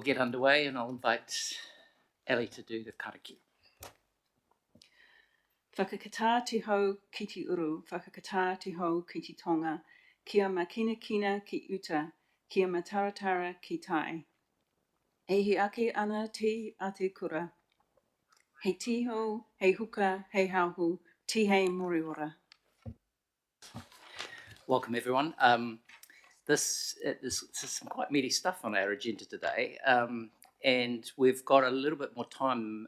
Get underway, and I'll invite Ellie to do the karakia. Whakakatā te hau ki te uru, whakakatā te hau ki te tonga, kia makina kina ki uta, kia mataratara ki tai. E he ake ana te a te kura. Hei tiho, hei huka, hei hauhu, ti hei moriora. Welcome, everyone. This is some quite meaty stuff on our agenda today, and we've got a little bit more time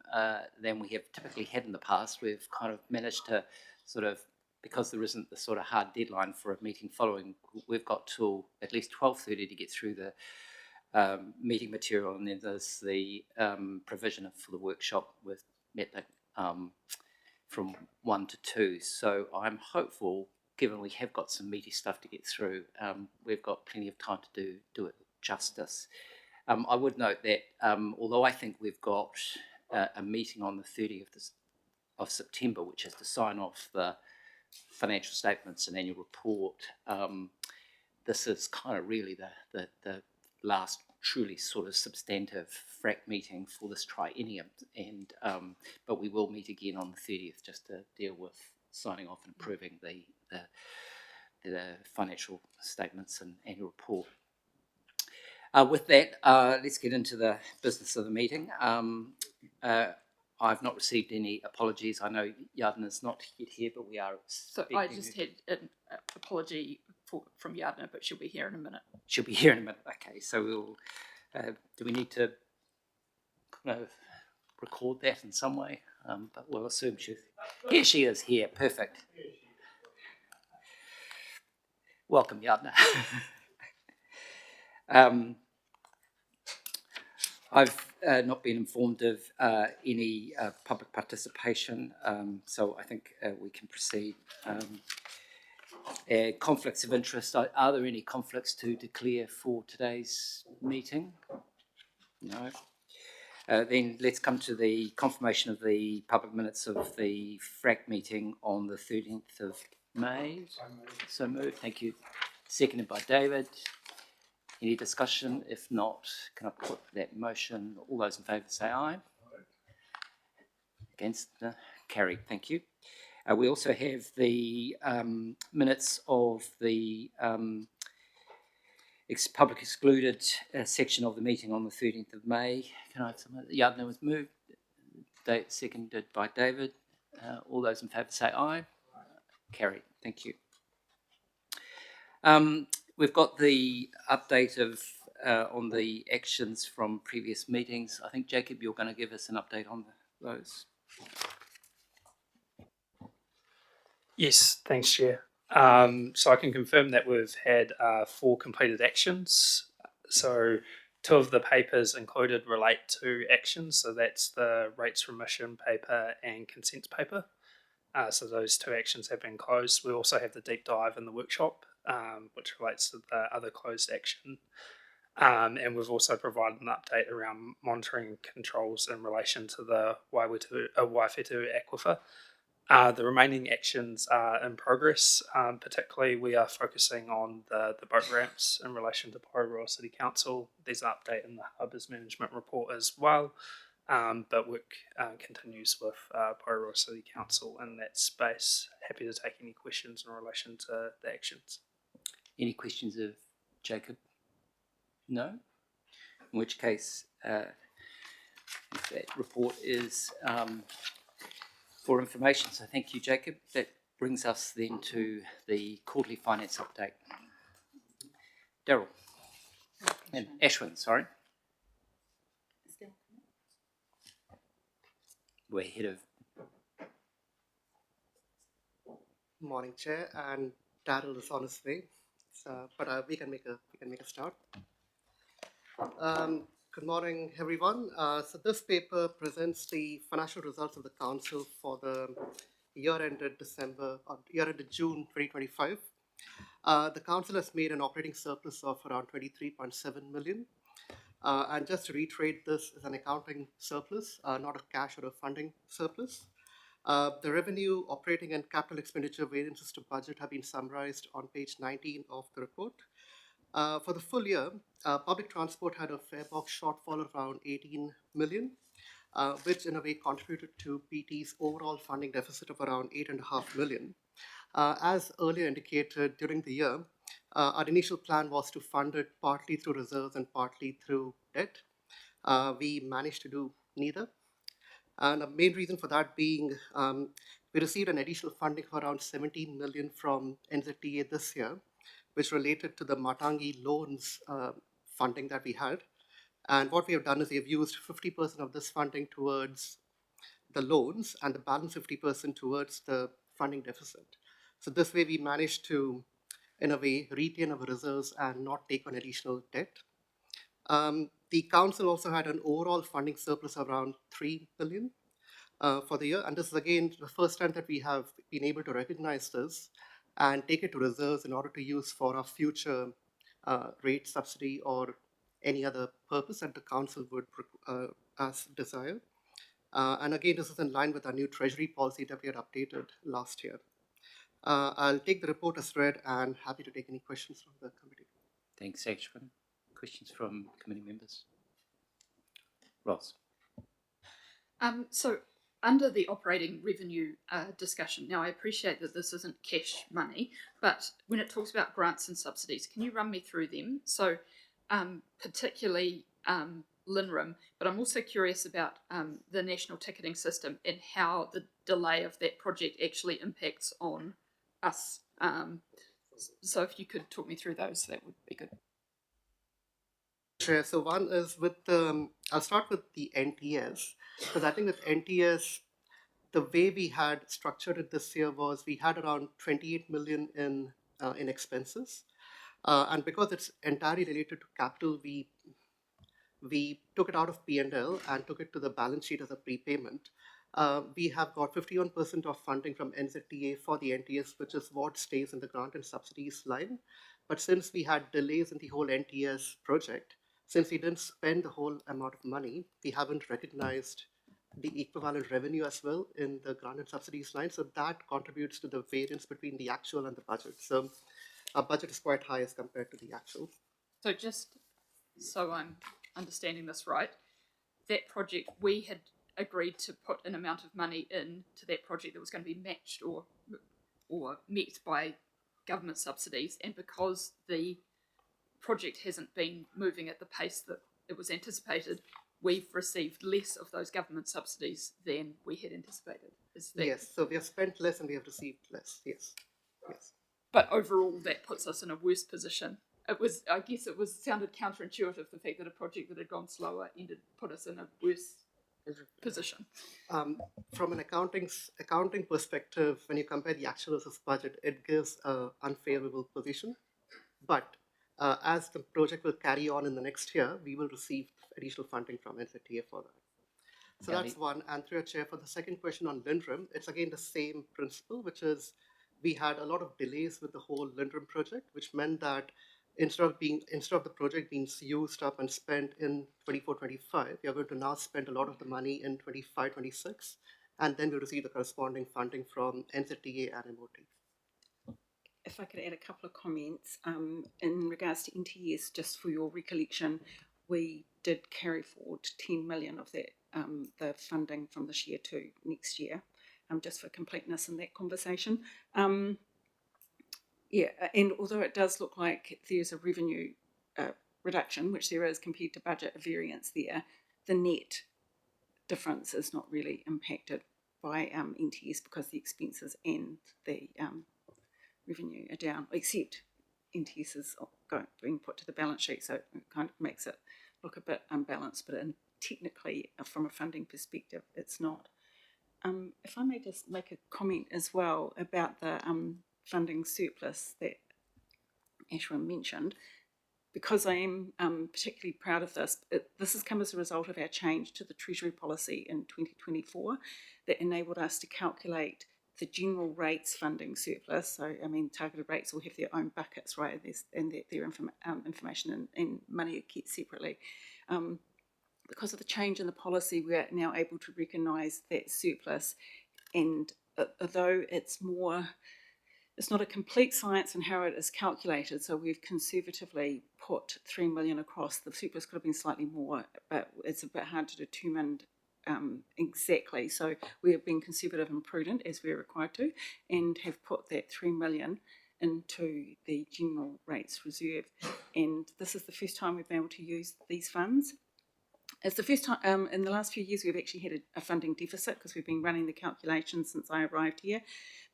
than we have typically had in the past. We've kind of managed to sort of, because there isn't the sort of hard deadline for a meeting following, we've got till at least 12:30 to get through the meeting material, and then there's the provision for the workshop with Metlick from 1 to 2. So I'm hopeful, given we have got some meaty stuff to get through, we've got plenty of time to do it justice. I would note that although I think we've got a meeting on the 30th of September, which is to sign off the financial statements and annual report, this is kind of really the last truly sort of substantive FRAC meeting for this triennium, and but we will meet again on the 30th just to deal with signing off and approving the financial statements and annual report. With that, let's get into the business of the meeting. I've not received any apologies. I know Yadna's not yet here, but we are. So I just had an apology from Yadna, but she'll be here in a minute. She'll be here in a minute. Okay, so we'll. Do we need to kind of record that in some way? But we'll assume she's here. She is here. Perfect. Welcome, Yadna. I've not been informed of any public participation, so I think we can proceed. Conflicts of interest. Are there any conflicts to declare for today's meeting? No. Then let's come to the confirmation of the public minutes of the FRAC meeting on the 13th of May. So moved. Thank you. Seconded by David. Any discussion? If not, can I put that motion? All those in favour say aye. Against? Carried. Thank you. We also have the minutes of the public excluded section of the meeting on the 13th of May. Can I have some? Yadna was moved. Seconded by David. All those in favour say aye. Carried. Thank you. We've got the update of on the actions from previous meetings. I think, Jacob, you're going to give us an update on those. Yes, thanks, Chair. So I can confirm that we've had 4 completed actions. So 2 of the papers included relate to actions. So that's the rates remission paper and consents paper. So those 2 actions have been closed. We also have the deep dive in the workshop, which relates to the other closed action. And we've also provided an update around monitoring controls in relation to the Waiwhetu aquifer. The remaining actions are in progress. Particularly, we are focusing on the boat ramps in relation to Porirua City Council. There's an update in the Harbours Management Report as well, but work continues with Porirua City Council in that space. Happy to take any questions in relation to the actions. Any questions of Jacob? No? In which case, that report is for information. So thank you, Jacob. That brings us then to the quarterly finance update. Daryl. And Ashwin, sorry. We're ahead of. Morning, Chair, and Daryl is on his way. But we can make a start. Good morning, everyone. So this paper presents the financial results of the Council for the year ended June 2025. The Council has made an operating surplus of around 23.7 million. And just to reiterate, this is an accounting surplus, not a cash or a funding surplus. The revenue, operating and capital expenditure variances to budget have been summarized on page 19 of the report. For the full year, public transport had a fare box shortfall of around 18 million, which in a way contributed to PT's overall funding deficit of around 8.5 million. As earlier indicated during the year, our initial plan was to fund it partly through reserves and partly through debt. We managed to do neither. And the main reason for that being we received an additional funding of around 17 million from NZTA this year, which related to the Matangi loans funding that we had. And what we have done is we have used 50% of this funding towards the loans and the balance 50% towards the funding deficit. So this way we managed to, in a way, retain our reserves and not take on additional debt. The council also had an overall funding surplus of around 3 billion for the year. And this is again the first time that we have been able to recognize this and take it to reserves in order to use for our future rate subsidy or any other purpose that the council would as desire. And again, this is in line with our new treasury policy that we had updated last year. I'll take the report as read and happy to take any questions from the committee. Thanks, Ashwin. Questions from committee members? Ross. So under the operating revenue discussion, now I appreciate that this isn't cash money, but when it talks about grants and subsidies, can you run me through them? So particularly LINRIM, but I'm also curious about the national ticketing system and how the delay of that project actually impacts on us. So if you could talk me through those, that would be good. Sure. So one is with the, I'll start with the NTS, because I think with NTS, the way we had structured it this year was we had around 28 million in expenses. And because it's entirely related to capital, we took it out of P&L and took it to the balance sheet as a prepayment. We have got 51% of funding from NZTA for the NTS, which is what stays in the grant and subsidies line. But since we had delays in the whole NTS project, since we didn't spend the whole amount of money, we haven't recognized the equivalent revenue as well in the grant and subsidies line. So that contributes to the variance between the actual and the budget. So our budget is quite high as compared to the actual. So just so I'm understanding this right, that project, we had agreed to put an amount of money into that project that was going to be matched or met by government subsidies, and because the project hasn't been moving at the pace that it was anticipated, we've received less of those government subsidies than we had anticipated. Is that... Yes, so we have spent less and we have received less, yes. But overall, that puts us in a worse position. I guess it sounded counterintuitive, the fact that a project that had gone slower put us in a worse position. From an accounting perspective, when you compare the actual versus budget, it gives an unfavorable position. But as the project will carry on in the next year, we will receive additional funding from NZTA for that. So that's one. And through your chair, for the second question on LINRIM, it's again the same principle, which is we had a lot of delays with the whole LINRIM project, which meant that instead of the project being used up and spent in 24-25, we are going to now spend a lot of the money in 25-26, and then we'll receive the corresponding funding from NZTA and MOT. If I could add a couple of comments in regards to NTS, just for your recollection, we did carry forward 10 million of that, the funding from this year to next year, just for completeness in that conversation. Yeah, and although it does look like there's a revenue reduction, which there is compared to budget, a variance there, the net difference is not really impacted by NTS because the expenses and the revenue are down, except NTS is being put to the balance sheet, so it kind of makes it look a bit unbalanced, but technically, from a funding perspective, it's not. If I may just make a comment as well about the funding surplus that Ashwin mentioned, because I am particularly proud of this, this has come as a result of our change to the Treasury policy in 2024 that enabled us to calculate the general rates funding surplus. So, I mean, targeted rates will have their own buckets, right? And their information and money are kept separately. Because of the change in the policy, we are now able to recognise that surplus. And although it's more it's not a complete science in how it is calculated, so we've conservatively put 3 million across. The surplus could have been slightly more, but it's a bit hard to determine exactly. So we have been conservative and prudent, as we're required to, and have put that 3 million into the general rates reserve. And this is the first time we've been able to use these funds. It's the first time in the last few years we've actually had a funding deficit because we've been running the calculations since I arrived here.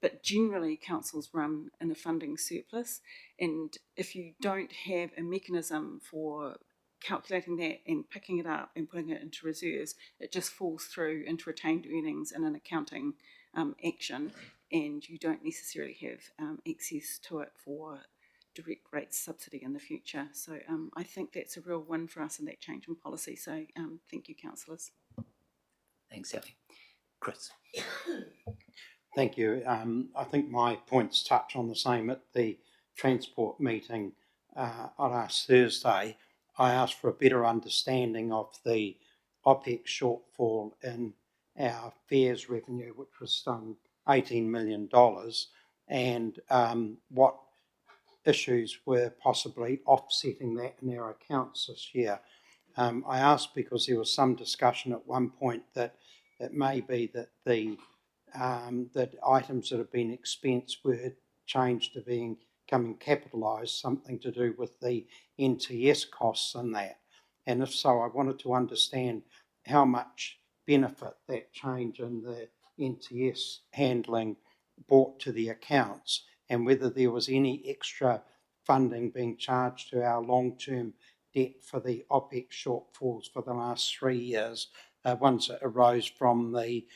But generally, councils run in a funding surplus. And if you don't have a mechanism for calculating that and picking it up and putting it into reserves, it just falls through into retained earnings in an accounting action. And you don't necessarily have access to it for direct rates subsidy in the future. So I think that's a real win for us in that change in policy. So thank you, councillors. Thanks, Ellie. Chris. Thank you. I think my points touch on the same. At the transport meeting on last Thursday, I asked for a better understanding of the OPEX shortfall in our fares revenue, which was $18 million, and what issues were possibly offsetting that in our accounts this year. I asked because there was some discussion at one point that it may be that the that items that have been expensed were changed to becoming capitalised, something to do with the NTS costs and that. And if so, I wanted to understand how much benefit that change in the NTS handling brought to the accounts, and whether there was any extra funding being charged to our long-term debt for the OPEX shortfalls for the last 3 years, ones that arose from the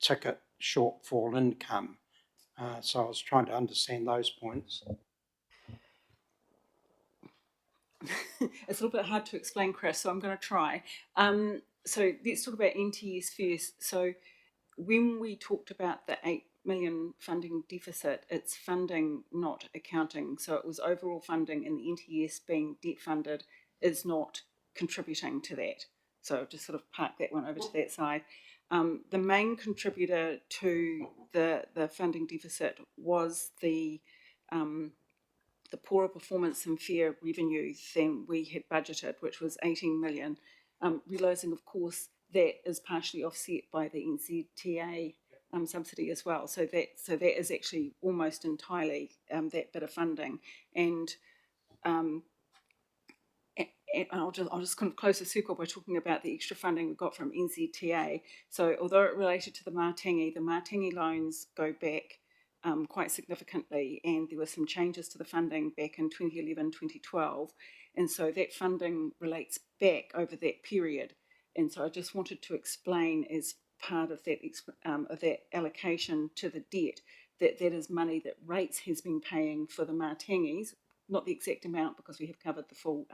ticket shortfall income. So I was trying to understand those points. It's a little bit hard to explain, Chris, so I'm going to try. So let's talk about NTS first. So when we talked about the 8 million funding deficit, it's funding, not accounting. So it was overall funding, and the NTS being debt funded is not contributing to that. So just sort of park that one over to that side. The main contributor to the funding deficit was the poorer performance in fare revenue than we had budgeted, which was 18 million. Realising, of course, that is partially offset by the NZTA subsidy as well. So that is actually almost entirely that bit of funding. And I'll just kind of close the circle by talking about the extra funding we got from NZTA. So although it related to the Martingi loans go back quite significantly, and there were some changes to the funding back in 2011, 2012. And so that funding relates back over that period. And so I just wanted to explain, as part of that allocation to the debt, that is money that Rates has been paying for the Martingis, not the exact amount because we have covered the full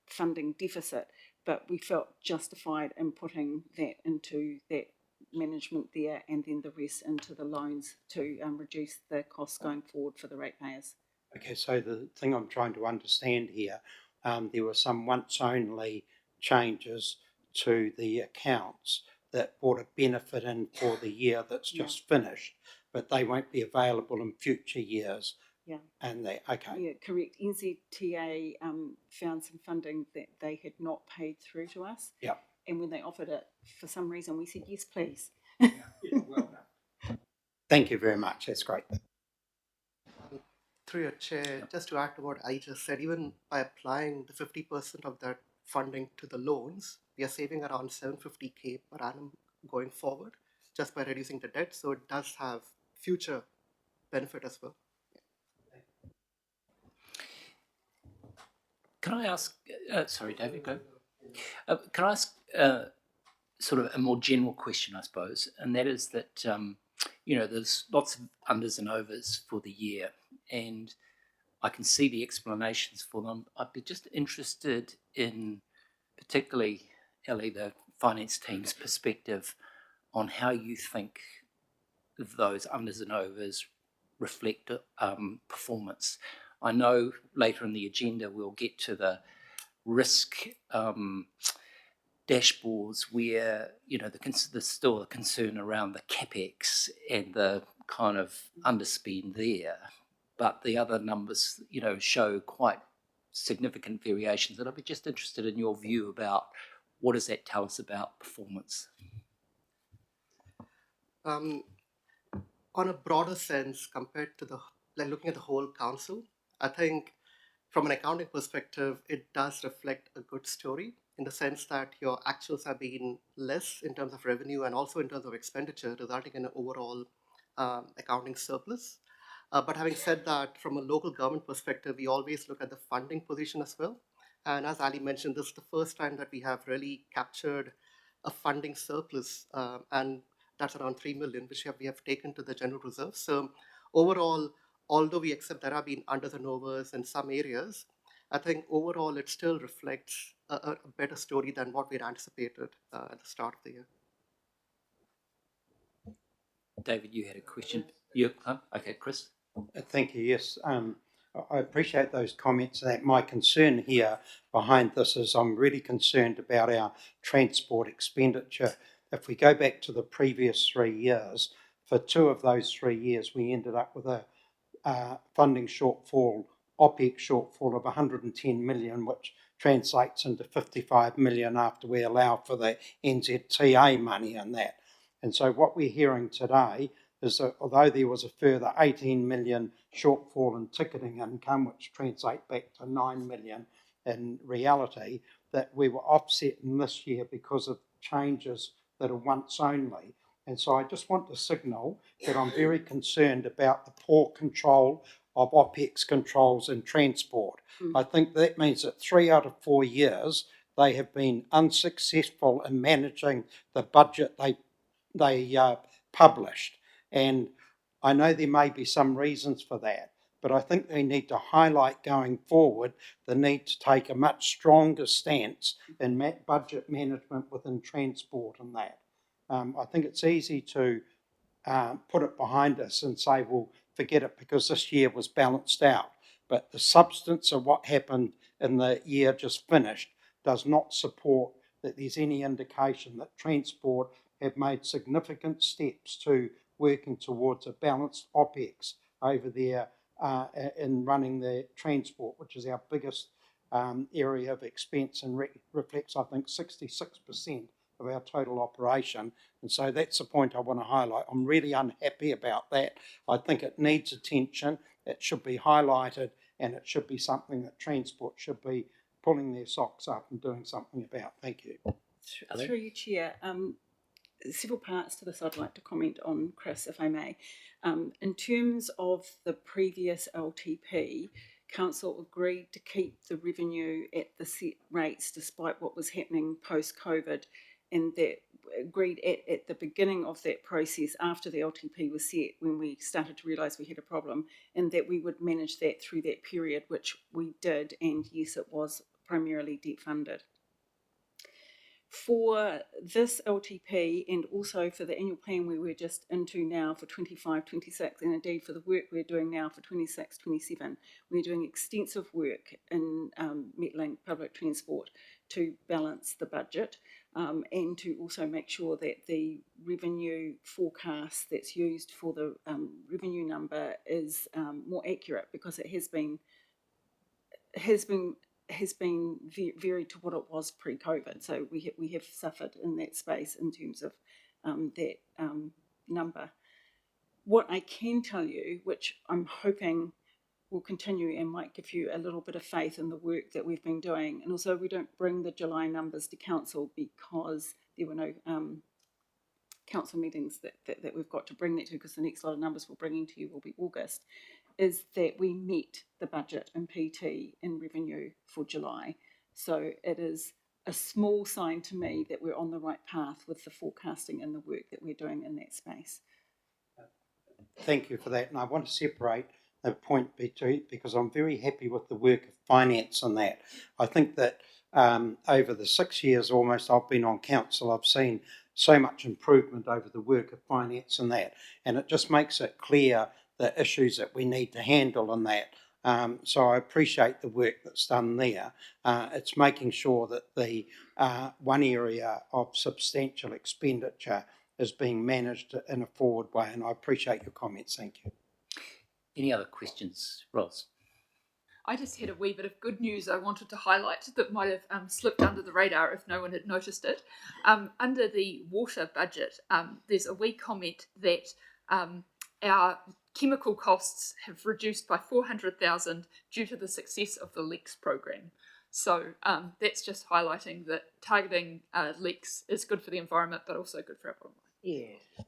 funding deficit, but we felt justified in putting that into that management there, and then the rest into the loans to reduce the costs going forward for the ratepayers. Okay, so the thing I'm trying to understand here, there were some once-only changes to the accounts that brought a benefit in for the year that's just finished, but they won't be available in future years. Yeah. And they, okay. Yeah, correct. NZTA found some funding that they had not paid through to us. Yeah. And when they offered it, for some reason, we said, yes, please. Yeah, well done. Thank you very much. That's great. Through your chair, just to add to what I just said, even by applying the 50% of that funding to the loans, we are saving around 750K per annum going forward, just by reducing the debt. So it does have future benefit as well. Can I ask, sorry, David, go. Can I ask sort of a more general question, I suppose, and that is that, there's lots of unders and overs for the year, and I can see the explanations for them. I'd be just interested in, particularly, Ellie, the finance team's perspective on how you think those unders and overs reflect performance. I know later in the agenda we'll get to the risk dashboards where, you know, there's still a concern around the capex and the kind of underspend there, but the other numbers, you know, show quite significant variations. And I'd be just interested in your view about what does that tell us about performance? On a broader sense, compared to looking at the whole council, I think from an accounting perspective, it does reflect a good story in the sense that your actuals have been less in terms of revenue and also in terms of expenditure, resulting in an overall accounting surplus. But having said that, from a local government perspective, we always look at the funding position as well. And as Ali mentioned, this is the first time that we have really captured a funding surplus, and that's around 3 million, which we have taken to the general reserve. So overall, although we accept there have been unders and overs in some areas, I think overall it still reflects a better story than what we had anticipated at the start of the year. David, you had a question? Okay, Chris? Thank you. Yes, I appreciate those comments. That my concern here behind this is I'm really concerned about our transport expenditure. If we go back to the previous 3 years, for 2 of those 3 years, we ended up with a funding shortfall, OPEX shortfall of 110 million, which translates into 55 million after we allow for the NZTA money and that. And so what we're hearing today is that although there was a further 18 million shortfall in ticketing income, which translates back to 9 million in reality, that we were offsetting this year because of changes that are once only. And so I just want to signal that I'm very concerned about the poor control of OPEX controls in transport. I think that means that 3 out of 4 years they have been unsuccessful in managing the budget they published. And I know there may be some reasons for that, but I think they need to highlight going forward the need to take a much stronger stance in budget management within transport and that. I think it's easy to put it behind us and say, well, forget it because this year was balanced out. But the substance of what happened in the year just finished does not support that there's any indication that transport have made significant steps to working towards a balanced OPEX over there in running the transport, which is our biggest area of expense and reflects, I think, 66% of our total operation. And so that's the point I want to highlight. I'm really unhappy about that. I think it needs attention. It should be highlighted, and it should be something that transport should be pulling their socks up and doing something about. Thank you. Through you, Chair. Several parts to this I'd like to comment on, Chris, if I may. In terms of the previous LTP, Council agreed to keep the revenue at the set rates despite what was happening post-COVID, and that agreed at the beginning of that process after the LTP was set, when we started to realise we had a problem, and that we would manage that through that period, which we did, and yes, it was primarily debt funded. For this LTP and also for the annual plan we were just into now for 25-26, and indeed for the work we're doing now for 26-27, we're doing extensive work in Metlink public transport to balance the budget and to also make sure that the revenue forecast that's used for the revenue number is more accurate, because it has been varied to what it was pre-COVID. So we have suffered in that space in terms of that number. What I can tell you, which I'm hoping will continue and might give you a little bit of faith in the work that we've been doing, and also we don't bring the July numbers to Council because there were no Council meetings that we've got to bring that to, because the next lot of numbers we're bringing to you will be August, is that we met the budget in PT in revenue for July. So it is a small sign to me that we're on the right path with the forecasting and the work that we're doing in that space. Thank you for that. And I want to separate the point between, because I'm very happy with the work of finance on that. I think that over the 6 years almost I've been on council, I've seen so much improvement over the work of finance and that. And it just makes it clear the issues that we need to handle in that. So I appreciate the work that's done there. It's making sure that the one area of substantial expenditure is being managed in a forward way, and I appreciate your comments. Thank you. Any other questions, Ros? I just had a wee bit of good news I wanted to highlight that might have slipped under the radar if no one had noticed it. Under the water budget, there's a wee comment that our chemical costs have reduced by 400,000 due to the success of the leaks program. So that's just highlighting that targeting leaks is good for the environment, but also good for our bottom line. Yeah.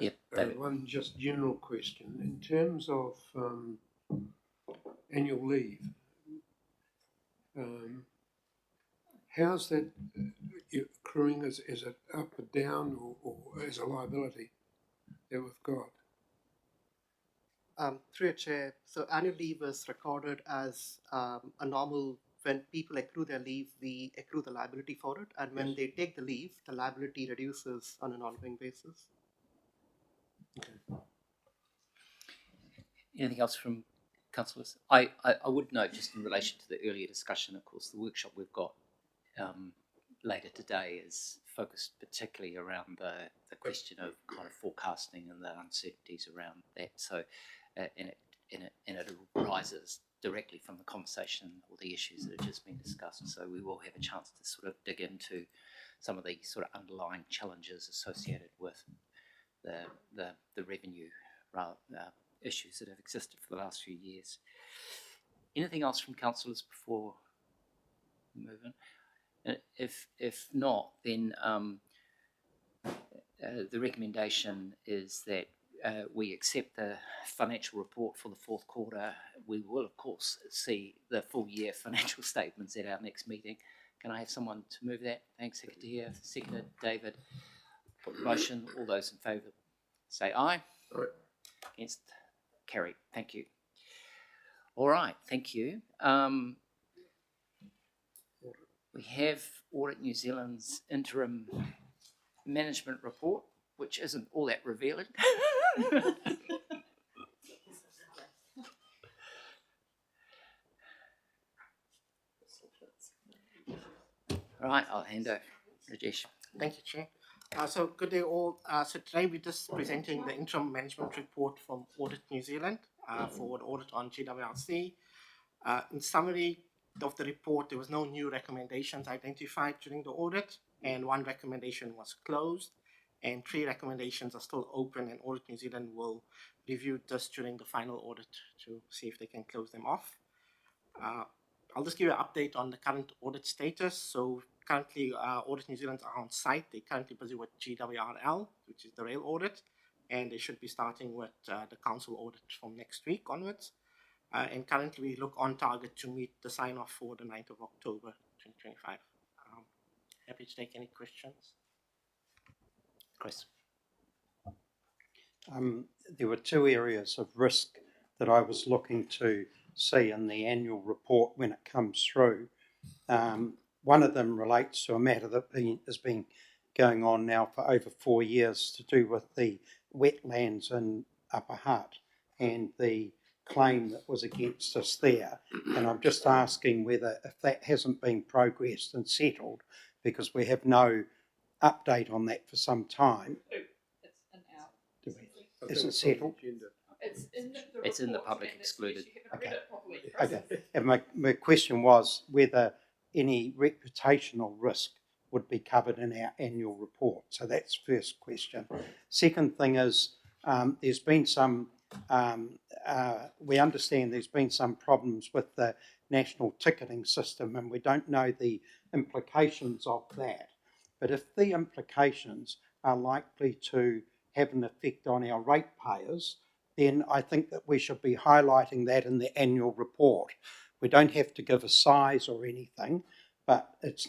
Yep, David. One just general question. In terms of annual leave, how's that accruing? Is it up or down or as a liability that we've got? Through your chair, so annual leave is recorded as a normal. When people accrue their leave, we accrue the liability for it, and when they take the leave, the liability reduces on an ongoing basis. Okay. Anything else from councillors? I would note, just in relation to the earlier discussion, of course, the workshop we've got later today is focused particularly around the question of kind of forecasting and the uncertainties around that. So, and it arises directly from the conversation or the issues that have just been discussed. So we will have a chance to sort of dig into some of the sort of underlying challenges associated with the revenue issues that have existed for the last few years. Anything else from councillors before we move on? If not, then the recommendation is that we accept the financial report for the fourth quarter. We will, of course, see the full year financial statements at our next meeting. Can I have someone to move that? Thanks, Secretary. Seconded, David. Put the motion. All those in favour say aye. Aye. Against? Carried. Thank you. All right, thank you. We have Audit New Zealand's interim management report, which isn't all that revealing. All right, I'll hand over. Rajesh. Thank you, Chair. So good day all. So today we're just presenting the interim management report from Audit New Zealand for the audit on GWRC. In summary of the report, there was no new recommendations identified during the audit, and one recommendation was closed, and 3 recommendations are still open, and Audit New Zealand will review this during the final audit to see if they can close them off. I'll just give you an update on the current audit status. So currently, Audit New Zealand are on site. They're currently busy with GWRL, which is the rail audit, and they should be starting with the council audit from next week onwards. And currently, we look on target to meet the sign-off for the 9th of October 2025. Happy to take any questions. Chris. There were 2 areas of risk that I was looking to see in the annual report when it comes through. One of them relates to a matter that has been going on now for over 4 years to do with the wetlands in Upper Hutt and the claim that was against us there. And I'm just asking whether, if that hasn't been progressed and settled, because we have no update on that for some time. It's in our. Is it settled? It's in the public excluded. Okay. Okay. And my question was whether any reputational risk would be covered in our annual report. So that's first question. Second thing is, there's been some, we understand there's been some problems with the national ticketing system, and we don't know the implications of that. But if the implications are likely to have an effect on our ratepayers, then I think that we should be highlighting that in the annual report. We don't have to give a size or anything, but it's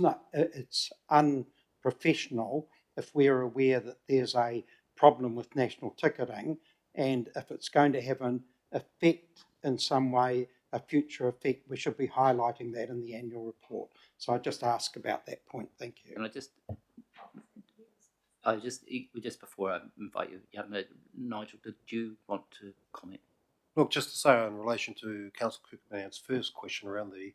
unprofessional if we're aware that there's a problem with national ticketing, and if it's going to have an effect in some way, a future effect, we should be highlighting that in the annual report. So I just ask about that point. Thank you. Can I just just before I invite you, Nigel, did you want to comment? Look, just to say in relation to Councillor Cookman's first question around the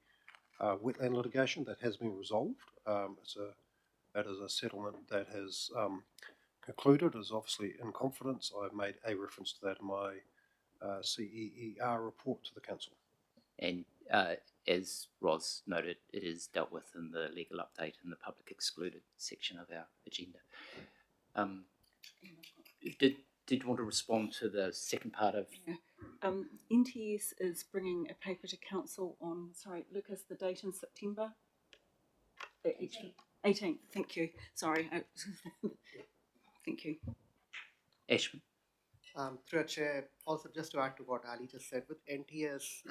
wetland litigation, that has been resolved. That is a settlement that has concluded, is obviously in confidence. I've made a reference to that in my CEER report to the Council. And as Ros noted, it is dealt with in the legal update in the public excluded section of our agenda. Did you want to respond to the second part of? Yeah. NTS is bringing a paper to council on, sorry, Lucas, the date in September? 18th, thank you. Sorry. Thank you. Ashman? Through a chair, also just to add to what Ali just said, with NTS,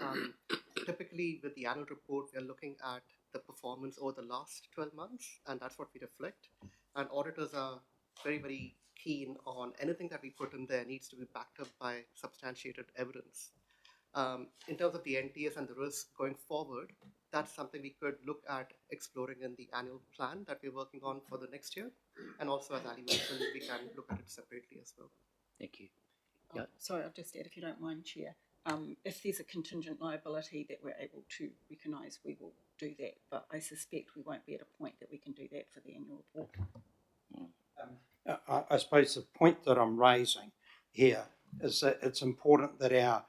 typically with the annual report, we are looking at the performance over the last 12 months, and that's what we reflect. And auditors are very, very keen on anything that we put in there needs to be backed up by substantiated evidence. In terms of the NTS and the risk going forward, that's something we could look at exploring in the annual plan that we're working on for the next year. And also, as Ali mentioned, we can look at it separately as well. Thank you. Oh, sorry, I'll just add, if you don't mind, Chair. If there's a contingent liability that we're able to recognise, we will do that. But I suspect we won't be at a point that we can do that for the annual report. I suppose the point that I'm raising here is that it's important that our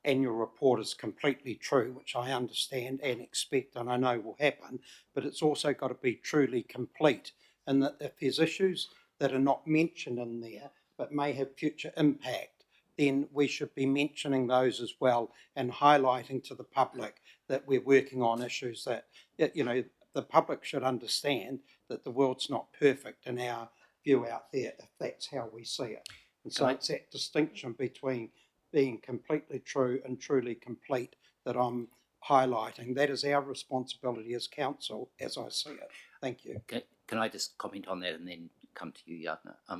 annual report is completely true, which I understand and expect and I know will happen, but it's also got to be truly complete, and that if there's issues that are not mentioned in there but may have future impact, then we should be mentioning those as well and highlighting to the public that we're working on issues that, you know, the public should understand that the world's not perfect in our view out there, if that's how we see it. And so it's that distinction between being completely true and truly complete that I'm highlighting. That is our responsibility as council, as I see it. Thank you. Can I just comment on that and then come to you, Yadna? I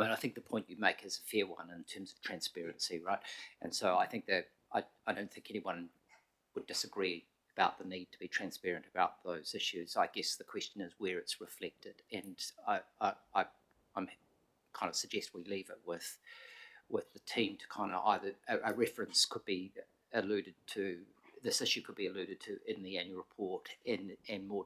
mean, I think the point you make is a fair one in terms of transparency, right? And so I think that I don't think anyone would disagree about the need to be transparent about those issues. I guess the question is where it's reflected, and I'm kind of suggest we leave it with the team to kind of either a reference could be alluded to, this issue could be alluded to in the annual report, and in more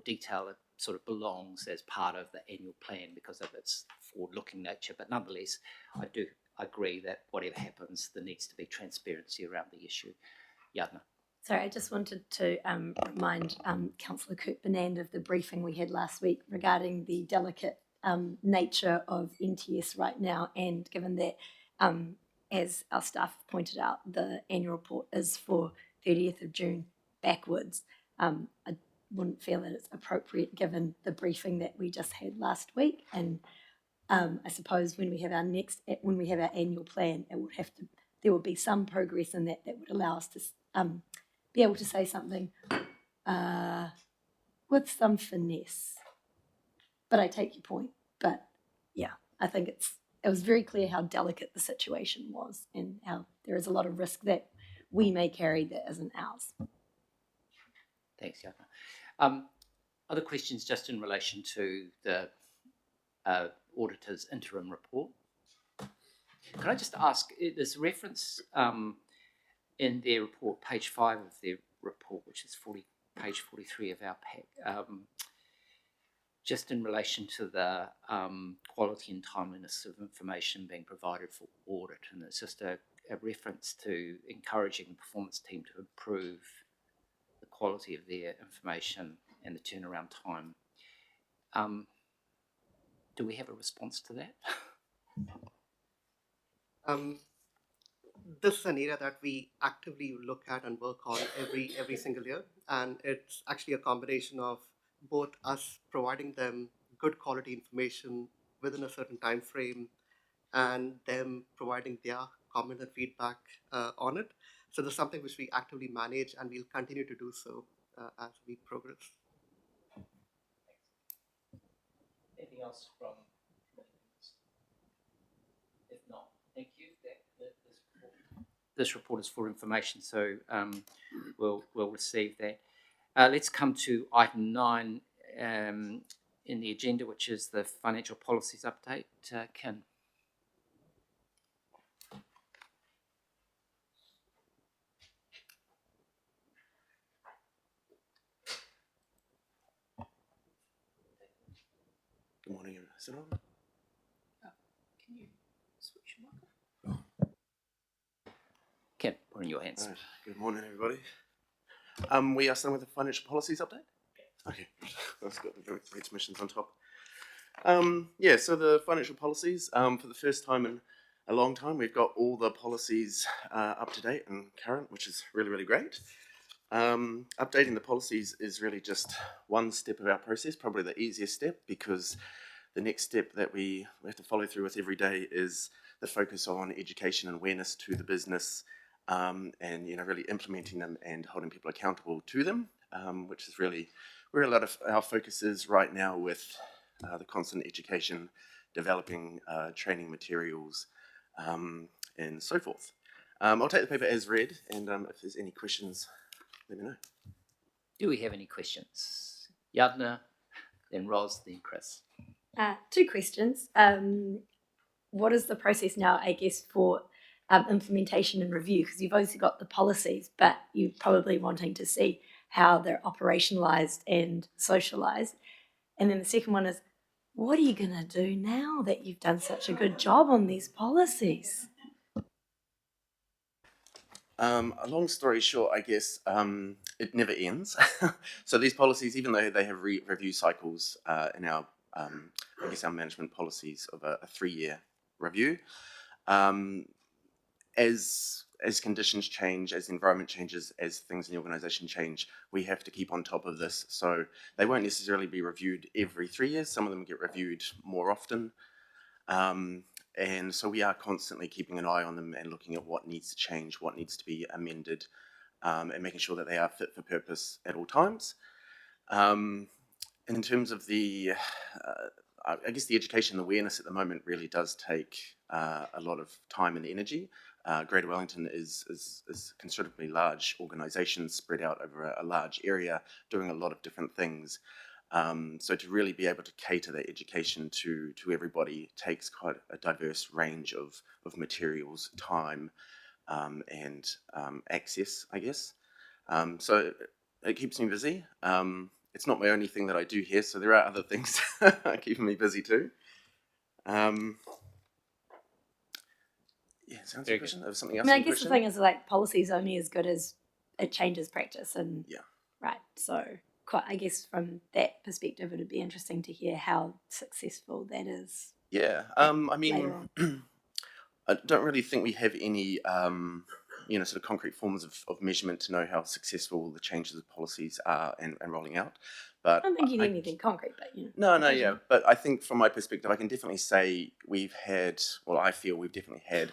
detail it sort of belongs as part of the annual plan because of its forward-looking nature. But nonetheless, I do agree that whatever happens, there needs to be transparency around the issue. Yadna. Sorry, I just wanted to remind Councillor Cook-Bernand of the briefing we had last week regarding the delicate nature of NTS right now, and given that, as our staff pointed out, the annual report is for 30th of June backwards. I wouldn't feel that it's appropriate given the briefing that we just had last week, and I suppose when we have our annual plan, there will be some progress in that would allow us to be able to say something with some finesse. But I take your point. But yeah, I think it was very clear how delicate the situation was and how there is a lot of risk that we may carry that isn't ours. Thanks, Yadna. Other questions just in relation to the auditor's interim report? Can I just ask, there's a reference in their report, page 5 of their report, which is page 43 of our pack, just in relation to the quality and timeliness of information being provided for audit, and it's just a reference to encouraging the performance team to improve the quality of their information and the turnaround time. Do we have a response to that? This is an area that we actively look at and work on every single year, and it's actually a combination of both us providing them good quality information within a certain time frame and them providing their comment and feedback on it. So this is something which we actively manage, and we'll continue to do so as we progress. Anything else from? If not, thank you. This report is for information, so we'll receive that. Let's come to item 9, in the agenda, which is the financial policies update. Ken. Good morning, everyone. Is it on? Can you switch your mic? Ken, put in your hands. Right. Good morning, everybody. We are starting with the financial policies update. Okay, that's got the very great submissions on top. Yeah, so the financial policies, for the first time in a long time, we've got all the policies up to date and current, which is really, really great. Updating the policies is really just one step of our process, probably the easiest step, because the next step that we have to follow through with every day is the focus on education and awareness to the business, and really implementing them and holding people accountable to them, which is really where a lot of our focus is right now with the constant education, developing training materials, and so forth. I'll take the paper as read, and if there's any questions, let me know. Do we have any questions? Yadna, then Ros, then Chris. 2 questions. What is the process now, I guess, for implementation and review? Because you've obviously got the policies, but you're probably wanting to see how they're operationalised and socialised. And then the second one is, what are you going to do now that you've done such a good job on these policies? A long story short, I guess it never ends. So these policies, even though they have review cycles in our, I guess our management policies of a 3-year review, as conditions change, as the environment changes, as things in the organisation change, we have to keep on top of this. So they won't necessarily be reviewed every 3 years. Some of them get reviewed more often. And so we are constantly keeping an eye on them and looking at what needs to change, what needs to be amended, and making sure that they are fit for purpose at all times. In terms of the, I guess the education and awareness at the moment really does take a lot of time and energy. Greater Wellington is a considerably large organisation spread out over a large area, doing a lot of different things. So to really be able to cater that education to everybody takes quite a diverse range of materials, time, and access, I guess. So it keeps me busy. It's not my only thing that I do here, so there are other things keeping me busy too. Yeah, sounds like a question. There was something else. I mean, I guess the thing is, like, policy is only as good as it changes practice, and yeah, right. So, I guess from that perspective, it would be interesting to hear how successful that is. Yeah, I mean, I don't really think we have any, sort of concrete forms of measurement to know how successful the changes of policies are and rolling out. But I don't think you need anything concrete, but No, yeah. But I think from my perspective, I can definitely say I feel we've definitely had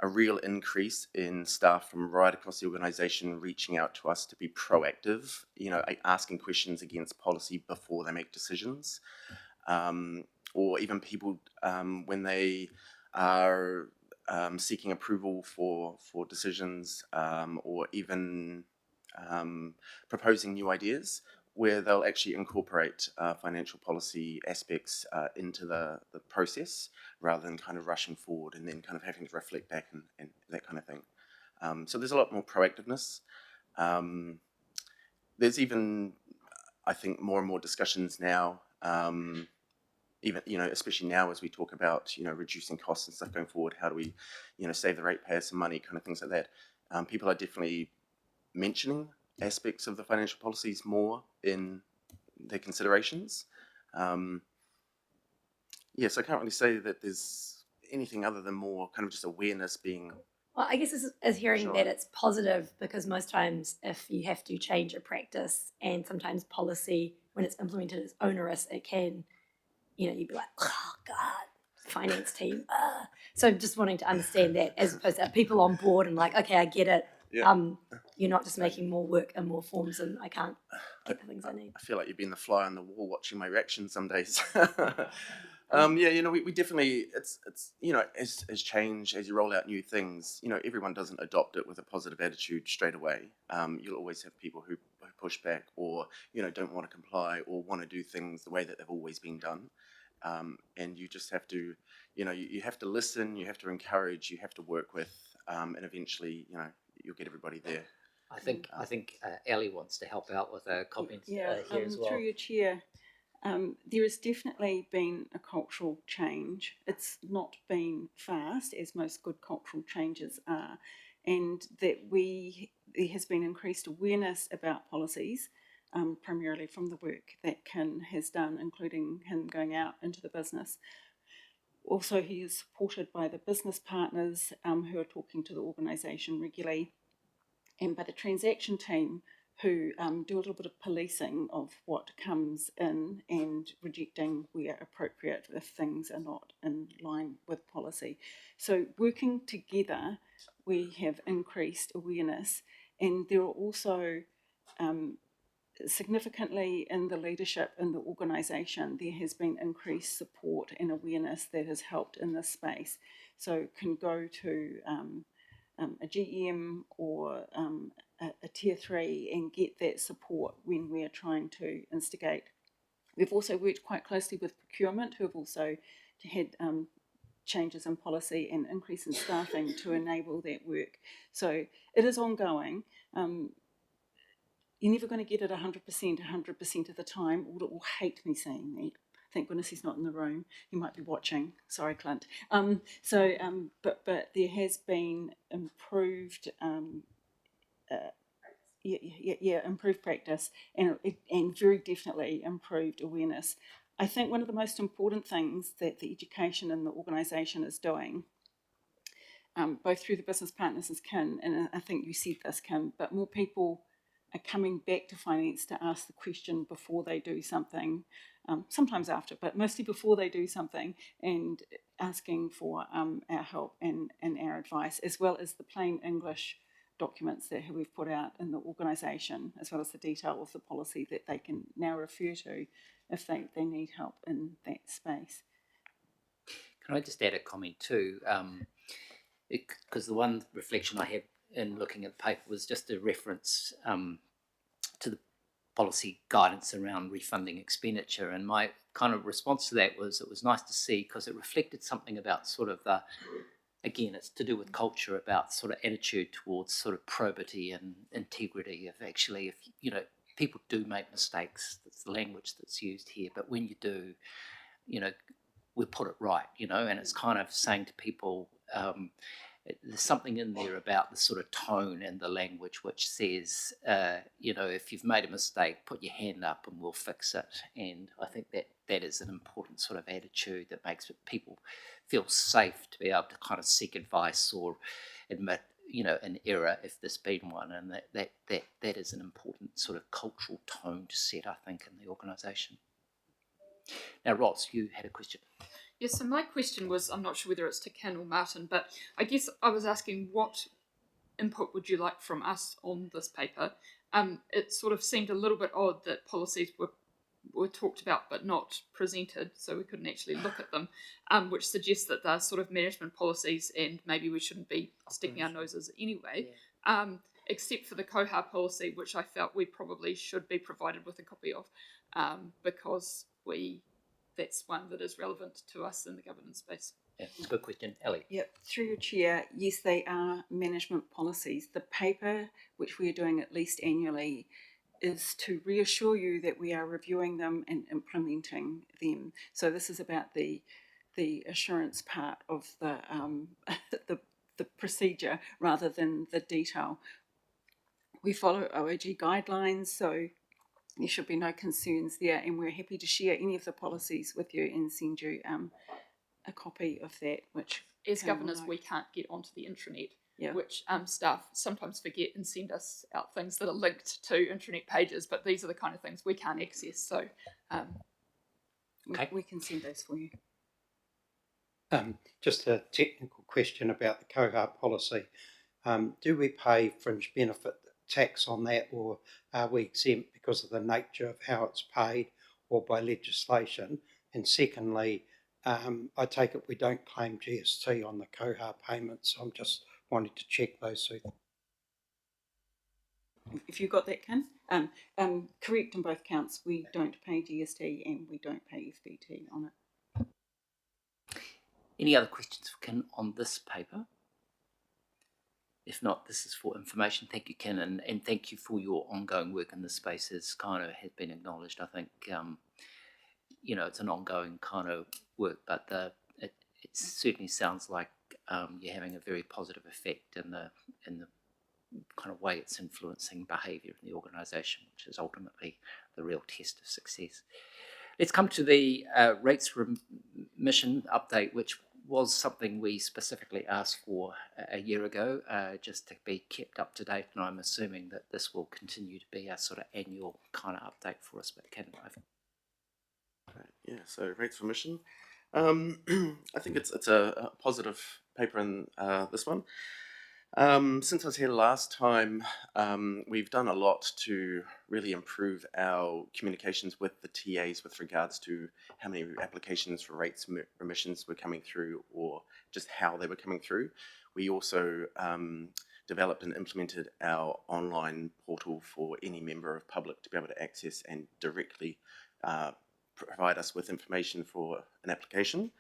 a real increase in staff from right across the organisation reaching out to us to be proactive, asking questions against policy before they make decisions. Or even people when they are seeking approval for decisions, or even proposing new ideas, where they'll actually incorporate financial policy aspects into the process rather than kind of rushing forward and then kind of having to reflect back and that kind of thing. So there's a lot more proactiveness. There's even, I think, more and more discussions now, even, especially now as we talk about, reducing costs and stuff going forward, how do we, save the ratepayers some money, kind of things like that. People are definitely mentioning aspects of the financial policies more in their considerations. So I can't really say that there's anything other than more kind of just awareness being... Well, I guess this is hearing that it's positive, because most times if you have to change a practice, and sometimes policy, when it's implemented, is onerous, it can, you'd be like, oh God, finance team. So just wanting to understand that, as opposed to people on board and like, okay, I get it. Yeah. You're not just making more work and more forms, and I can't get the things I need. I feel like you've been the fly on the wall watching my reaction some days. We definitely, it's as change, as you roll out new things, everyone doesn't adopt it with a positive attitude straight away. You'll always have people who push back or, don't want to comply or want to do things the way that they've always been done. And you just have to, you have to listen, you have to encourage, you have to work with, and eventually, you'll get everybody there. I think Ellie wants to help out with a comment Yeah, here as well. through your chair, there has definitely been a cultural change. It's not been fast, as most good cultural changes are, and that there has been increased awareness about policies, primarily from the work that Kin has done, including him going out into the business. Also, he is supported by the business partners who are talking to the organisation regularly, and by the transaction team who do a little bit of policing of what comes in and rejecting where appropriate if things are not in line with policy. So working together, we have increased awareness, and there are also significantly in the leadership in the organisation, there has been increased support and awareness that has helped in this space. So can go to a GM or a tier 3 and get that support when we're trying to instigate. We've also worked quite closely with procurement, who have also had changes in policy and increase in staffing to enable that work. So it is ongoing. You're never going to get it 100% of the time. Audit will hate me saying that. Thank goodness he's not in the room. He might be watching. Sorry, Clint. But there has been improved, improved practice and very definitely improved awareness. I think one of the most important things that the education in the organisation is doing, both through the business partners as Kin, and I think you said this, Kim, but more people are coming back to finance to ask the question before they do something, sometimes after, but mostly before they do something, and asking for our help and our advice, as well as the plain English documents that we've put out in the organisation, as well as the detail of the policy that they can now refer to if they need help in that space. Can I just add a comment too? Because the one reflection I had in looking at the paper was just a reference to the policy guidance around refunding expenditure, and my kind of response to that was it was nice to see because it reflected something about sort of the, again, it's to do with culture, about sort of attitude towards sort of probity and integrity. If actually, if people do make mistakes, that's the language that's used here, but when you do, we put it right, and it's kind of saying to people, there's something in there about the sort of tone and the language which says, if you've made a mistake, put your hand up and we'll fix it. And I think that is an important sort of attitude that makes people feel safe to be able to kind of seek advice or admit, an error if there's been one. And that is an important sort of cultural tone to set, I think, in the organisation. Now, Ross, you had a question. Yes, so my question was, I'm not sure whether it's to Ken or Martin, but I guess I was asking what input would you like from us on this paper? It sort of seemed a little bit odd that policies were talked about but not presented, so we couldn't actually look at them, which suggests that they're sort of management policies and maybe we shouldn't be sticking our noses anyway, except for the COHA policy, which I felt we probably should be provided with a copy of, because that's one that is relevant to us in the governance space. Yeah, good question. Ellie. Yep, through your chair, yes, they are management policies. The paper, which we are doing at least annually, is to reassure you that we are reviewing them and implementing them. So this is about the assurance part of the the procedure rather than the detail. We follow OAG guidelines, so there should be no concerns there, and we're happy to share any of the policies with you and send you a copy of that. Which, as governors, we can't get onto the intranet, which staff sometimes forget and send us out things that are linked to intranet pages, but these are the kind of things we can't access, so we can send those for you. Just a technical question about the COHA policy. Do we pay fringe benefit tax on that, or are we exempt because of the nature of how it's paid or by legislation? And secondly, I take it we don't claim GST on the COHA payments. So I'm just wanting to check those two. If you got that, Ken? Correct in both counts. We don't pay GST and we don't pay FBT on it. Any other questions for Ken on this paper? If not, this is for information. Thank you, Ken, and thank you for your ongoing work in this space. As kind of has been acknowledged, I think it's an ongoing kind of work, but it certainly sounds like you're having a very positive effect in the kind of way it's influencing behaviour in the organisation, which is ultimately the real test of success. Let's come to the rates remission update, which was something we specifically asked for a year ago, just to be kept up to date, and I'm assuming that this will continue to be a sort of annual kind of update for us, but Ken, Yeah, so rates remission. I think it's a positive paper in this one. Since I was here last time, we've done a lot to really improve our communications with the TAs with regards to how many applications for rates remissions were coming through, or just how they were coming through. We also developed and implemented our online portal for any member of public to be able to access and directly provide us with information for an application.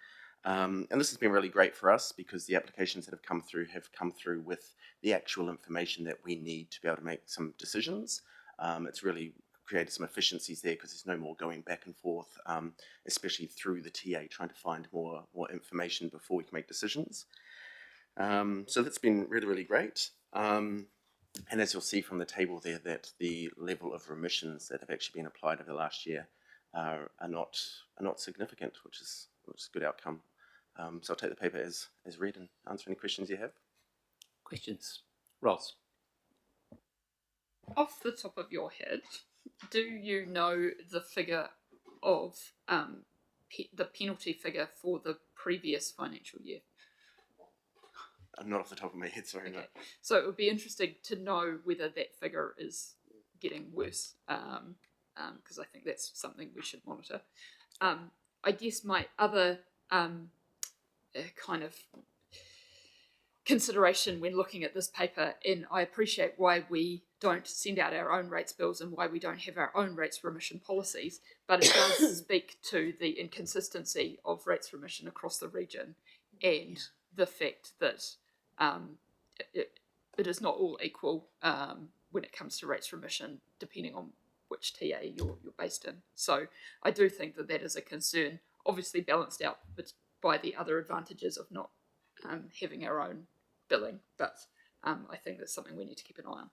And this has been really great for us because the applications that have come through with the actual information that we need to be able to make some decisions. It's really created some efficiencies there because there's no more going back and forth, especially through the TA, trying to find more information before we can make decisions. So that's been really, really great. And as you'll see from the table there, that the level of remissions that have actually been applied over the last year are not significant, which is a good outcome. So I'll take the paper as read and answer any questions you have. questions? Ross? Off the top of your head, do you know the figure of the penalty figure for the previous financial year? Not off the top of my head, sorry. Okay. No. So it would be interesting to know whether that figure is getting worse, because I think that's something we should monitor. I guess my other kind of consideration when looking at this paper, and I appreciate why we don't send out our own rates bills and why we don't have our own rates remission policies, but it does speak to the inconsistency of rates remission across the region and the fact that it is not all equal when it comes to rates remission, depending on which TA you're based in. So I do think that is a concern, obviously balanced out by the other advantages of not having our own billing, but I think that's something we need to keep an eye on.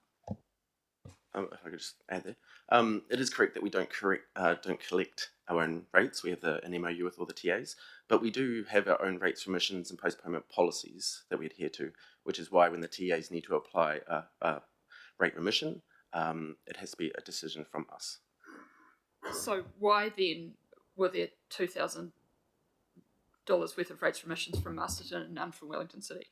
If I could just add there, it is correct that we don't collect our own rates. We have an MOU with all the TAs, but we do have our own rates, remissions, and postponement policies that we adhere to, which is why when the TAs need to apply a rate remission, it has to be a decision from us. So why then were there $2,000 worth of rates remissions from Masterton and none from Wellington City?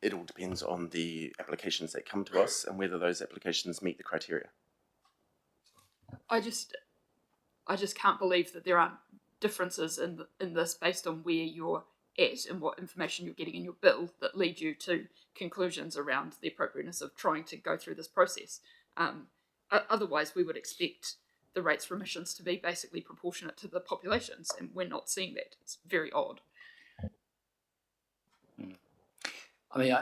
It all depends on the applications that come to us and whether those applications meet the criteria. I just can't believe that there aren't differences in this based on where you're at and what information you're getting in your bill that lead you to conclusions around the appropriateness of trying to go through this process. Otherwise, we would expect the rates remissions to be basically proportionate to the populations, and we're not seeing that. It's very odd. I mean,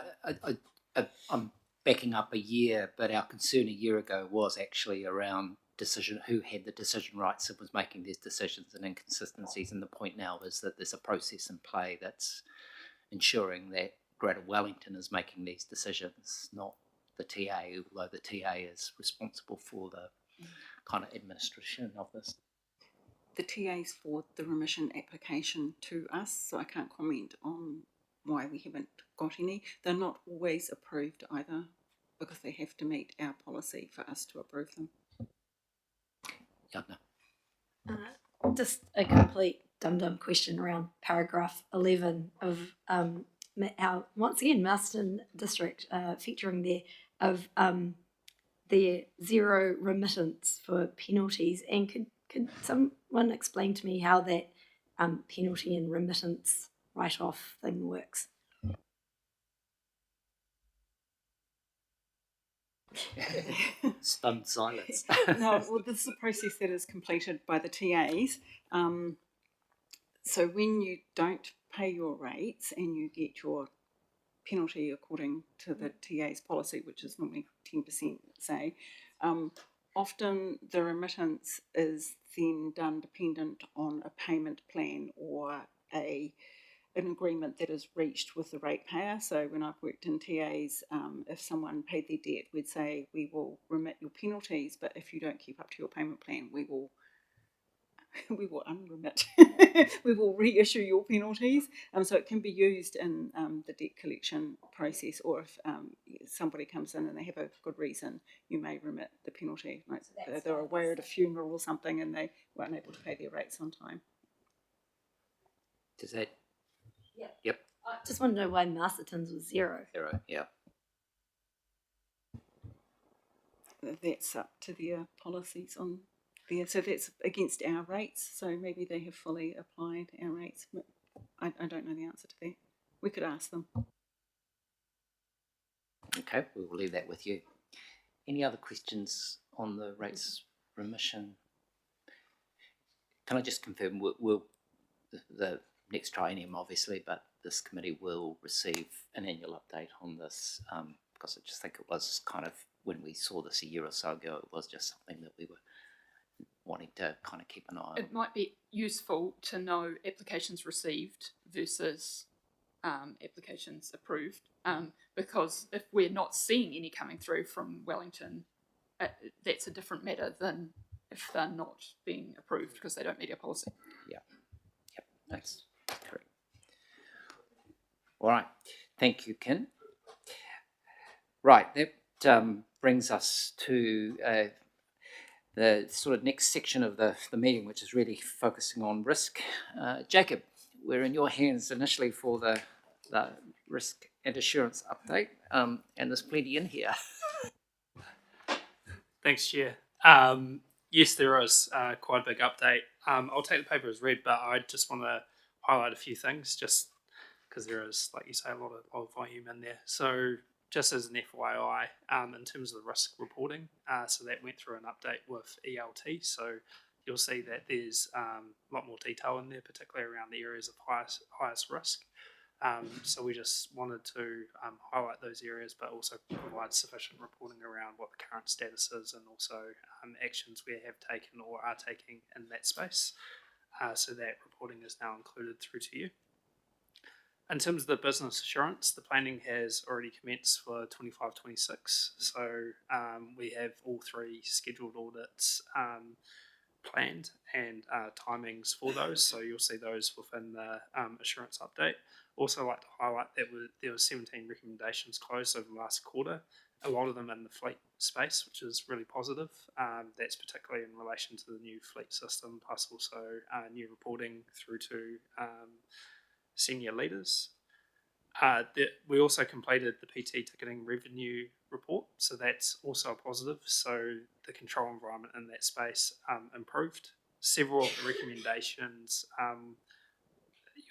I'm backing up a year, but our concern a year ago was actually around who had the decision rights and was making these decisions and inconsistencies. And the point now is that there's a process in play that's ensuring that Greater Wellington is making these decisions, not the TA, although the TA is responsible for the kind of administration of this. The TAs for the remission application to us, so I can't comment on why we haven't got any. They're not always approved either because they have to meet our policy for us to approve them. Just a complete dum-dum question around paragraph 11 of our, once again, Marston District featuring there of their zero remittance for penalties. And could someone explain to me how that penalty and remittance write-off thing works? Stunned silence. No, well, this is a process that is completed by the TAs. So when you don't pay your rates and you get your penalty according to the TA's policy, which is normally 10%, say, often the remittance is then done dependent on a payment plan or an agreement that is reached with the ratepayer. So when I've worked in TAs, if someone paid their debt, we'd say we will remit your penalties, but if you don't keep up to your payment plan, we will unremit. We will reissue your penalties. So it can be used in the debt collection process, or if somebody comes in and they have a good reason, you may remit the penalty. Like they're away at a funeral or something and they were unable to pay their rates on time. Does that? Yeah. Yep. I just want to know why Masterton's was 0. 0. Yeah. That's up to their policies on there. So that's against our rates. So maybe they have fully applied our rates. But I don't know the answer to that. We could ask them. Okay, we will leave that with you. Any other questions on the rates remission? Can I just confirm we'll the next triennium, obviously, but this committee will receive an annual update on this because I just think it was kind of, when we saw this a year or so ago, it was just something that we were wanting to kind of keep an eye on. It might be useful to know applications received versus applications approved, because if we're not seeing any coming through from Wellington, that's a different matter than if they're not being approved because they don't meet our policy. Yeah. Yep, that's correct. All right. Thank you, Ken. Right, that brings us to the sort of next section of the meeting, which is really focusing on risk. Jacob, we're in your hands initially for the risk and assurance update, and there's plenty in here. Thanks, Chair. Yes, there is quite a big update. I'll take the paper as read, but I just want to highlight a few things just because there is, like you say, a lot of volume in there. So just as an FYI, in terms of the risk reporting, so that went through an update with ELT. So you'll see that there's a lot more detail in there, particularly around the areas of highest risk. So we just wanted to highlight those areas, but also provide sufficient reporting around what the current status is and also actions we have taken or are taking in that space. So that reporting is now included through to you. In terms of the business assurance, the planning has already commenced for 25-26. So we have all 3 scheduled audits planned and timings for those. So you'll see those within the assurance update. Also like to highlight that there were 17 recommendations closed over the last quarter, a lot of them in the fleet space, which is really positive. That's particularly in relation to the new fleet system, plus also new reporting through to senior leaders. We also completed the PT ticketing revenue report, so that's also a positive. So the control environment in that space improved. Several of the recommendations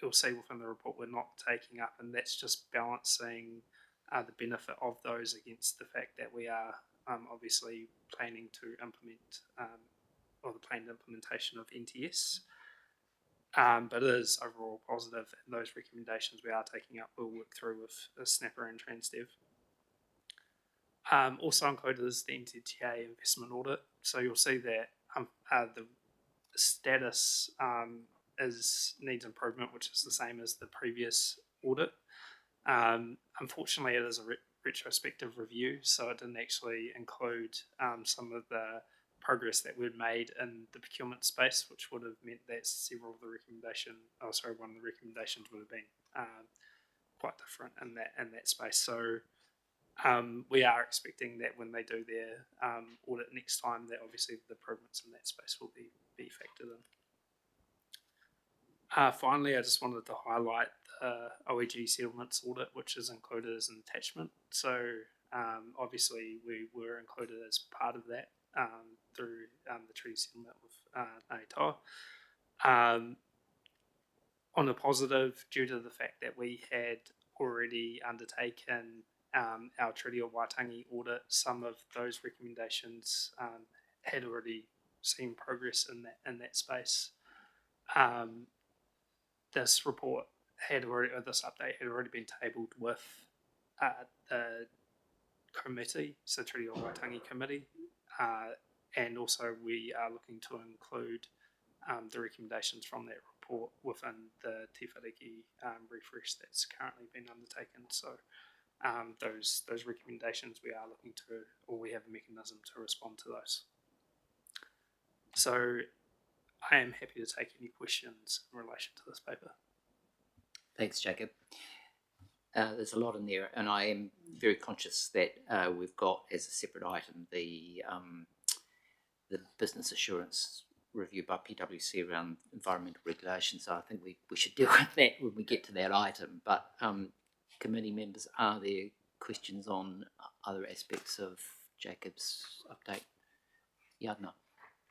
you'll see within the report we're not taking up, and that's just balancing the benefit of those against the fact that we are obviously planning to implement or the planned implementation of NTS. But it is overall positive, and those recommendations we are taking up we'll work through with Snapper and Transdev. Also included is the NZTA investment audit. So you'll see that the status needs improvement, which is the same as the previous audit. Unfortunately, it is a retrospective review, so it didn't actually include some of the progress that we'd made in the procurement space, which would have meant that one of the recommendations would have been quite different in that space. So we are expecting that when they do their audit next time, that obviously the improvements in that space will be factored in. Finally, I just wanted to highlight the OEG settlements audit, which is included as an attachment. So obviously we were included as part of that through the treaty settlement with Aotearoa. On a positive, due to the fact that we had already undertaken our Treaty of Waitangi audit, some of those recommendations had already seen progress in that space. This report this update had already been tabled with the committee, so Treaty of Waitangi committee, and also we are looking to include the recommendations from that report within the Te Whariki refresh that's currently been undertaken. So those recommendations we are looking to, or we have a mechanism to respond to those. So I am happy to take any questions in relation to this paper. Thanks, Jacob. There's a lot in there, and I am very conscious that we've got as a separate item the business assurance review by PwC around environmental regulation. So I think we should deal with that when we get to that item. But committee members, are there questions on other aspects of Jacob's update? Yadna.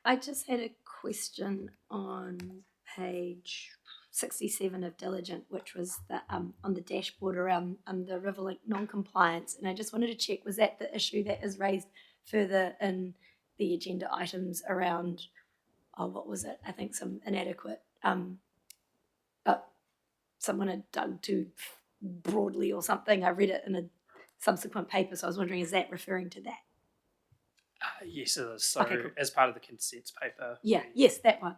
I just had a question on page 67 of Diligent, which was the on the dashboard around the Riverlink non-compliance, and I just wanted to check, was that the issue that is raised further in the agenda items around, what was it? I think some inadequate, someone had dug too broadly or something. I read it in a subsequent paper, so I was wondering, is that referring to that? Yes, it is. So Okay, cool. as part of the consents paper, Yeah, we yes, that one.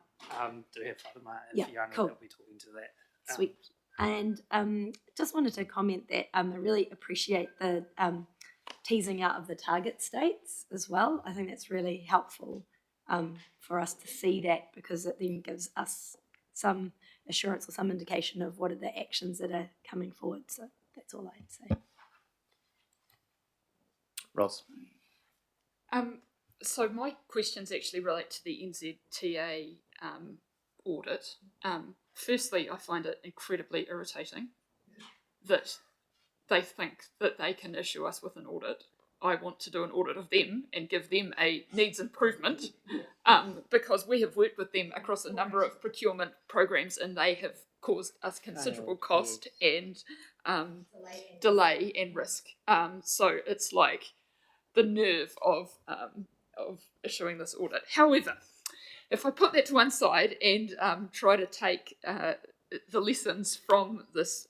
do have Fatima and Yeah, Fiona cool. that'll be talking to that. Sweet. And just wanted to comment that I really appreciate the teasing out of the target states as well. I think that's really helpful for us to see that, because it then gives us some assurance or some indication of what are the actions that are coming forward. So that's all I'd say. Ross. So my questions actually relate to the NZTA audit. Firstly, I find it incredibly irritating that they think that they can issue us with an audit. I want to do an audit of them and give them a needs improvement, because we have worked with them across a number of procurement programs and they have caused us considerable cost and delay and risk. So it's like the nerve of issuing this audit. However, if I put that to one side and try to take the lessons from this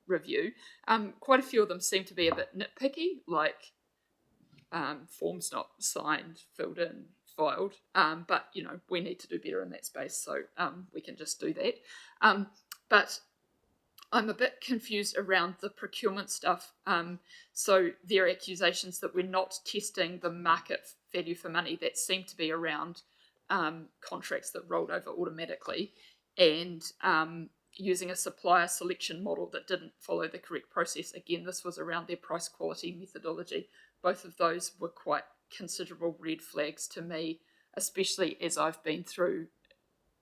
review, quite a few of them seem to be a bit nitpicky, like forms not signed, filled in, filed. But we need to do better in that space, so we can just do that. But I'm a bit confused around the procurement stuff. So there are accusations that we're not testing the market value for money that seem to be around contracts that rolled over automatically, and using a supplier selection model that didn't follow the correct process. Again, this was around their price quality methodology. Both of those were quite considerable red flags to me, especially as I've been through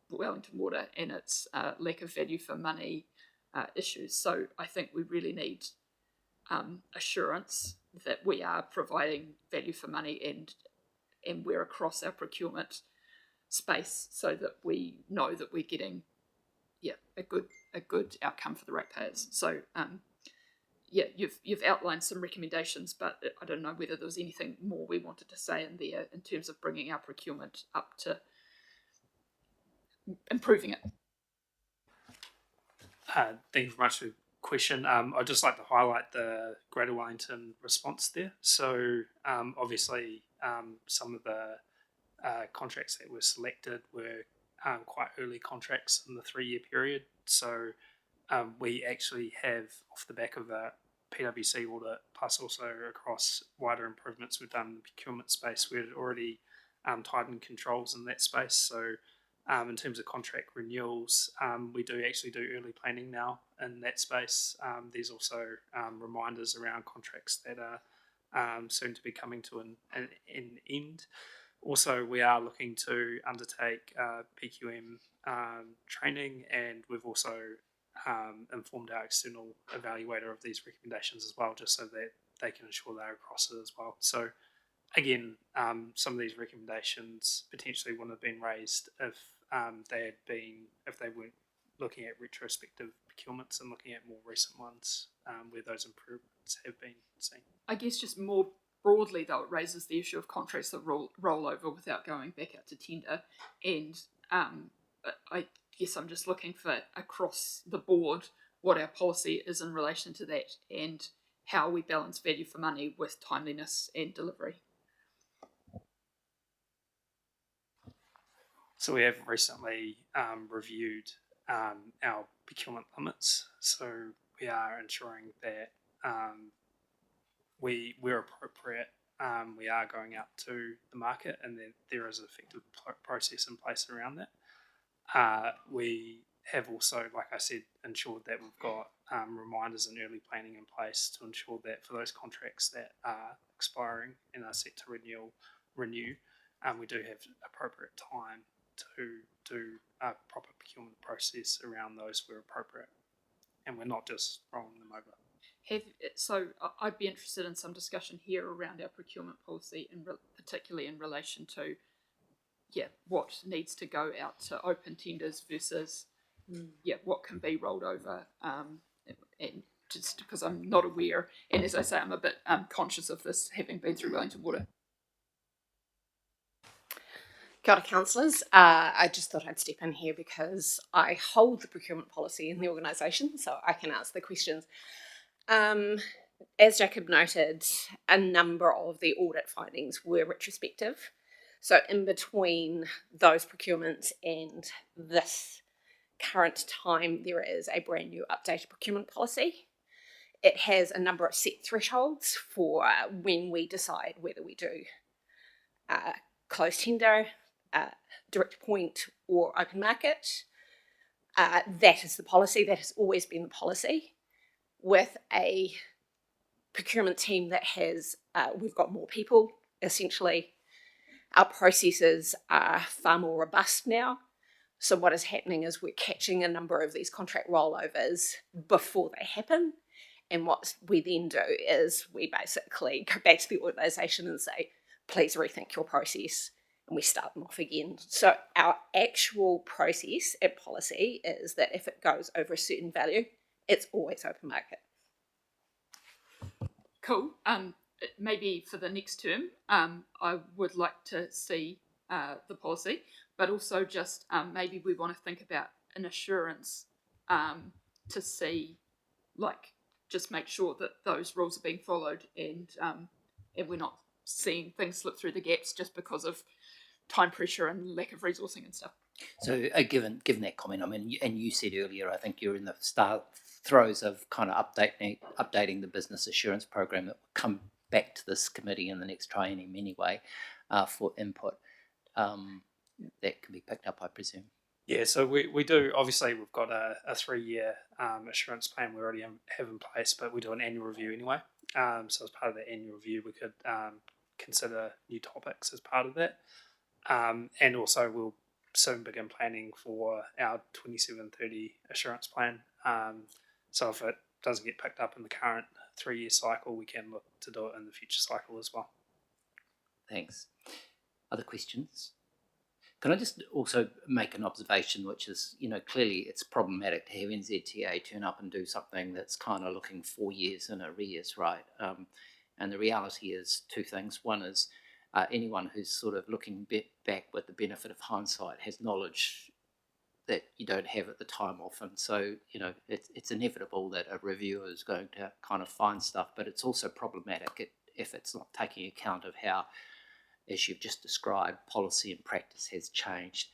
Wellington Water and its lack of value for money issues. So I think we really need assurance that we are providing value for money and we're across our procurement space, so that we know that we're getting a good outcome for the ratepayers. So you've outlined some recommendations, but I don't know whether there was anything more we wanted to say in there in terms of bringing our procurement up to improving it. Thank you very much for the question. I'd just like to highlight the Greater Wellington response there. So obviously some of the contracts that were selected were quite early contracts in the 3-year period. So we actually have, off the back of a PwC audit, plus also across wider improvements we've done in the procurement space, we had already tightened controls in that space. So in terms of contract renewals, we do actually do early planning now in that space. There's also reminders around contracts that are soon to be coming to an end. Also, we are looking to undertake PQM training, and we've also informed our external evaluator of these recommendations as well, just so that they can ensure they're across it as well. So again, some of these recommendations potentially wouldn't have been raised if they weren't looking at retrospective procurements and looking at more recent ones where those procurements have been seen. I guess just more broadly, though, it raises the issue of contracts that roll over without going back out to tender. And I guess I'm just looking for across the board what our policy is in relation to that and how we balance value for money with timeliness and delivery. So we have recently reviewed our procurement limits. So we are ensuring that we're appropriate. We are going out to the market, and there is an effective process in place around that. We have also, like I said, ensured that we've got reminders and early planning in place to ensure that for those contracts that are expiring and are set to renew, we do have appropriate time to do a proper procurement process around those where appropriate, and we're not just rolling them over. So I'd be interested in some discussion here around our procurement policy, and particularly in relation to what needs to go out to open tenders versus what can be rolled over, and just because I'm not aware, and as I say, I'm a bit conscious of this having been through Wellington Water. Kia ora, councillors. I just thought I'd step in here because I hold the procurement policy in the organisation, so I can answer the questions. As Jacob noted, a number of the audit findings were retrospective. So in between those procurements and this current time, there is a brand new updated procurement policy. It has a number of set thresholds for when we decide whether we do closed tender, direct point or open market. That is the policy. That has always been the policy. With a procurement team that has, we've got more people, essentially. Our processes are far more robust now. So what is happening is we're catching a number of these contract rollovers before they happen. And what we then do is we basically go back to the organisation and say, please rethink your process. And we start them off again. So our actual process and policy is that if it goes over a certain value, it's always open market. Cool. Maybe for the next term, I would like to see the policy, but also just maybe we want to think about an assurance to see, just make sure that those rules are being followed and we're not seeing things slip through the gaps just because of time pressure and lack of resourcing and stuff. So given that comment, I mean, and you said earlier, I think you're in the throes of kind of updating the business assurance program that will come back to this committee in the next triennium anyway for input. That can be picked up, I presume. Yeah, so we do, obviously we've got a 3-year assurance plan we already have in place, but we do an annual review anyway. So as part of the annual review, we could consider new topics as part of that. And also we'll soon begin planning for our 27-30 assurance plan. So if it doesn't get picked up in the current 3-year cycle, we can look to do it in the future cycle as well. Thanks. Other questions? Can I just also make an observation, which is, clearly it's problematic to have NZTA turn up and do something that's kind of looking 4 years in arrears, right? And the reality is two things. One is anyone who's sort of looking back with the benefit of hindsight has knowledge that you don't have at the time often. So, it's inevitable that a reviewer is going to kind of find stuff, but it's also problematic if it's not taking account of how, as you've just described, policy and practice has changed.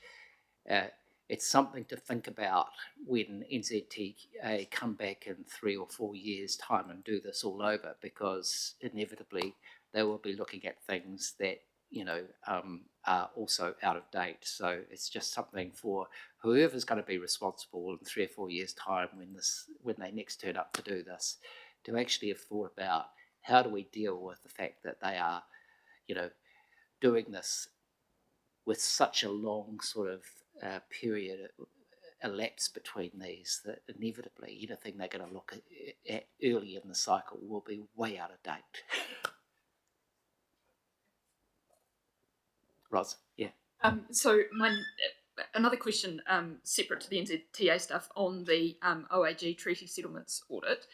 It's something to think about when NZTA come back in 3 or 4 years' time and do this all over, because inevitably they will be looking at things that are also out of date. So it's just something for whoever's going to be responsible in 3 or 4 years' time when they next turn up to do this, to actually have thought about how do we deal with the fact that they are, doing this with such a long sort of period elapsed between these that inevitably anything they're going to look at early in the cycle will be way out of date. Ros, yeah. So another question separate to the NZTA stuff on the OAG treaty settlements audit.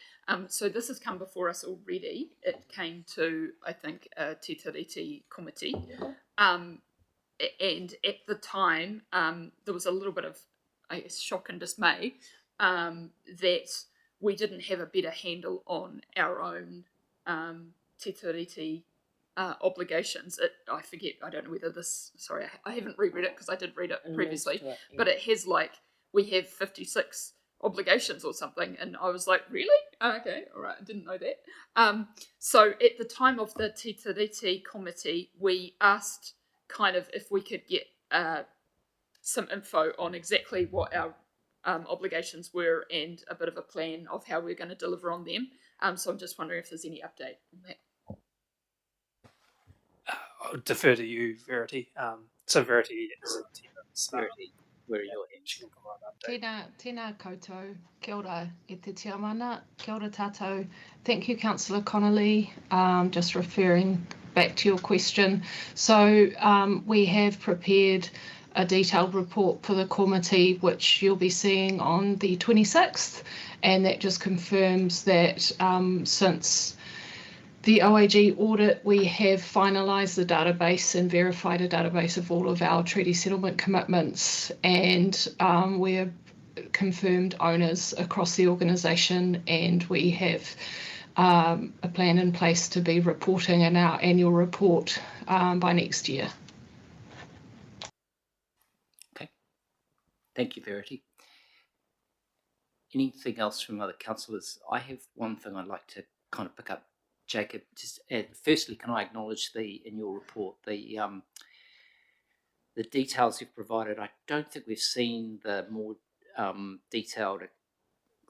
So this has come before us already. It came to, I think, a Te Tiriti committee. And at the time, there was a little bit of, I guess, shock and dismay that we didn't have a better handle on our own Te Tiriti obligations. I forget, I don't know whether this, sorry, I haven't reread it because I did read it previously, but it has like, we have 56 obligations or something, and I was like, really? Okay, all right, I didn't know that. So at the time of the Te Tiriti committee, we asked kind of if we could get some info on exactly what our obligations were and a bit of a plan of how we're going to deliver on them. So I'm just wondering if there's any update on that. I'll defer to you, Verity. So Verity is Verity, where are your hands? Tēnā koutou, kia ora e te tiamana, kia ora tātou. Thank you, Councillor Connolly. Just referring back to your question. So we have prepared a detailed report for the committee, which you'll be seeing on the 26th, and that just confirms that since the OAG audit, we have finalised the database and verified a database of all of our treaty settlement commitments, and we're confirmed owners across the organisation, and we have a plan in place to be reporting in our annual report by next year. Okay. Thank you, Verity. Anything else from other councillors? I have one thing I'd like to kind of pick up. Jacob, just firstly, can I acknowledge in your report the details you've provided? I don't think we've seen the more detailed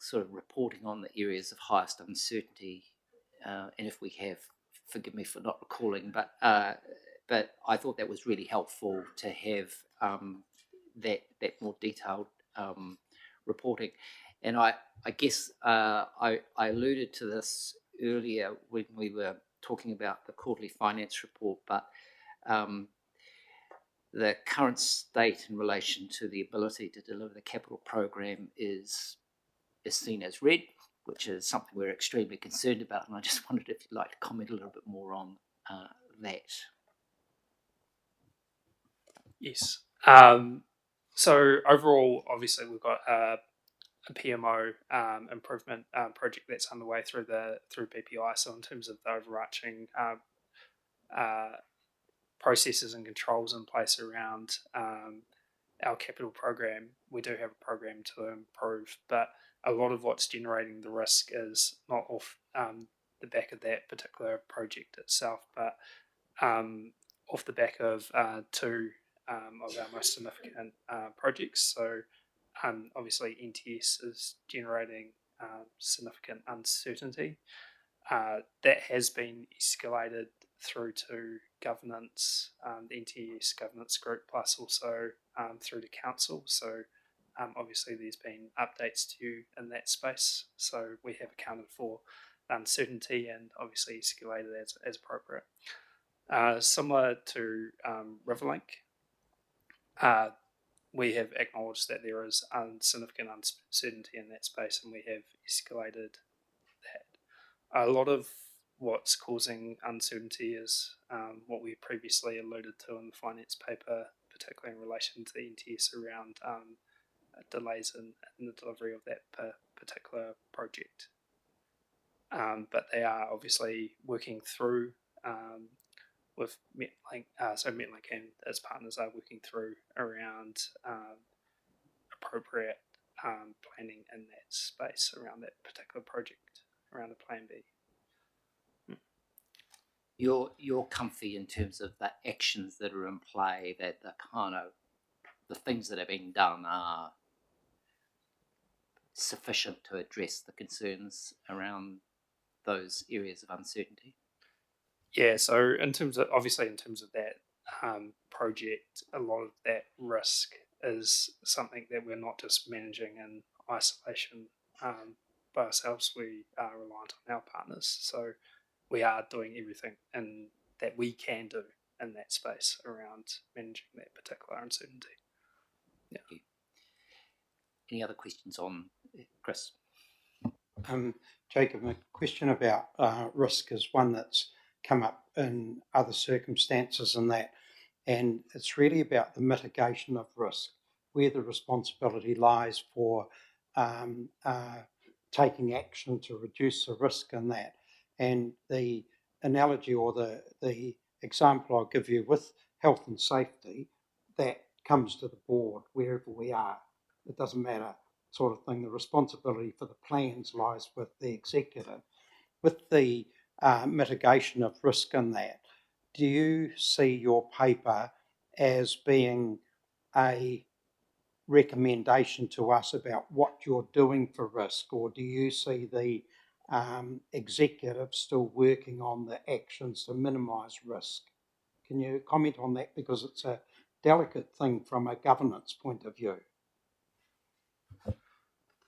sort of reporting on the areas of highest uncertainty, and if we have, forgive me for not recalling, but I thought that was really helpful to have that more detailed reporting. And I guess I alluded to this earlier when we were talking about the quarterly finance report, but the current state in relation to the ability to deliver the capital program is seen as red, which is something we're extremely concerned about, and I just wondered if you'd like to comment a little bit more on that. Yes. So overall, obviously, we've got a PMO improvement project that's underway through BPI. So in terms of the overarching processes and controls in place around our capital program, we do have a program to improve, but a lot of what's generating the risk is not off the back of that particular project itself, but off the back of two of our most significant projects. So obviously NTS is generating significant uncertainty. That has been escalated through to governance, the NTS governance group, plus also through to council. So obviously there's been updates to you in that space. So we have accounted for uncertainty and obviously escalated as appropriate. Similar to Riverlink, we have acknowledged that there is significant uncertainty in that space, and we have escalated that. A lot of what's causing uncertainty is what we previously alluded to in the finance paper, particularly in relation to the NTS around delays in the delivery of that particular project. But they are obviously working through with Metlink, so Metlink and its partners are working through around appropriate planning in that space around that particular project, around the Plan B. You're comfy in terms of the actions that are in play, that the things that are being done are sufficient to address the concerns around those areas of uncertainty? Yeah, so in terms of that project, a lot of that risk is something that we're not just managing in isolation by ourselves. We are reliant on our partners, so we are doing everything that we can do in that space around managing that particular uncertainty. Thank you. Any other questions on Chris? Jacob, a question about risk is one that's come up in other circumstances and it's really about the mitigation of risk, where the responsibility lies for taking action to reduce the risk in that. And the analogy or the example I'll give you with health and safety, that comes to the board wherever we are. It doesn't matter, sort of thing. The responsibility for the plans lies with the executive. With the mitigation of risk in that, do you see your paper as being a recommendation to us about what you're doing for risk, or do you see the executive still working on the actions to minimise risk? Can you comment on that, because it's a delicate thing from a governance point of view?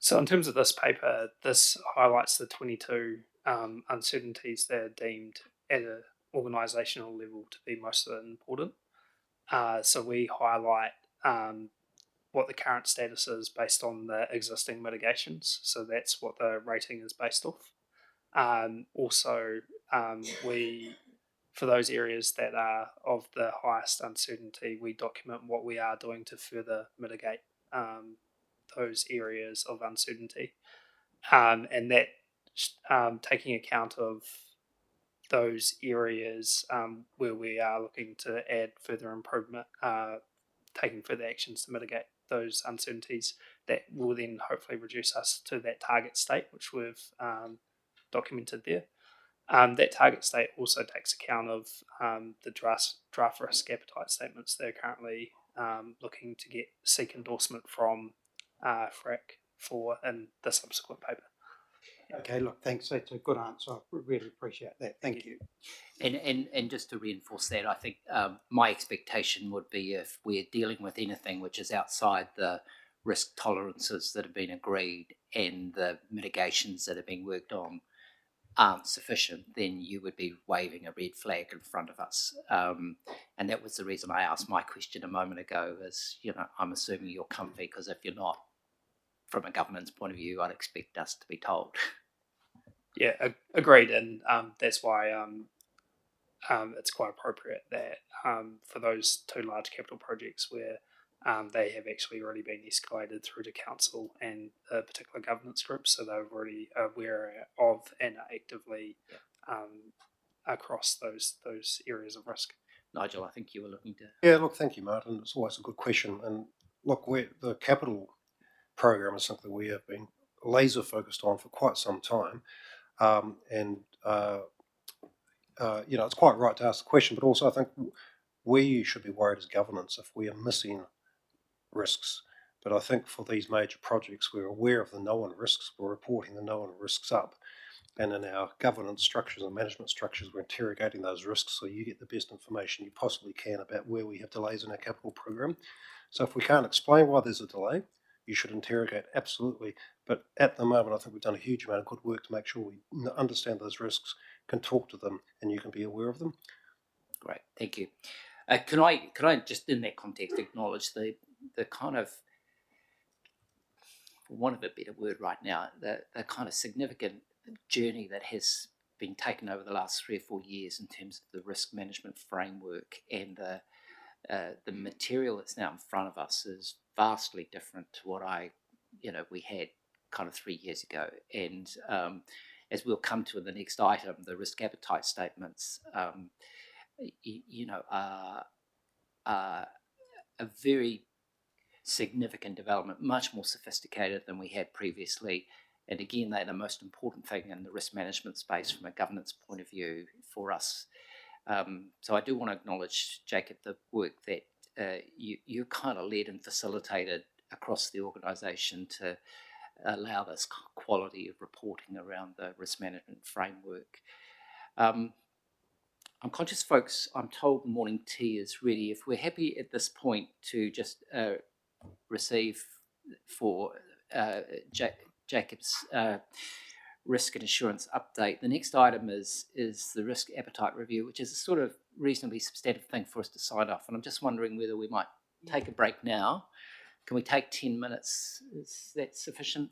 So in terms of this paper, this highlights the 22 uncertainties that are deemed at an organisational level to be most important. So we highlight what the current status is based on the existing mitigations. So that's what the rating is based off. We, for those areas that are of the highest uncertainty, we document what we are doing to further mitigate those areas of uncertainty. And that taking account of those areas where we are looking to add further improvement, taking further actions to mitigate those uncertainties, that will then hopefully reduce us to that target state, which we've documented there. That target state also takes account of the draft risk appetite statements they're currently looking to seek endorsement from FRAC for in the subsequent paper. Okay, look, thanks. That's a good answer. I really appreciate that. Thank you. And just to reinforce that, I think my expectation would be, if we're dealing with anything which is outside the risk tolerances that have been agreed and the mitigations that are being worked on aren't sufficient, then you would be waving a red flag in front of us. And that was the reason I asked my question a moment ago, is, I'm assuming you're comfy, because if you're not, from a governance point of view, I'd expect us to be told. Yeah, agreed. And that's why it's quite appropriate that for those two large capital projects where they have actually already been escalated through to council and a particular governance group, so they're already aware of and are actively across those areas of risk. Nigel, I think you were looking to... Yeah, look, thank you, Martin. It's always a good question. And look, the capital program is something we have been laser focused on for quite some time. It's quite right to ask the question, but also I think we should be worried as governance if we are missing risks. But I think for these major projects, we're aware of the known risks, we're reporting the known risks up. And in our governance structures and management structures, we're interrogating those risks so you get the best information you possibly can about where we have delays in our capital program. So if we can't explain why there's a delay, you should interrogate, absolutely. But at the moment, I think we've done a huge amount of good work to make sure we understand those risks, can talk to them, and you can be aware of them. Great, thank you. Can I just, in that context, acknowledge the kind of, for want of a better word right now, the kind of significant journey that has been taken over the last 3 or 4 years in terms of the risk management framework, and the material that's now in front of us is vastly different to what we had kind of 3 years ago. And as we'll come to in the next item, the risk appetite statements, are a very significant development, much more sophisticated than we had previously. And again, they're the most important thing in the risk management space from a governance point of view for us. So I do want to acknowledge, Jacob, the work that you kind of led and facilitated across the organisation to allow this quality of reporting around the risk management framework. I'm conscious, folks, I'm told morning tea is ready. If we're happy at this point to just receive for Jacob's risk and assurance update. The next item is the risk appetite review, which is a sort of reasonably substantive thing for us to sign off. And I'm just wondering whether we might take a break now, can we take 10 minutes? Is that sufficient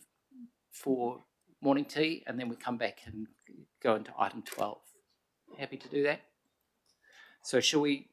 for morning tea? And then we come back and go into item 12. Happy to do that? So shall we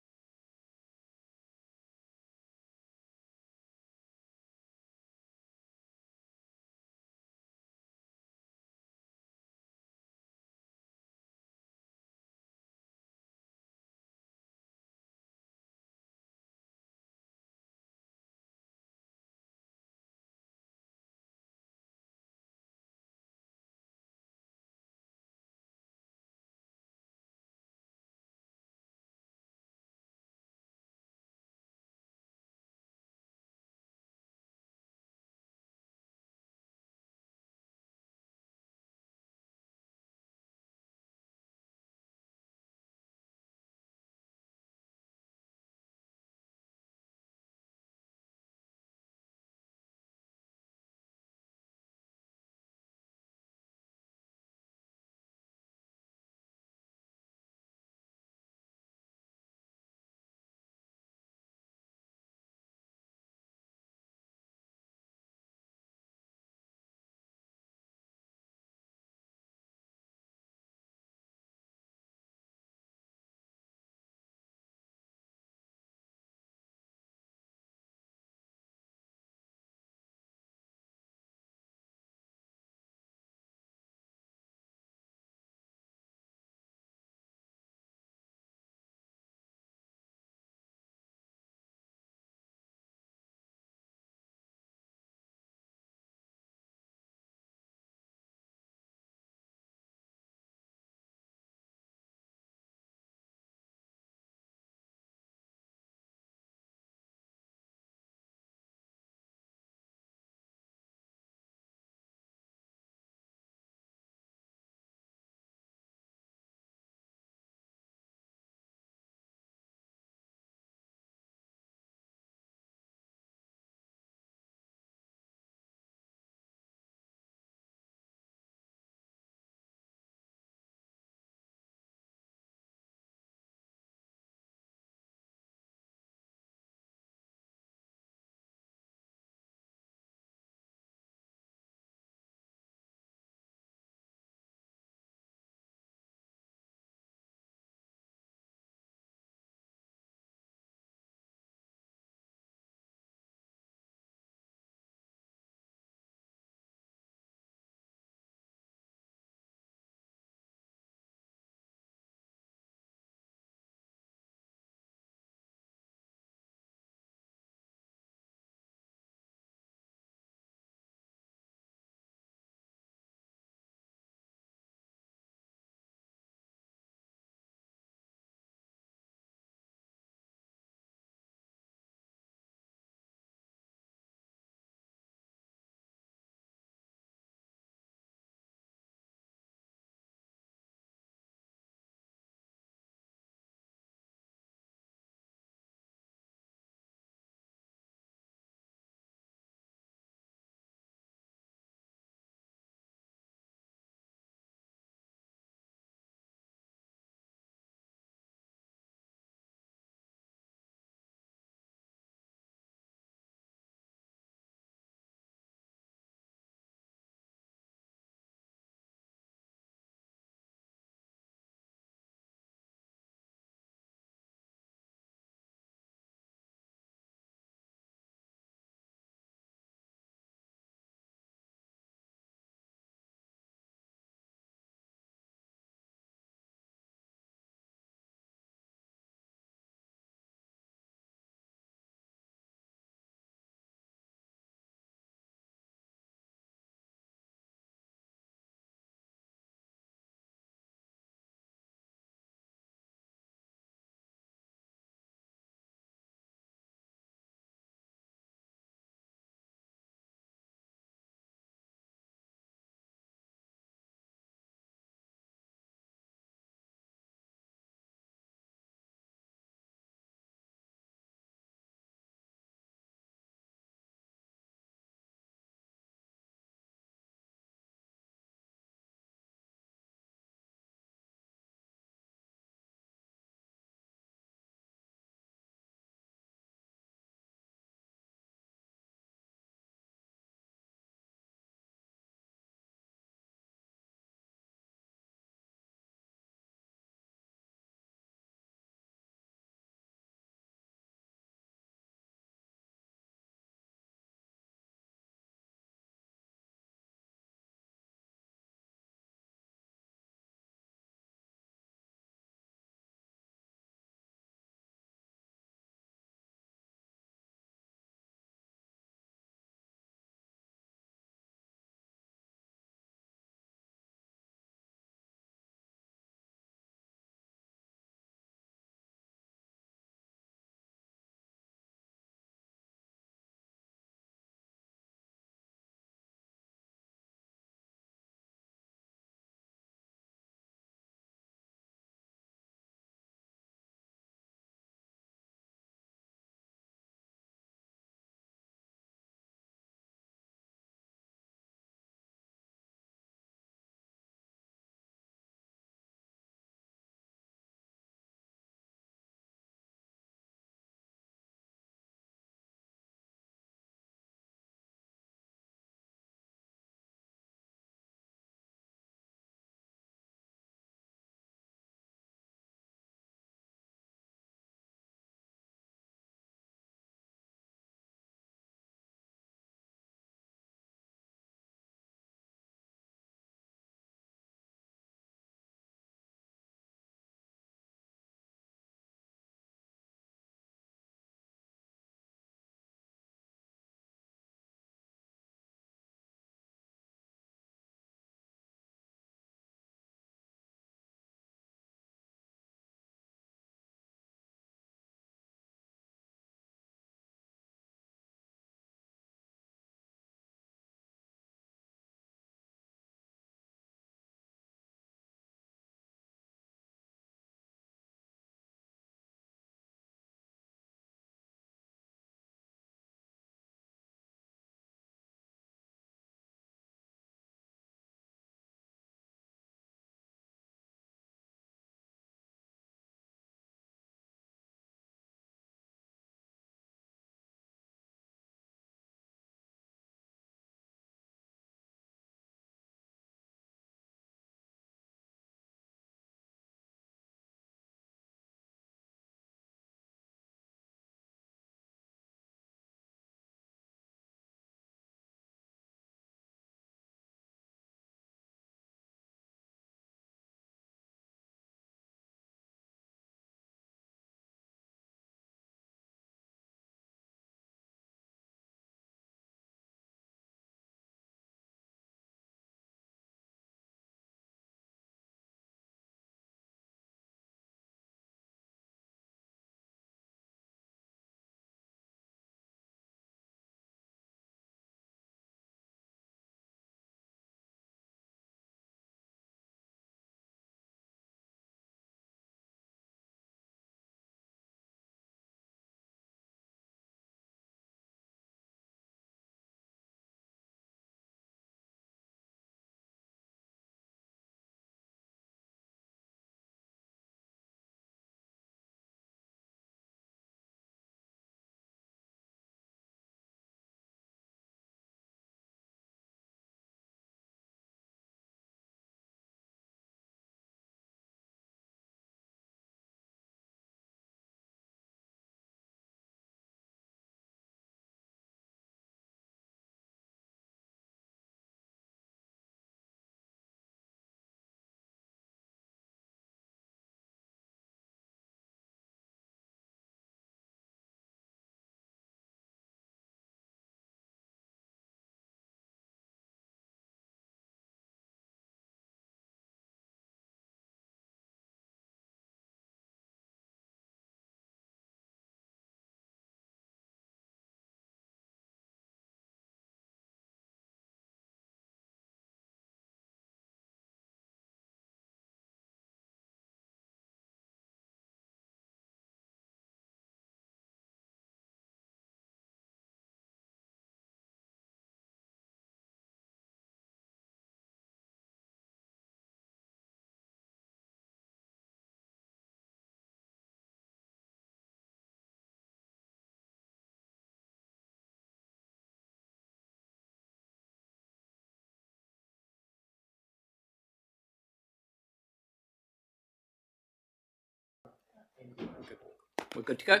We're good to go.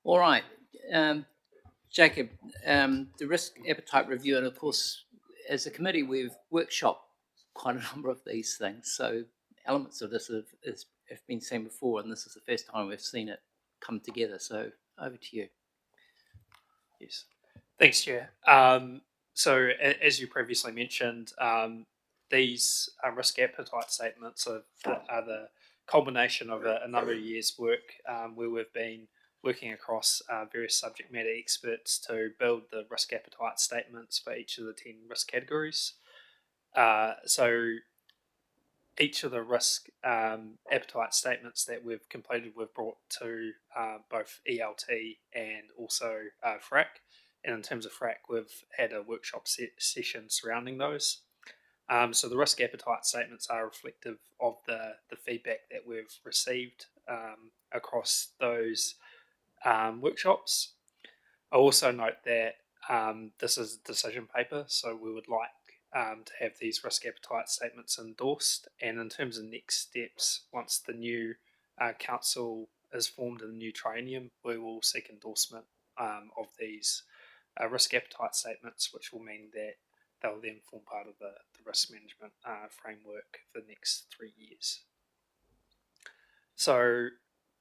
All right, Jacob. The risk appetite review, and of course, as a committee, we've workshopped quite a number of these things. So elements of this have been seen before, and this is the first time we've seen it come together. So over to you. Yes, thanks, Chair. So as you previously mentioned, these risk appetite statements are the culmination of a number of years' work where we've been working across various subject matter experts to build the risk appetite statements for each of the 10 risk categories. So each of the risk appetite statements that we've completed, we've brought to both ELT and also FRAC. And in terms of FRAC, we've had a workshop session surrounding those. So the risk appetite statements are reflective of the feedback that we've received across those workshops. I also note that this is a decision paper, so we would like to have these risk appetite statements endorsed. And in terms of next steps, once the new council is formed in the new triennium, we will seek endorsement of these risk appetite statements, which will mean that they'll then form part of the risk management framework for the next 3 years. So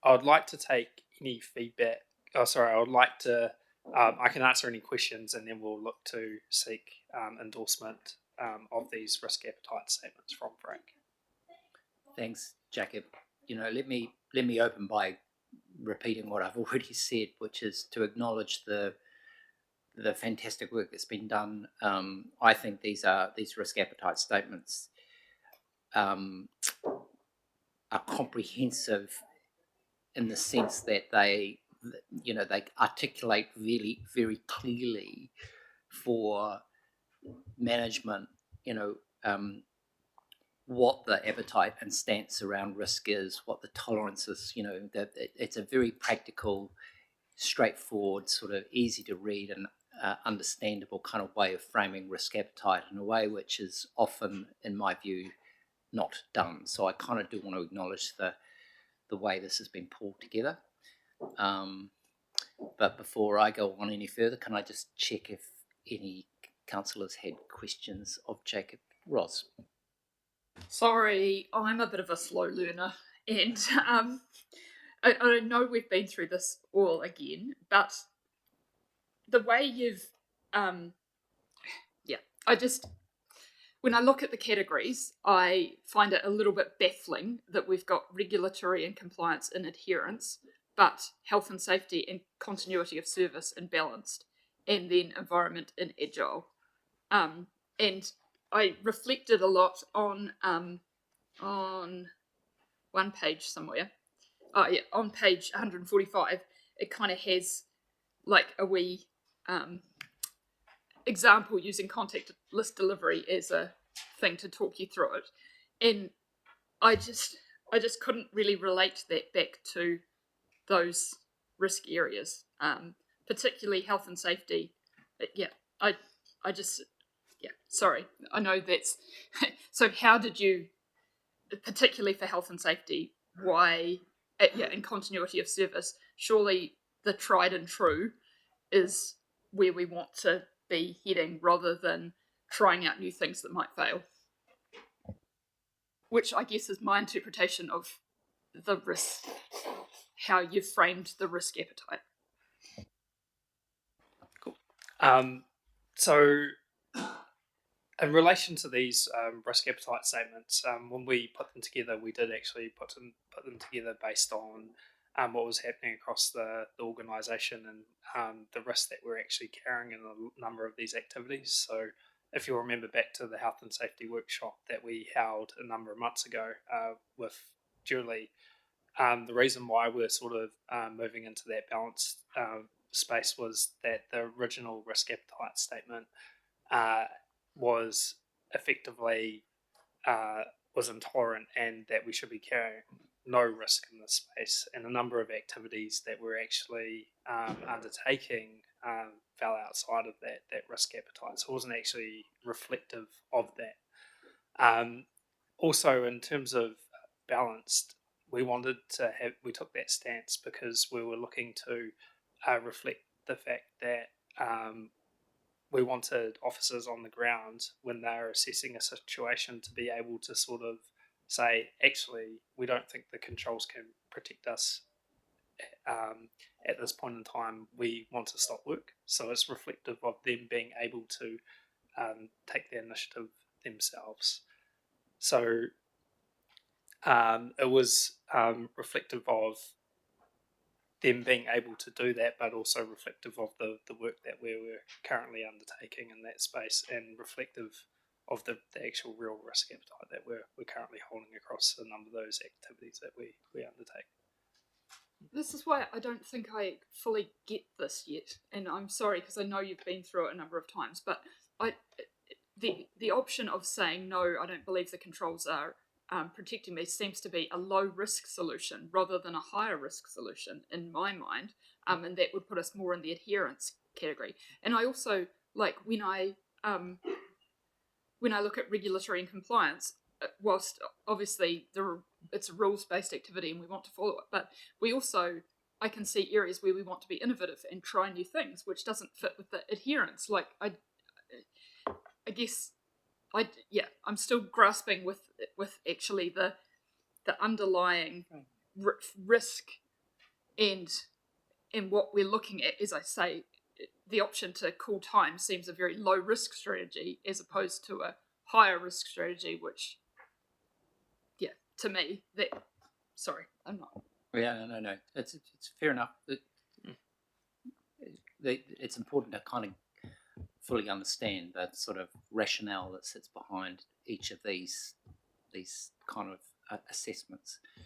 I'd like to take any feedback. I would like to. I can answer any questions, and then we'll look to seek endorsement of these risk appetite statements from Frank. Thanks, Jacob. Let me open by repeating what I've already said, which is to acknowledge the fantastic work that's been done. I think these risk appetite statements are comprehensive in the sense that they articulate really very clearly for management, what the appetite and stance around risk is, what the tolerance is. It's a very practical, straightforward, sort of easy to read and understandable kind of way of framing risk appetite in a way which is often, in my view, not done. So I kind of do want to acknowledge the way this has been pulled together. But before I go on any further, can I just check if any councillors had questions of Jacob? Roz. Sorry, I'm a bit of a slow learner, and I know we've been through this all again, but the way you've, when I look at the categories, I find it a little bit baffling that we've got regulatory and compliance and adherence, but health and safety and continuity of service and balanced, and then environment and agile. And I reflected a lot on one page somewhere. On page 145, it kind of has like a wee example using contact list delivery as a thing to talk you through it, and I just couldn't really relate that back to those risk areas, particularly health and safety. Sorry, I know that's so. How did you, particularly for health and safety, why? In continuity of service, surely the tried and true is where we want to be heading rather than trying out new things that might fail. Which I guess is my interpretation of the risk, how you've framed the risk appetite. Cool. So in relation to these risk appetite statements, when we put them together, we did actually put them together based on what was happening across the organisation and the risk that we're actually carrying in a number of these activities. So if you'll remember back to the health and safety workshop that we held a number of months ago with Julie, the reason why we're sort of moving into that balanced space was that the original risk appetite statement was effectively was intolerant and that we should be carrying no risk in this space, and a number of activities that we're actually undertaking fell outside of that risk appetite, so it wasn't actually reflective of that. Also, in terms of balanced, we took that stance because we were looking to reflect the fact that we wanted officers on the ground when they're assessing a situation to be able to sort of say, actually, we don't think the controls can protect us at this point in time. We want to stop work. So it's reflective of them being able to take the initiative themselves. So it was reflective of them being able to do that, but also reflective of the work that we were currently undertaking in that space, and reflective of the actual real risk appetite that we're currently holding across a number of those activities that we undertake. This is why I don't think I fully get this yet, and I'm sorry because I know you've been through it a number of times, but the option of saying no, I don't believe the controls are protecting me seems to be a low risk solution rather than a higher risk solution in my mind, and that would put us more in the adherence category. And I also like when I look at regulatory and compliance, whilst obviously it's a rules based activity and we want to follow it, but I can see areas where we want to be innovative and try new things, which doesn't fit with the adherence. Like I guess I'm still grasping with actually the underlying risk and what we're looking at. As I say, the option to call time seems a very low risk strategy as opposed to a higher risk strategy, which to me I'm not. Yeah, no, it's fair enough. It's important to kind of fully understand that sort of rationale that sits behind each of these kind of assessments. Do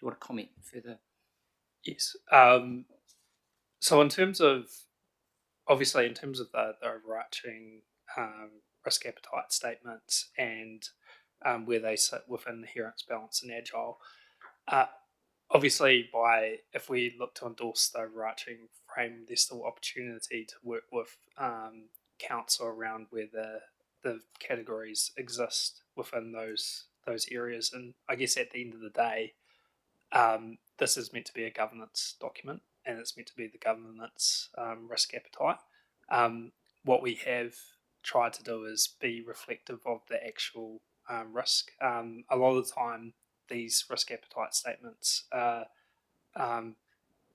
you want to comment further? Yes. So in terms of the overarching risk appetite statements and where they sit within adherence, balance, and agile, obviously if we look to endorse the overarching frame, there's still opportunity to work with council around where the categories exist within those areas. And I guess at the end of the day, this is meant to be a governance document, and it's meant to be the governance risk appetite. What we have tried to do is be reflective of the actual risk. A lot of the time, these risk appetite statements are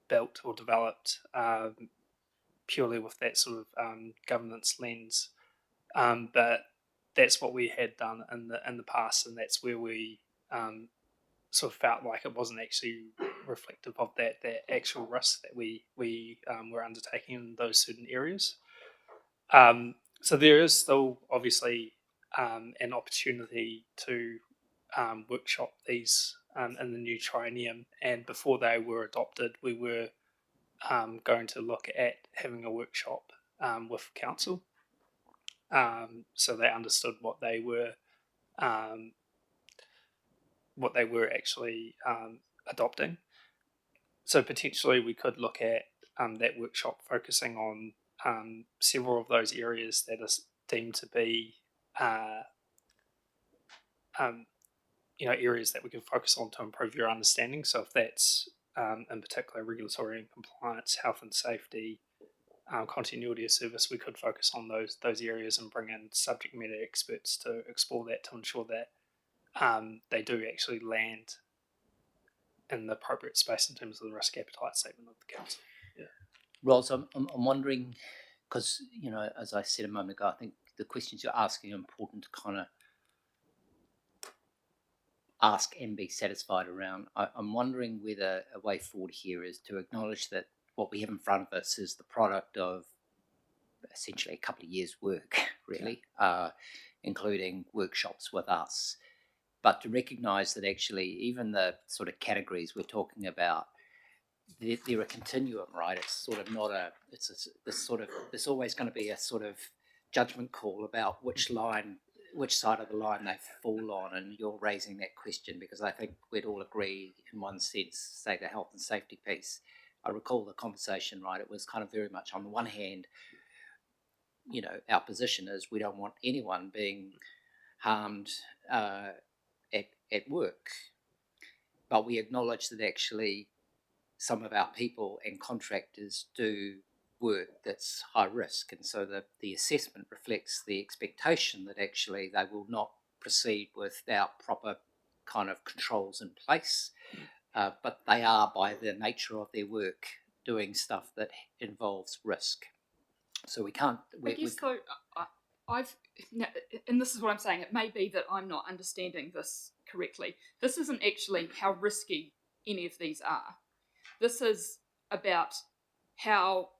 built or developed purely with that sort of governance lens. But that's what we had done in the past, and that's where we sort of felt like it wasn't actually reflective of that actual risk that we were undertaking in those certain areas. So there is still obviously an opportunity to workshop these in the new triennium, and before they were adopted, we were going to look at having a workshop with council, so they understood what they were actually adopting. So potentially we could look at that workshop focusing on several of those areas that are deemed to be areas that we can focus on to improve your understanding. So if that's in particular regulatory and compliance, health and safety, continuity of service, we could focus on those areas and bring in subject matter experts to explore that, to ensure that they do actually land in the appropriate space in terms of the risk appetite statement of the council. Yeah. Ros, I'm wondering, because as I said a moment ago, I think the questions you're asking are important to kind of ask and be satisfied around. I'm wondering whether a way forward here is to acknowledge that what we have in front of us is the product of essentially a couple of years' work, really, including workshops with us. But to recognise that actually even the sort of categories we're talking about, they're a continuum, right? It's sort of not there's always going to be a sort of judgment call about which side of the line they fall on, and you're raising that question because I think we'd all agree in one sense, say the health and safety piece. I recall the conversation, right? It was kind of very much on the one hand, our position is we don't want anyone being harmed at work. but we acknowledge that actually some of our people and contractors do work that's high risk, and so the assessment reflects the expectation that actually they will not proceed without proper kind of controls in place, but they are, by the nature of their work, doing stuff that involves risk. So we can't. I guess though, I've, and this is what I'm saying. It may be that I'm not understanding this correctly. This isn't actually how risky any of these are. This is about how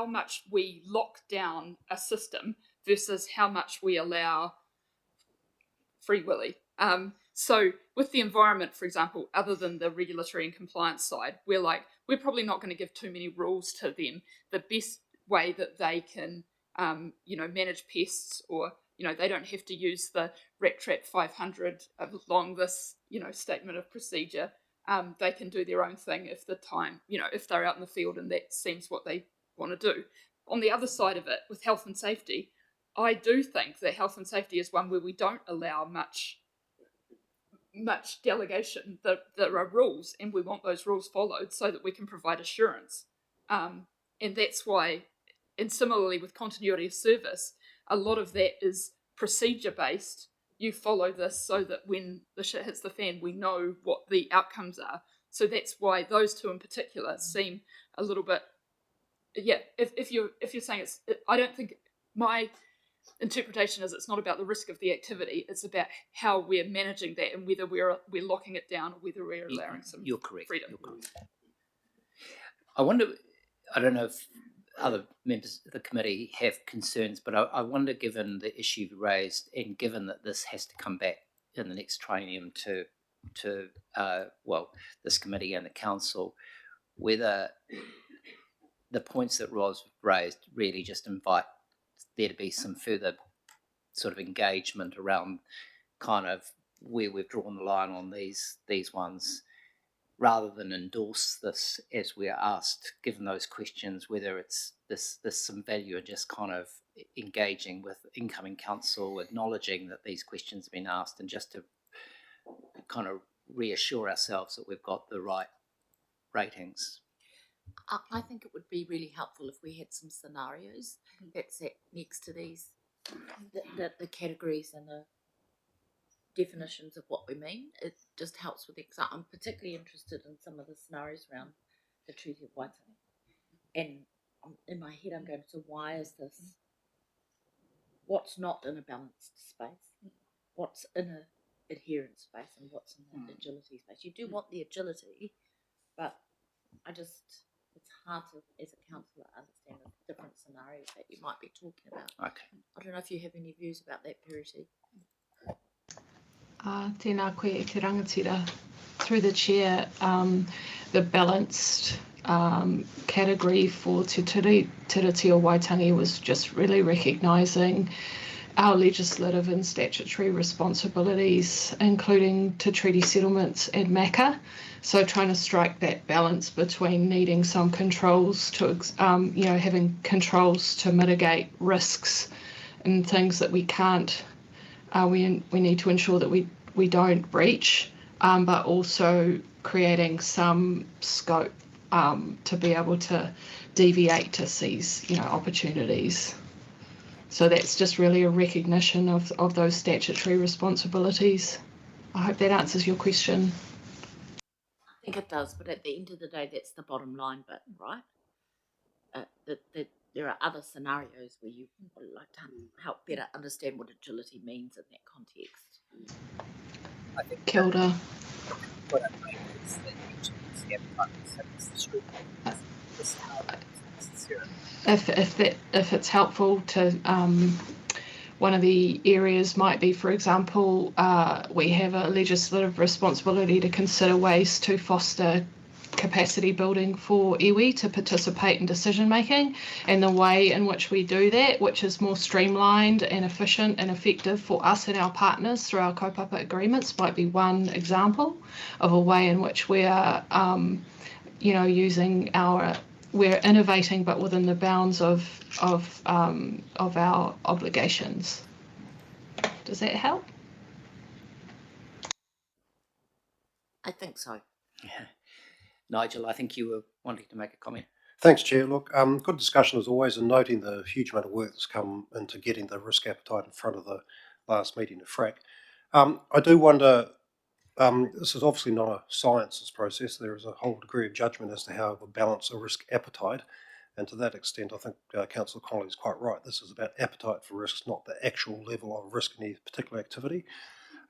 much we lock down a system versus how much we allow free willy. So with the environment, for example, other than the regulatory and compliance side, we're probably not going to give too many rules to them. The best way that they can, manage pests, or they don't have to use the Rat Trap 500 along this, statement of procedure. They can do their own thing if they're out in the field and that seems what they want to do. On the other side of it, with health and safety, I do think that health and safety is one where we don't allow much delegation. There are rules, and we want those rules followed so that we can provide assurance. And that's why, and similarly with continuity of service, a lot of that is procedure based. You follow this so that when the shit hits the fan, we know what the outcomes are. So that's why those two in particular seem a little bit, if you're saying I don't think my interpretation is it's not about the risk of the activity, it's about how we're managing that and whether we're locking it down or whether we're allowing some You're correct. freedom. You're correct. I don't know if other members of the committee have concerns, but I wonder, given the issue raised and given that this has to come back in the next triennium to this committee and the council, whether the points that Ros raised really just invite there to be some further sort of engagement around kind of where we've drawn the line on these ones, rather than endorse this as we're asked, given those questions, whether there's some value in just kind of engaging with incoming council, acknowledging that these questions have been asked, and just to kind of reassure ourselves that we've got the right ratings. I think it would be really helpful if we had some scenarios that sat next to these, the categories and the definitions of what we mean. It just helps with I'm particularly interested in some of the scenarios around the Treaty of Waitangi. And in my head I'm going, so why is this? What's not in a balanced space? What's in an adherent space, and what's in the agility space? You do want the agility, but it's hard to, as a councillor, understand the different scenarios that you might be talking about. Okay. I don't know if you have any views about that, Purity. Tēnā koe e te rangatira. Through the chair, the balanced category for Te Tiriti o Waitangi was just really recognising our legislative and statutory responsibilities, including to treaty settlements and MACA. So trying to strike that balance between needing some controls to, having controls to mitigate risks and things that we can't, we need to ensure that we don't breach, but also creating some scope to be able to deviate to seize, opportunities. So that's just really a recognition of those statutory responsibilities. I hope that answers your question. I think it does, but at the end of the day, that's the bottom line bit, right? That there are other scenarios where you would like to help better understand what agility means in that context. I think Kia ora. what I think is that if it's helpful to one of the areas might be, for example, we have a legislative responsibility to consider ways to foster capacity building for iwi to participate in decision making, and the way in which we do that, which is more streamlined and efficient and effective for us and our partners through our kaupapa agreements, might be one example of a way in which we are we're innovating, but within the bounds of our obligations. Does that help? I think so. Yeah. Nigel, I think you were wanting to make a comment. Thanks, Chair. Look, good discussion as always, and noting the huge amount of work that's come into getting the risk appetite in front of the last meeting of FRAC. I do wonder, this is obviously not a science, this process. There is a whole degree of judgment as to how to balance a risk appetite. And to that extent, I think Councillor Connolly is quite right. This is about appetite for risks, not the actual level of risk in any particular activity.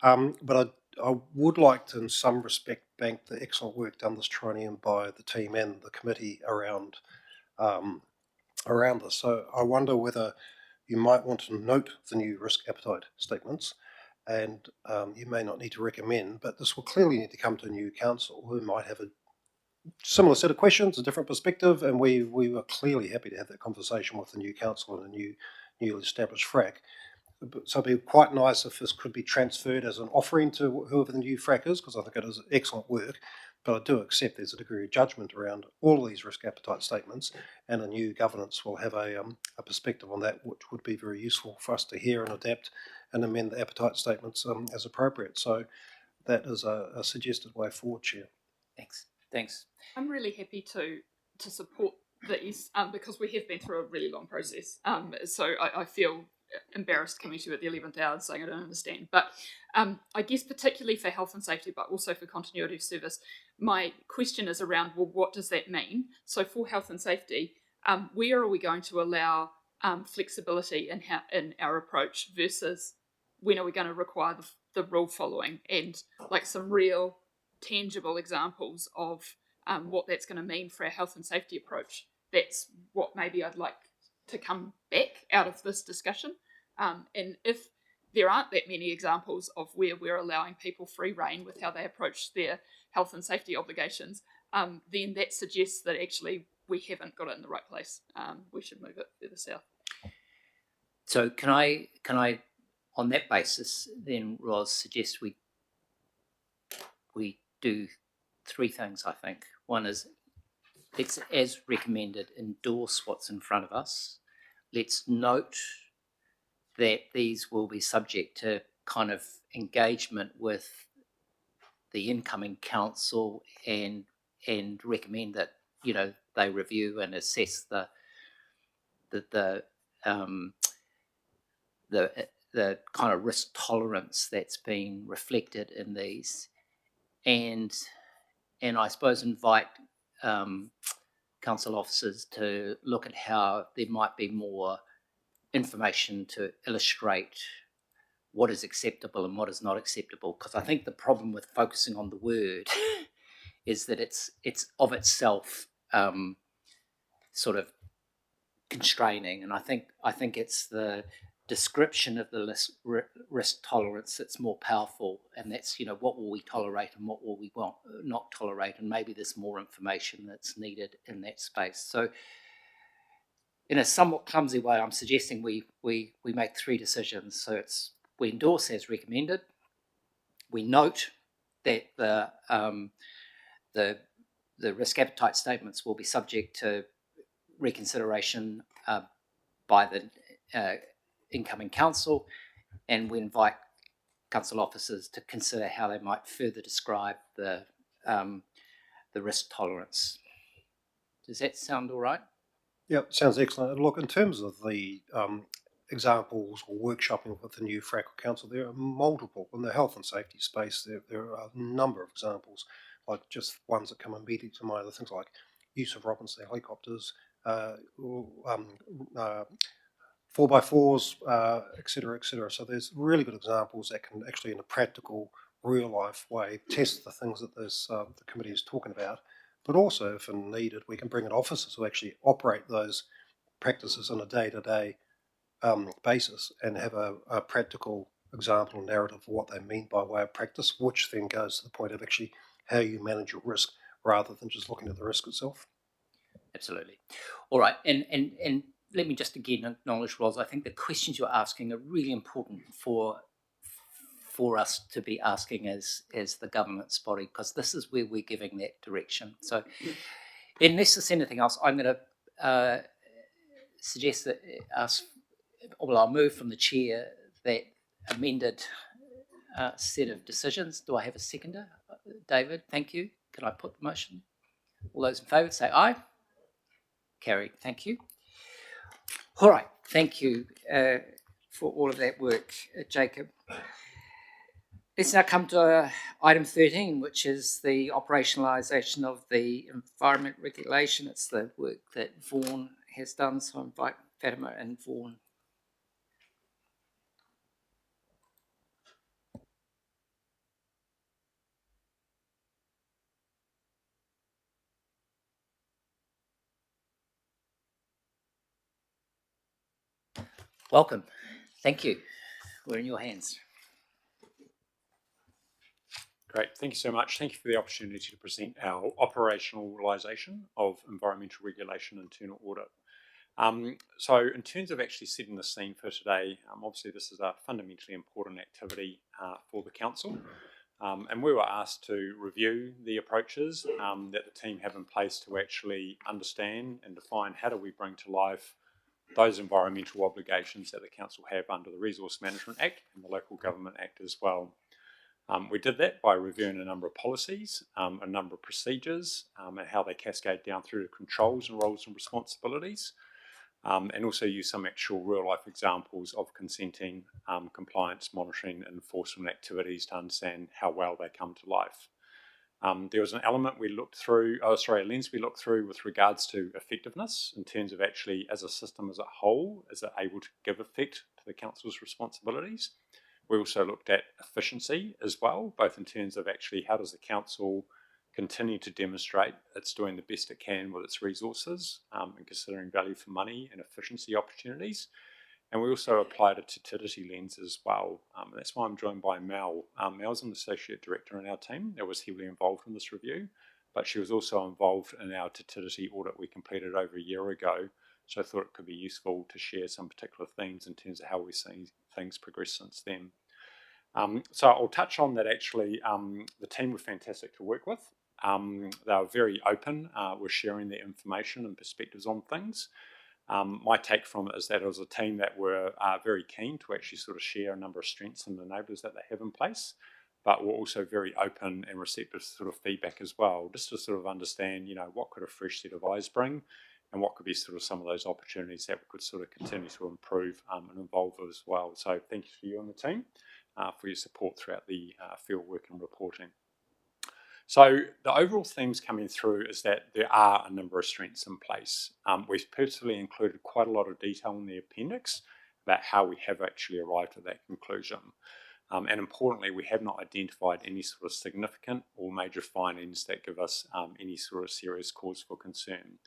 But I would like to, in some respect, bank the excellent work done this triennium by the team and the committee around this. So I wonder whether you might want to note the new risk appetite statements, and you may not need to recommend, but this will clearly need to come to a new council who might have a similar set of questions, a different perspective, and we were clearly happy to have that conversation with the new council and a newly established FRAC. So it'd be quite nice if this could be transferred as an offering to whoever the new FRAC is, because I think it is excellent work. But I do accept there's a degree of judgment around all of these risk appetite statements, and a new governance will have a perspective on that, which would be very useful for us to hear and adapt and amend the appetite statements as appropriate. So that is a suggested way forward, Chair. Thanks. I'm really happy to support these because we have been through a really long process. So I feel embarrassed coming to you at the 11th hour and saying I don't understand. But I guess particularly for health and safety, but also for continuity of service, my question is around, well, what does that mean? So for health and safety, where are we going to allow flexibility in our approach versus when are we going to require the rule following, and like some real tangible examples of what that's going to mean for our health and safety approach. That's what maybe I'd like to come back out of this discussion. And if there aren't that many examples of where we're allowing people free rein with how they approach their health and safety obligations, then that suggests that actually we haven't got it in the right place. We should move it further south. So can I on that basis then, Ros, suggest we do three things, I think. One is, let's, as recommended, endorse what's in front of us. Let's note that these will be subject to kind of engagement with the incoming council, and recommend that, you know, they review and assess the kind of risk tolerance that's been reflected in these, and I suppose invite council officers to look at how there might be more information to illustrate what is acceptable and what is not acceptable. Because I think the problem with focusing on the word is that it's of itself sort of constraining, and I think it's the description of the risk tolerance that's more powerful, and that's, you know, what will we tolerate and what will we not tolerate, and maybe there's more information that's needed in that space. So in a somewhat clumsy way, I'm suggesting we make three decisions. So it's, we endorse as recommended, we note that the risk appetite statements will be subject to reconsideration by the incoming council, and we invite council officers to consider how they might further describe the risk tolerance. Does that sound all right? Yep, sounds excellent. And look, in terms of the examples or workshopping with the new FRAC council, there are multiple. In the health and safety space, there are a number of examples, like just ones that come immediately to mind, things like use of Robinson helicopters, 4x4s, etc., etc. So there's really good examples that can actually, in a practical, real-life way, test the things that this the committee is talking about. But also, if needed, we can bring in officers who actually operate those practices on a day-to-day basis and have a practical example and narrative of what they mean by way of practice, which then goes to the point of actually how you manage your risk rather than just looking at the risk itself. Absolutely. All right, and let me just again acknowledge, Ros, I think the questions you're asking are really important for us to be asking as the governance body, because this is where we're giving that direction. So unless there's anything else, I'm going to suggest that I'll move from the chair that amended set of decisions. Do I have a seconder? David, thank you. Can I put the motion? All those in favour say aye. Carried, thank you. All right, thank you for all of that work, Jacob. Let's now come to item 13, which is the operationalisation of the environment regulation. It's the work that Vaughan has done, so I invite Fatima and Vaughan. Welcome. Thank you. We're in your hands. Great, thank you so much. Thank you for the opportunity to present our operationalisation of environmental regulation and internal audit. So in terms of actually setting the scene for today, obviously this is a fundamentally important activity for the council. And we were asked to review the approaches that the team have in place to actually understand and define how do we bring to life those environmental obligations that the council have under the Resource Management Act and the Local Government Act as well. We did that by reviewing a number of policies, a number of procedures, and how they cascade down through to controls and roles and responsibilities, and also use some actual real-life examples of consenting, compliance, monitoring, and enforcement activities to understand how well they come to life. There was an element we looked through, a lens we looked through with regards to effectiveness in terms of actually as a system as a whole, is it able to give effect to the council's responsibilities? We also looked at efficiency as well, both in terms of actually how does the council continue to demonstrate it's doing the best it can with its resources and considering value for money and efficiency opportunities. And we also applied a tutility lens as well. And that's why I'm joined by Mel. Mel's an associate director in our team that was heavily involved in this review, but she was also involved in our tutility audit we completed over a year ago. So I thought it could be useful to share some particular themes in terms of how we've seen things progress since then. So I'll touch on that actually. The team were fantastic to work with. They were very open with sharing their information and perspectives on things. My take from it is that it was a team that were very keen to actually sort of share a number of strengths and enablers that they have in place, but were also very open and receptive to sort of feedback as well, just to sort of understand, what could a fresh set of eyes bring and what could be sort of some of those opportunities that we could sort of continue to improve and evolve as well. So thank you for you and the team for your support throughout the field work and reporting. So the overall themes coming through is that there are a number of strengths in place. We've purposefully included quite a lot of detail in the appendix about how we have actually arrived at that conclusion. And importantly, we have not identified any sort of significant or major findings that give us any sort of serious cause for concern.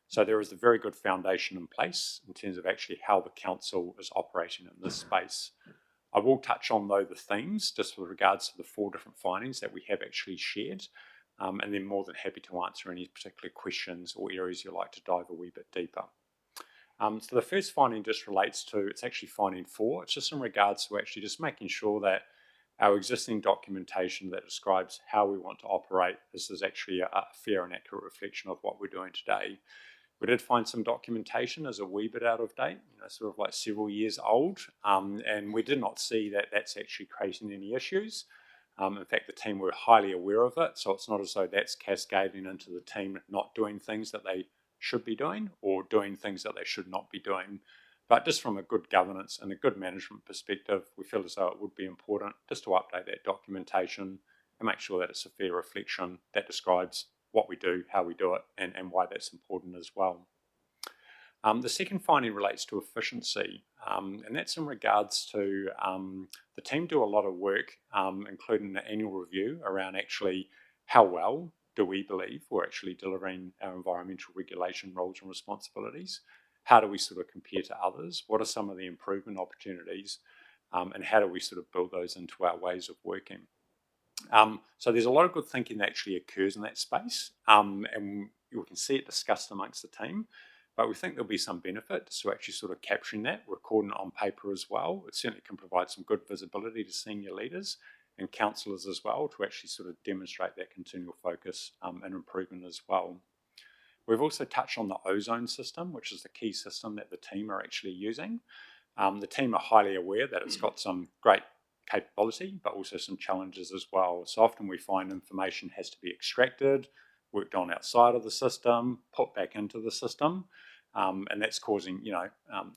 So there is a very good foundation in place in terms of actually how the council is operating in this space. I will touch on, though, the themes just with regards to the 4 different findings that we have actually shared, and then more than happy to answer any particular questions or areas you'd like to dive a wee bit deeper. So the first finding just relates to, it's actually finding 4. It's just in regards to actually just making sure that our existing documentation that describes how we want to operate, this is actually a fair and accurate reflection of what we're doing today. We did find some documentation as a wee bit out of date, sort of like several years old, and we did not see that that's actually creating any issues. In fact, the team were highly aware of it, so it's not as though that's cascading into the team not doing things that they should be doing or doing things that they should not be doing. But just from a good governance and a good management perspective, we feel as though it would be important just to update that documentation and make sure that it's a fair reflection that describes what we do, how we do it, and why that's important as well. The second finding relates to efficiency, and that's in regards to the team do a lot of work, including the annual review around actually how well do we believe we're actually delivering our environmental regulation roles and responsibilities. How do we sort of compare to others? What are some of the improvement opportunities? And how do we sort of build those into our ways of working? So there's a lot of good thinking that actually occurs in that space, and you can see it discussed amongst the team, but we think there'll be some benefit to actually sort of capturing that, recording it on paper as well. It certainly can provide some good visibility to senior leaders and councillors as well to actually sort of demonstrate that continual focus and improvement as well. We've also touched on the ozone system, which is the key system that the team are actually using. The team are highly aware that it's got some great capability, but also some challenges as well. So often we find information has to be extracted, worked on outside of the system, put back into the system, and that's causing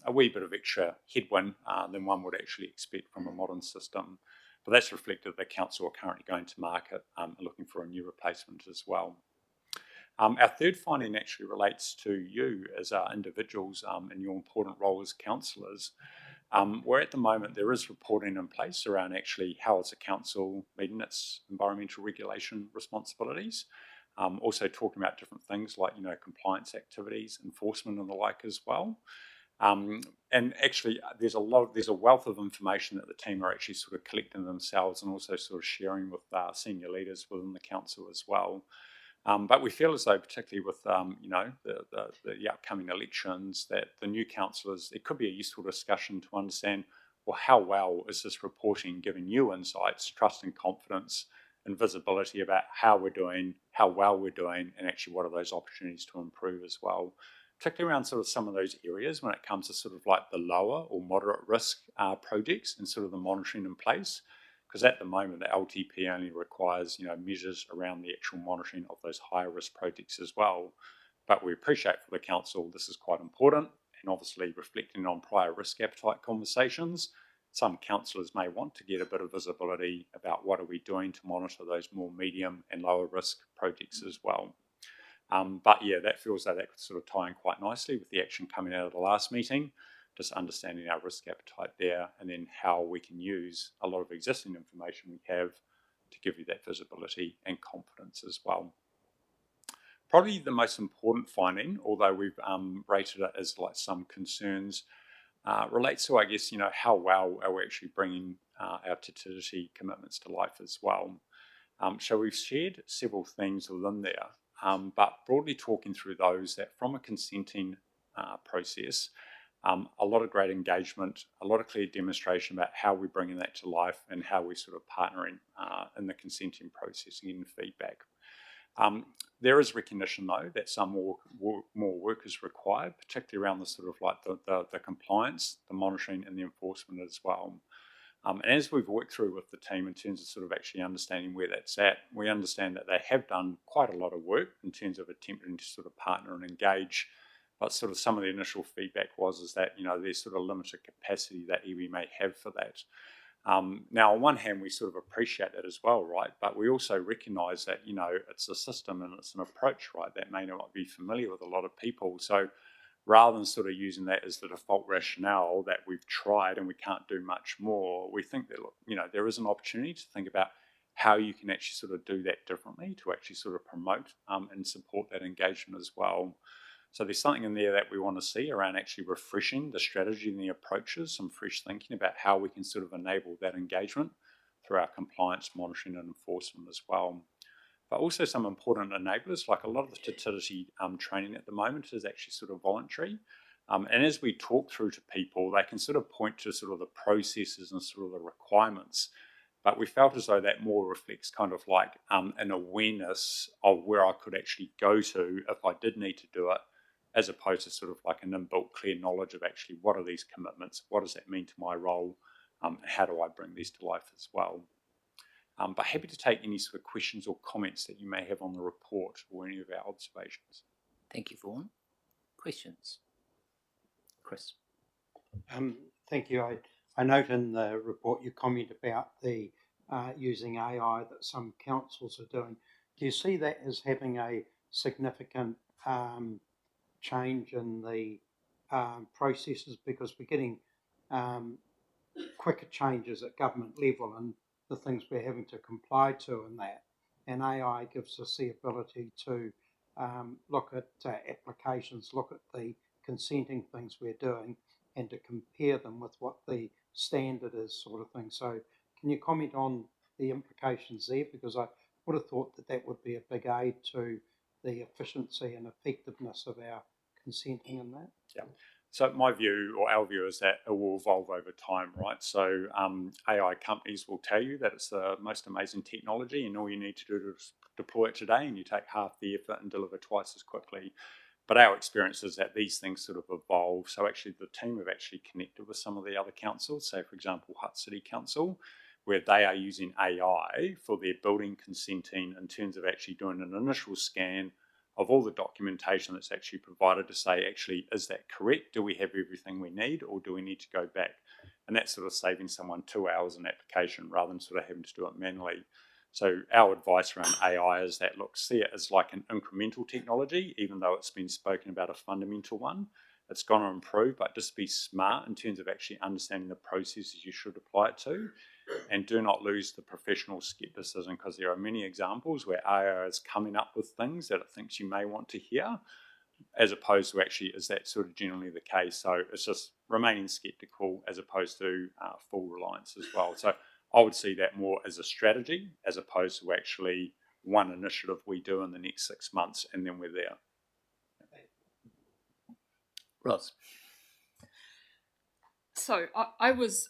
a wee bit of extra headwind than one would actually expect from a modern system. But that's reflected that council are currently going to market looking for a new replacement as well. Our third finding actually relates to you as individuals and your important role as councillors. Where at the moment there is reporting in place around actually how is the council meeting its environmental regulation responsibilities. Also talking about different things like compliance activities, enforcement and the like as well. And actually there's a wealth of information that the team are actually sort of collecting themselves and also sort of sharing with senior leaders within the council as well. But we feel as though, particularly with the upcoming elections, that the new councillors, it could be a useful discussion to understand, well, how well is this reporting giving you insights, trust and confidence and visibility about how we're doing, how well we're doing, and actually what are those opportunities to improve as well, particularly around sort of some of those areas when it comes to sort of like the lower or moderate risk projects and sort of the monitoring in place. Because at the moment, the LTP only requires measures around the actual monitoring of those higher risk projects as well. But we appreciate for the council this is quite important, and obviously reflecting on prior risk appetite conversations, some councillors may want to get a bit of visibility about what are we doing to monitor those more medium and lower risk projects as well. But yeah, that feels like that could sort of tie in quite nicely with the action coming out of the last meeting. Just understanding our risk appetite there, and then how we can use a lot of existing information we have to give you that visibility and confidence as well. Probably the most important finding, although we've rated it as like some concerns, relates to, I guess, how well are we actually bringing our Te Tiriti commitments to life as well. So we've shared several things within there, but broadly talking through those, that from a consenting process, a lot of great engagement, a lot of clear demonstration about how we're bringing that to life and how we're sort of partnering in the consenting process and getting feedback. There is recognition, though, that some more work is required, particularly around the sort of like the compliance, the monitoring and the enforcement as well. And as we've worked through with the team in terms of sort of actually understanding where that's at, we understand that they have done quite a lot of work in terms of attempting to sort of partner and engage. But sort of some of the initial feedback is that there's sort of limited capacity that iwi may have for that. Now, on one hand, we sort of appreciate that as well, right? But we also recognise that it's a system and it's an approach, right, that may not be familiar with a lot of people. So rather than sort of using that as the default rationale that we've tried and we can't do much more, we think that there is an opportunity to think about how you can actually sort of do that differently to actually sort of promote and support that engagement as well. So there's something in there that we want to see around actually refreshing the strategy and the approaches, some fresh thinking about how we can sort of enable that engagement through our compliance, monitoring and enforcement as well. But also some important enablers, like a lot of the Te Tiriti training at the moment is actually sort of voluntary. And as we talk through to people, they can sort of point to sort of the processes and sort of the requirements. But we felt as though that more reflects kind of like an awareness of where I could actually go to if I did need to do it, as opposed to sort of like an inbuilt clear knowledge of actually what are these commitments, what does that mean to my role, how do I bring these to life as well. But happy to take any sort of questions or comments that you may have on the report or any of our observations. Thank you, Vaughan. Questions? Chris? Thank you. I note in the report you comment about the using AI that some councils are doing. Do you see that as having a significant change in the processes, because we're getting quicker changes at government level and the things we're having to comply to in that, and AI gives us the ability to look at applications, look at the consenting things we're doing and to compare them with what the standard is, sort of thing. So can you comment on the implications there, because I would have thought that that would be a big aid to the efficiency and effectiveness of our consenting in that? Yeah. So my view, or our view, is that it will evolve over time, right? So AI companies will tell you that it's the most amazing technology and all you need to do is deploy it today and you take half the effort and deliver twice as quickly. But our experience is that these things sort of evolve. So actually the team have actually connected with some of the other councils, say for example Hutt City Council, where they are using AI for their building consenting in terms of actually doing an initial scan of all the documentation that's actually provided to say, actually, is that correct? Do we have everything we need, or do we need to go back? And that's sort of saving someone 2 hours in application rather than sort of having to do it manually. So our advice around AI is that, look, see it as like an incremental technology, even though it's been spoken about a fundamental one. It's going to improve, but just be smart in terms of actually understanding the processes you should apply it to. And do not lose the professional skepticism, because there are many examples where AI is coming up with things that it thinks you may want to hear, as opposed to actually, is that sort of generally the case? So it's just remaining skeptical as opposed to full reliance as well. So I would see that more as a strategy as opposed to actually one initiative we do in the next 6 months and then we're there. Ross. So I was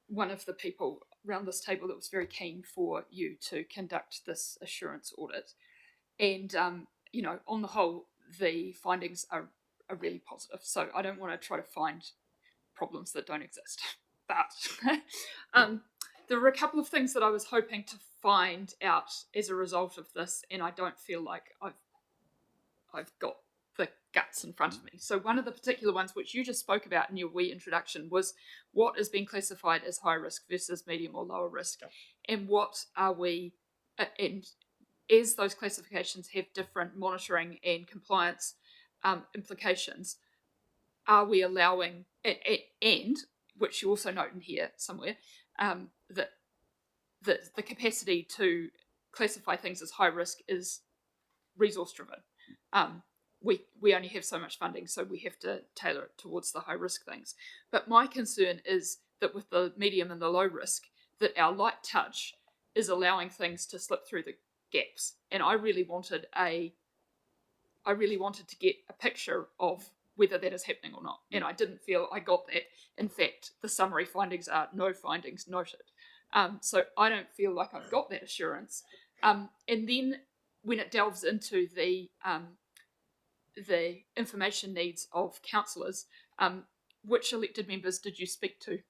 one of the people around this table that was very keen for you to conduct this assurance audit. And, on the whole, the findings are really positive. So I don't want to try to find problems that don't exist. But there were a couple of things that I was hoping to find out as a result of this, and I don't feel like I've got the guts in front of me. So one of the particular ones which you just spoke about in your wee introduction was what is being classified as high risk versus medium or lower risk, and what are we, and as those classifications have different monitoring and compliance implications, are we allowing, and which you also note in here somewhere, that the capacity to classify things as high risk is resource driven. We only have so much funding, so we have to tailor it towards the high risk things. But my concern is that with the medium and the low risk, that our light touch is allowing things to slip through the gaps. And I really wanted to get a picture of whether that is happening or not. And I didn't feel I got that. In fact, the summary findings are no findings noted. So I don't feel like I've got that assurance. And then when it delves into the information needs of councillors, which elected members did you speak to?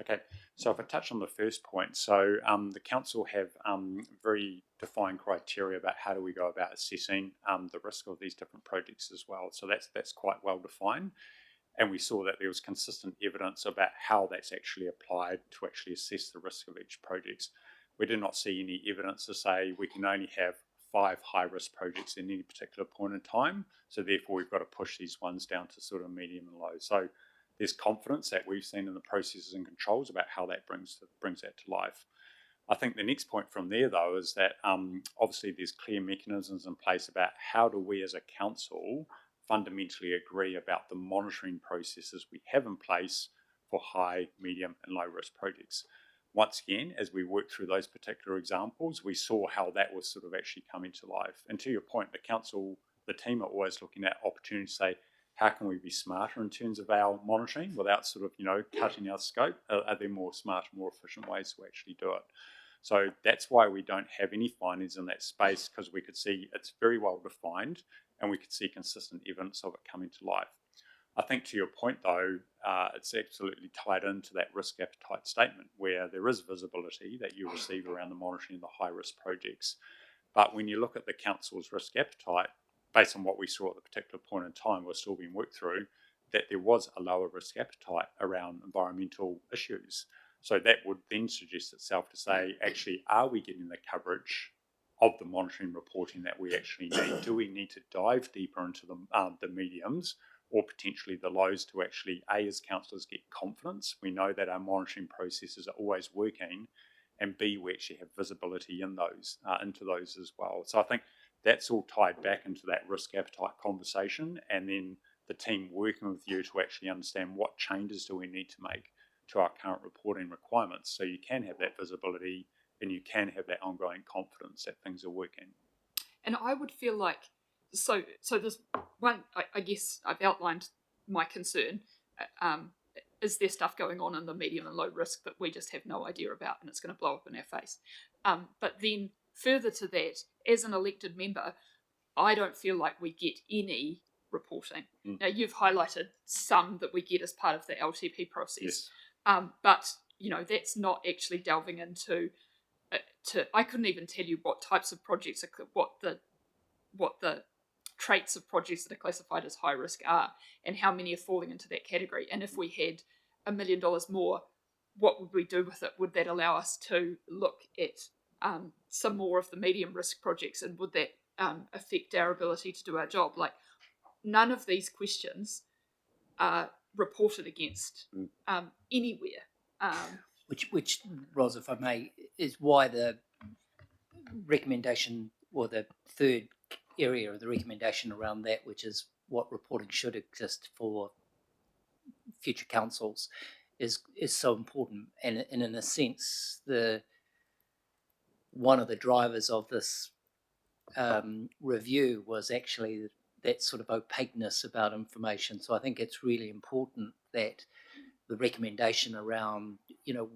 Okay, so if I touch on the first point, so the council have very defined criteria about how do we go about assessing the risk of these different projects as well. So that's quite well defined, and we saw that there was consistent evidence about how that's actually applied to actually assess the risk of each project. We did not see any evidence to say we can only have 5 high-risk projects in any particular point in time, so therefore we've got to push these ones down to sort of medium and low. So there's confidence that we've seen in the processes and controls about how that brings that to life. I think the next point from there, though, is that obviously there's clear mechanisms in place about how do we as a council fundamentally agree about the monitoring processes we have in place for high, medium and low risk projects. Once again, as we work through those particular examples, we saw how that was sort of actually coming to life. And to your point, the council, the team are always looking at opportunities to say, how can we be smarter in terms of our monitoring without sort of, cutting our scope? Are there more smarter, more efficient ways to actually do it? So that's why we don't have any findings in that space, because we could see it's very well defined and we could see consistent evidence of it coming to life. I think to your point, though, it's absolutely tied into that risk appetite statement where there is visibility that you receive around the monitoring of the high-risk projects. But when you look at the council's risk appetite, based on what we saw at the particular point in time, we're still being worked through, that there was a lower risk appetite around environmental issues. So that would then suggest itself to say, actually, are we getting the coverage of the monitoring reporting that we actually need? Do we need to dive deeper into the mediums or potentially the lows to actually, A, as councillors get confidence, we know that our monitoring processes are always working, and B, we actually have visibility in those, into those as well. So I think that's all tied back into that risk appetite conversation, and then the team working with you to actually understand what changes do we need to make to our current reporting requirements, so you can have that visibility and you can have that ongoing confidence that things are working. And I would feel like, so there's one, I guess I've outlined my concern. Is there stuff going on in the medium and low risk that we just have no idea about and it's going to blow up in our face? But then further to that, as an elected member, I don't feel like we get any reporting. Now, you've highlighted some that we get as part of the LTP process. Yes. But, that's not actually delving into. I couldn't even tell you what types of projects, what the traits of projects that are classified as high risk are, and how many are falling into that category. And if we had $1 million more, what would we do with it? Would that allow us to look at some more of the medium risk projects, and would that affect our ability to do our job? Like, none of these questions are reported against anywhere. Which, Ros, if I may, is why the recommendation, or the third area of the recommendation around that, which is what reporting should exist for future councils, is so important. And in a sense, one of the drivers of this review was actually that sort of opaqueness about information. So I think it's really important that the recommendation around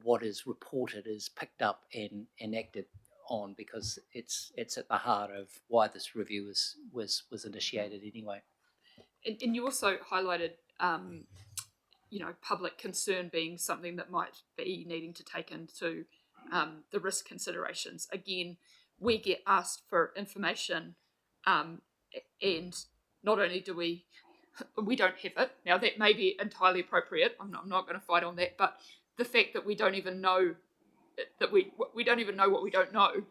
what is reported is picked up and acted on, because it's at the heart of why this review was initiated anyway. And you also highlighted public concern being something that might be needing to take into the risk considerations. Again, we get asked for information, and not only do we don't have it. Now, that may be entirely appropriate. I'm not going to fight on that, but the fact that we don't even know that we don't even know what we don't know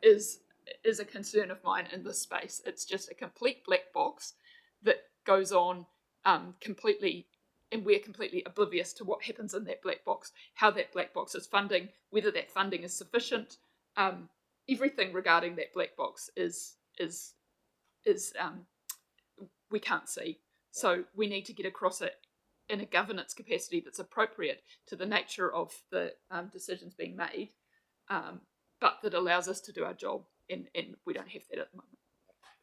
is a concern of mine in this space. It's just a complete black box that goes on completely, and we're completely oblivious to what happens in that black box, how that black box is funding, whether that funding is sufficient. Everything regarding that black box is we can't see. So we need to get across it in a governance capacity that's appropriate to the nature of the decisions being made, but that allows us to do our job, and we don't have that at the moment.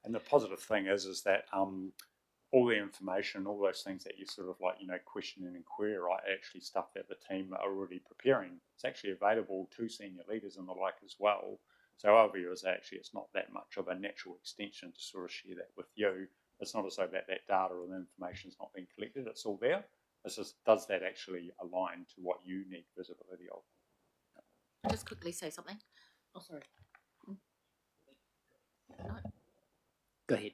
And the positive thing is that all the information, all those things that you sort of question and inquire, right, actually stuff that the team are already preparing. It's actually available to senior leaders and the like as well. So our view is actually it's not that much of a natural extension to sort of share that with you. It's not as though that data or the information is not being collected. It's all there. It's just, does that actually align to what you need visibility of? I'll just quickly say something. Oh, sorry. No. Go ahead.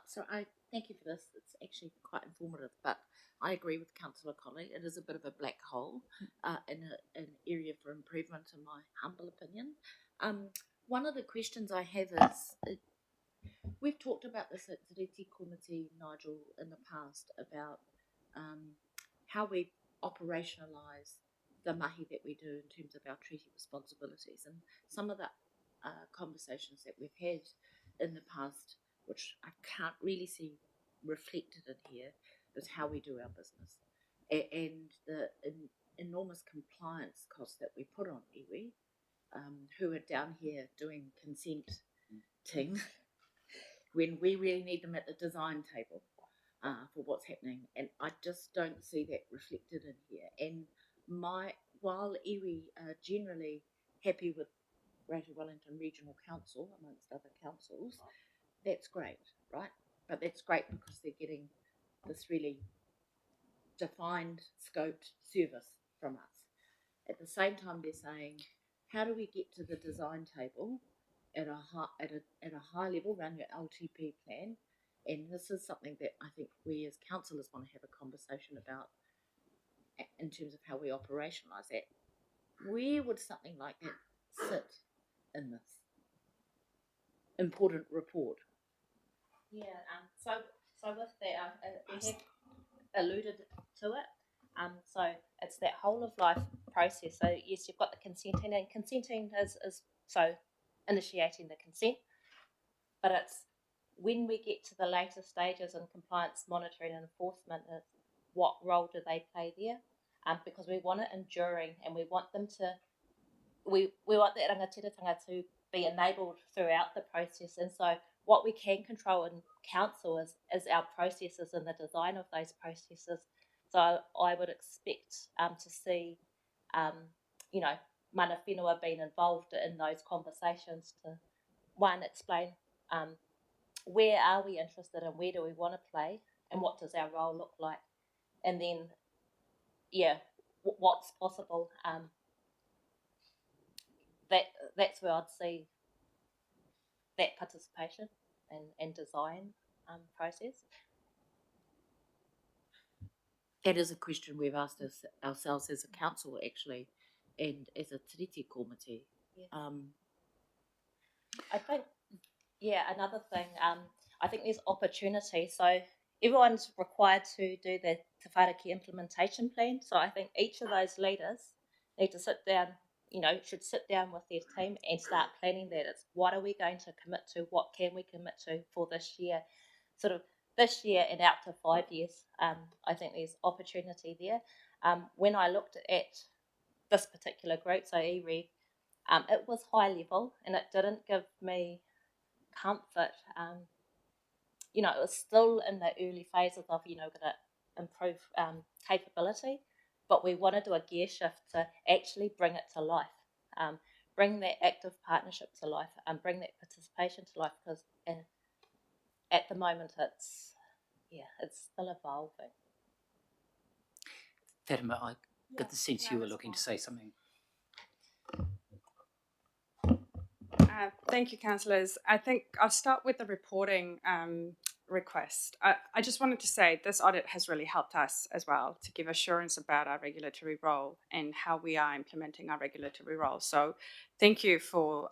So I thank you for this. It's actually quite informative, but I agree with Councillor Colley. It is a bit of a black hole in an area for improvement, in my humble opinion. One of the questions I have is, we've talked about this at the Reti Committee, Nigel, in the past, about how we operationalise the mahi that we do in terms of our treaty responsibilities. And some of the conversations that we've had in the past, which I can't really see reflected in here, is how we do our business and the enormous compliance costs that we put on iwi, who are down here doing consenting when we really need them at the design table for what's happening. And I just don't see that reflected in here. And while iwi are generally happy with Greater Wellington Regional Council, amongst other councils, that's great, right? But that's great because they're getting this really defined, scoped service from us. At the same time, they're saying, how do we get to the design table at a high level around your LTP plan? And this is something that I think we as councillors want to have a conversation about in terms of how we operationalise that. Where would something like that sit in this important report? Yeah, so with that, we have alluded to it. So it's that whole of life process. So yes, you've got the consenting, and consenting is so initiating the consent, but it's when we get to the later stages in compliance monitoring and enforcement, what role do they play there? Because we want it enduring, and we want them to, we want that rangatiratanga to be enabled throughout the process. And so what we can control in council is our processes and the design of those processes. So I would expect to see, mana whenua being involved in those conversations to, one, explain where are we interested in, where do we want to play, and what does our role look like, and then, yeah, what's possible. That's where I'd see that participation and design process. That is a question we've asked ourselves as a council, actually, and as a tiriti komite. Yeah. I think, another thing, I think there's opportunity. So everyone's required to do the Te Whāraki implementation plan. So I think each of those leaders need to sit down, should sit down with their team and start planning that. It's what are we going to commit to? What can we commit to for this year? Sort of this year and out to 5 years. I think there's opportunity there. When I looked at this particular group, so EREG, it was high level and it didn't give me comfort. It was still in the early phases of, going to improve capability, but we want to do a gear shift to actually bring it to life, bring that active partnership to life, and bring that participation to life, because at the moment it's still evolving. Fatima, I got the sense you were looking to say something. Thank you, councillors. I think I'll start with the reporting request. I just wanted to say this audit has really helped us as well to give assurance about our regulatory role and how we are implementing our regulatory role. So thank you for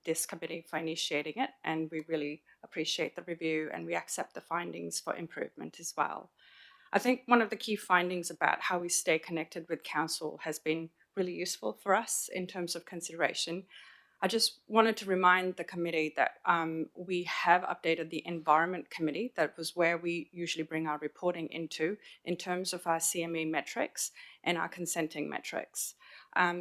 this committee for initiating it, and we really appreciate the review and we accept the findings for improvement as well. I think one of the key findings about how we stay connected with council has been really useful for us in terms of consideration. I just wanted to remind the committee that we have updated the Environment Committee. That was where we usually bring our reporting into in terms of our CME metrics and our consenting metrics.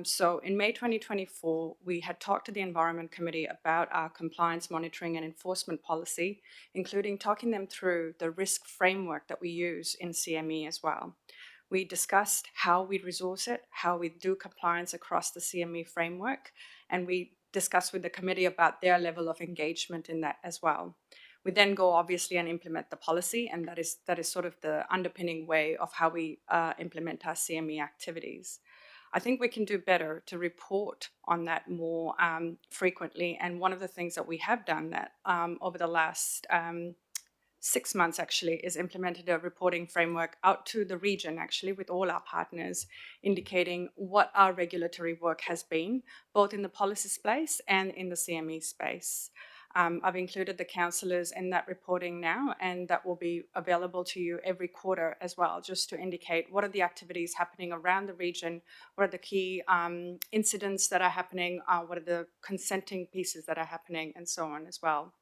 So in May 2024, we had talked to the Environment Committee about our compliance monitoring and enforcement policy, including talking them through the risk framework that we use in CME as well. We discussed how we resource it, how we do compliance across the CME framework, and we discuss with the committee about their level of engagement in that as well. We then go obviously and implement the policy, and that is sort of the underpinning way of how we implement our CME activities. I think we can do better to report on that more frequently, and one of the things that we have done that over the last 6 months actually is implemented a reporting framework out to the region actually with all our partners, indicating what our regulatory work has been, both in the policy space and in the CME space. I've included the councillors in that reporting now, and that will be available to you every quarter as well, just to indicate what are the activities happening around the region, what are the key incidents that are happening, what are the consenting pieces that are happening, and so on as well.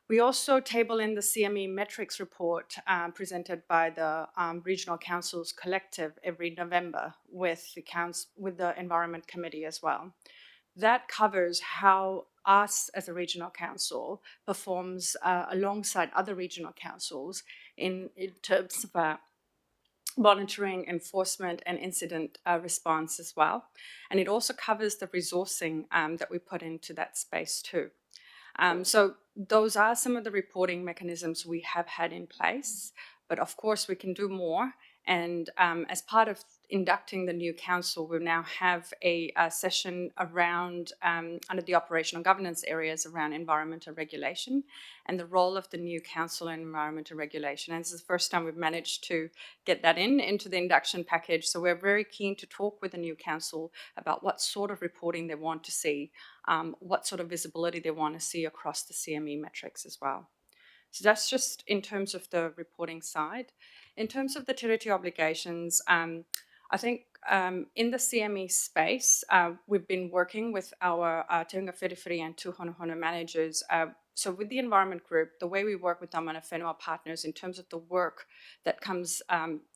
We also table in the CME metrics report presented by the Regional Councils Collective every November with the Environment Committee as well. That covers how us as a regional council performs alongside other regional councils in terms of monitoring, enforcement, and incident response as well. And it also covers the resourcing that we put into that space too. So those are some of the reporting mechanisms we have had in place, but of course we can do more. And as part of inducting the new council, we now have a session around, under the operational governance areas around environmental regulation and the role of the new council in environmental regulation. And this is the first time we've managed to get that into the induction package. So we're very keen to talk with the new council about what sort of reporting they want to see, what sort of visibility they want to see across the CME metrics as well. So that's just in terms of the reporting side. In terms of the tiriti obligations, I think in the CME space, we've been working with our Te Unga Whiriwhiri and Tūhonohono managers. So with the environment group, the way we work with our mana whenua partners in terms of the work that comes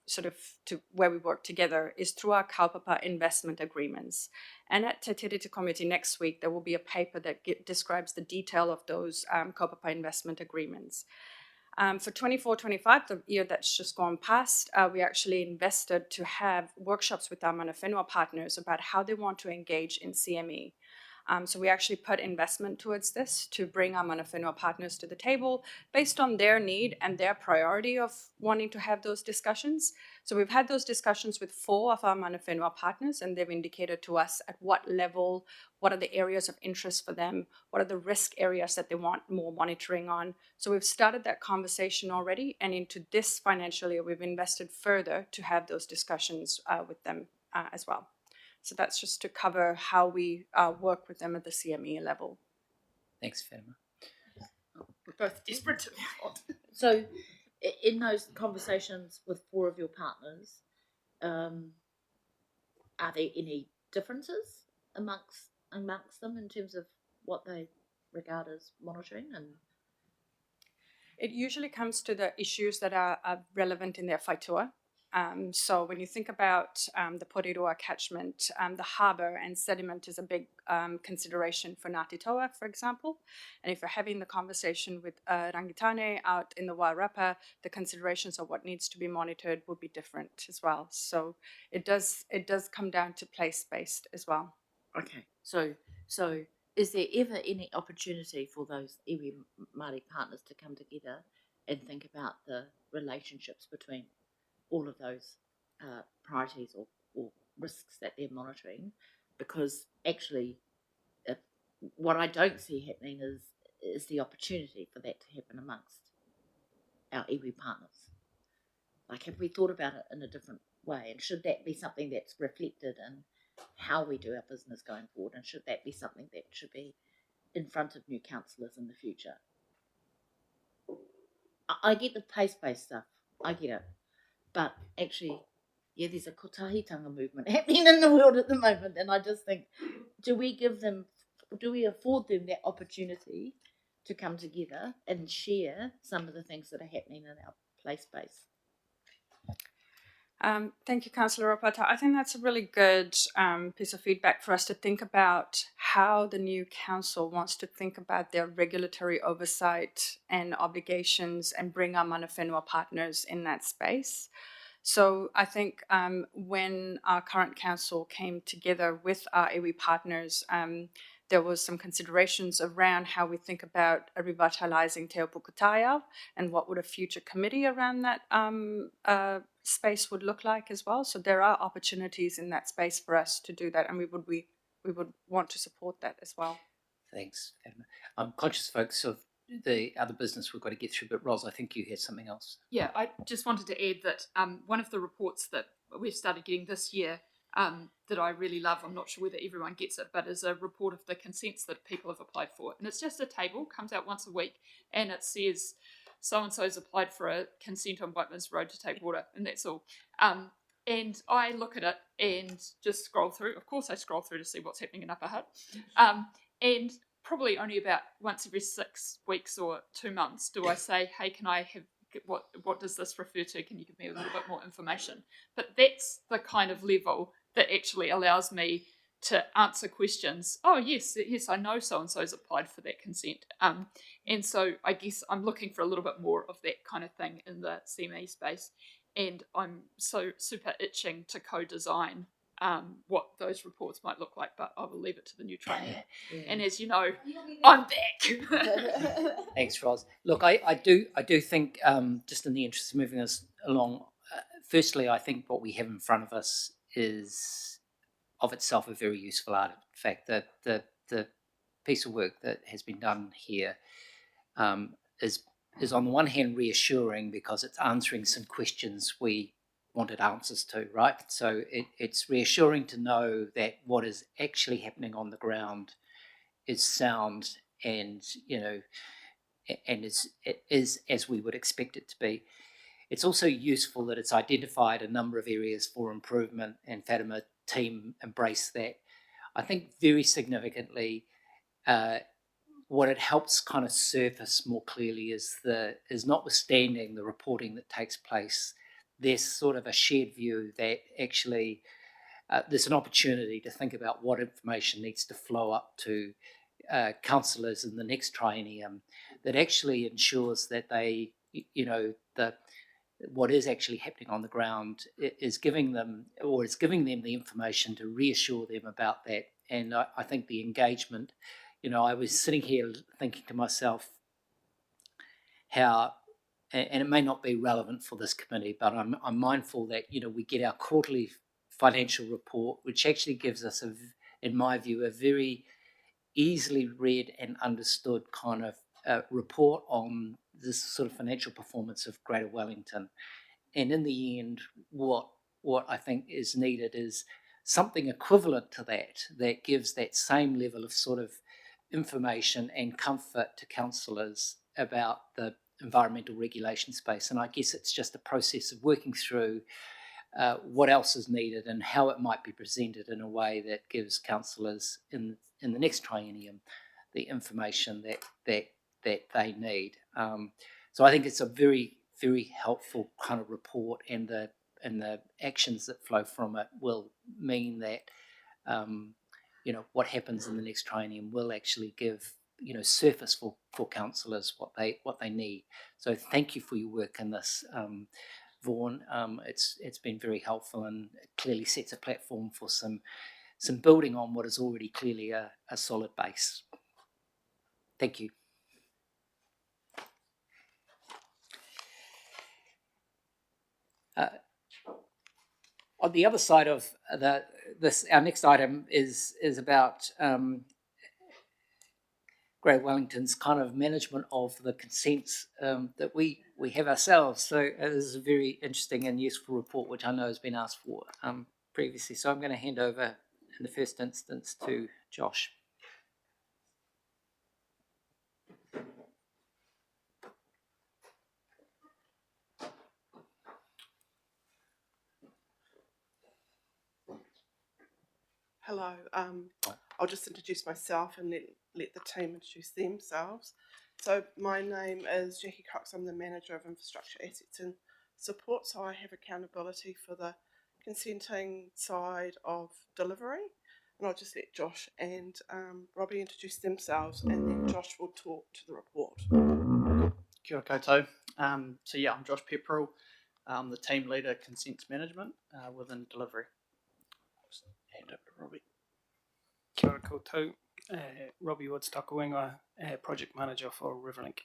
sort of to where we work together is through our kaupapa investment agreements. And at Te Tiriti Committee next week, there will be a paper that describes the detail of those kaupapa investment agreements. For 24-25, the year that's just gone past, we actually invested to have workshops with our mana whenua partners about how they want to engage in CME. So we actually put investment towards this to bring our mana whenua partners to the table based on their need and their priority of wanting to have those discussions. So we've had those discussions with 4 of our mana whenua partners, and they've indicated to us at what level, what are the areas of interest for them, what are the risk areas that they want more monitoring on. So we've started that conversation already, and into this financial year, we've invested further to have those discussions with them as well. So that's just to cover how we work with them at the CME level. Thanks, Fatima. We're both desperate to out. So, in those conversations with 4 of your partners, are there any differences amongst them in terms of what they regard as monitoring? And it usually comes to the issues that are relevant in their whaitua. So when you think about the Porirua catchment, the harbour and sediment is a big consideration for Ngāti Toa, for example. And if you're having the conversation with Rangitane out in the Wairapa, the considerations of what needs to be monitored would be different as well. So it does come down to place-based as well. Okay, so is there ever any opportunity for those iwi Māori partners to come together and think about the relationships between all of those priorities or risks that they're monitoring? Because actually, what I don't see happening is the opportunity for that to happen amongst our iwi partners. Like, have we thought about it in a different way? And should that be something that's reflected in how we do our business going forward? And should that be something that should be in front of new councillors in the future? I get the place-based stuff. I get it. But actually, yeah, there's a kotahitanga movement happening in the world at the moment. And I just think, do we afford them that opportunity to come together and share some of the things that are happening in our place-based? Thank you, Councillor Ropata. I think that's a really good piece of feedback for us to think about how the new council wants to think about their regulatory oversight and obligations and bring our mana whenua partners in that space. So I think when our current council came together with our iwi partners, there was some considerations around how we think about revitalising Te Upukutaiao and what would a future committee around that space would look like as well. So there are opportunities in that space for us to do that, and we would want to support that as well. Thanks, Fatima. I'm conscious, folks, of the other business we've got to get through, but Ros, I think you had something else. Yeah, I just wanted to add that one of the reports that we've started getting this year that I really love, I'm not sure whether everyone gets it, but is a report of the consents that people have applied for. And it's just a table, comes out once a week, and it says so-and-so's applied for a consent on Whiteman's Road to take water, and that's all. And I look at it and just scroll through. Of course, I scroll through to see what's happening in Upper Hutt. And probably only about once every 6 weeks or 2 months do I say, hey, can I have, what does this refer to? Can you give me a little bit more information? But that's the kind of level that actually allows me to answer questions. Oh, yes, I know so-and-so's applied for that consent. And so I guess I'm looking for a little bit more of that kind of thing in the CME space. And I'm so super itching to co-design what those reports might look like, but I will leave it to the new trainee. Yeah. And as you know, I'm back. Thanks, Ros. Look, I do think, just in the interest of moving us along, firstly, I think what we have in front of us is of itself a very useful artifact. The piece of work that has been done here is on the one hand reassuring because it's answering some questions we wanted answers to, right? So it's reassuring to know that what is actually happening on the ground is sound and, and is as we would expect it to be. It's also useful that it's identified a number of areas for improvement, and Fatima team embrace that. I think very significantly, what it helps kind of surface more clearly is notwithstanding the reporting that takes place, there's sort of a shared view that actually there's an opportunity to think about what information needs to flow up to councillors in the next triennium that actually ensures that they, what is actually happening on the ground is giving them, or it's giving them the information to reassure them about that. And I think the engagement, I was sitting here thinking to myself how, and it may not be relevant for this committee, but I'm mindful that, we get our quarterly financial report, which actually gives us, in my view, a very easily read and understood kind of report on this sort of financial performance of Greater Wellington. And in the end, what I think is needed is something equivalent to that gives that same level of sort of information and comfort to councillors about the environmental regulation space. And I guess it's just a process of working through what else is needed and how it might be presented in a way that gives councillors in the next triennium the information that they need. So I think it's a very, very helpful kind of report, and the actions that flow from it will mean that what happens in the next triennium will actually give surface for councillors what they need. So thank you for your work in this, Vaughan. It's been very helpful, and it clearly sets a platform for some building on what is already clearly a solid base. Thank you. On the other side of our next item is about Great Wellington's kind of management of the consents that we have ourselves. So this is a very interesting and useful report, which I know has been asked for previously. So I'm going to hand over in the first instance to Josh. Hello, I'll just introduce myself and then let the team introduce themselves. So my name is Jackie Cox. I'm the Manager of Infrastructure Assets and Support, so I have accountability for the consenting side of delivery. And I'll just let Josh and Robbie introduce themselves, and then Josh will talk to the report. Kia ora koutou. So yeah, I'm Josh Pepperell. I'm the Team Leader Consents Management within delivery. Just hand over to Robbie. Kia ora koutou. Robbie Woods-Takawinga, Project Manager for Riverlink.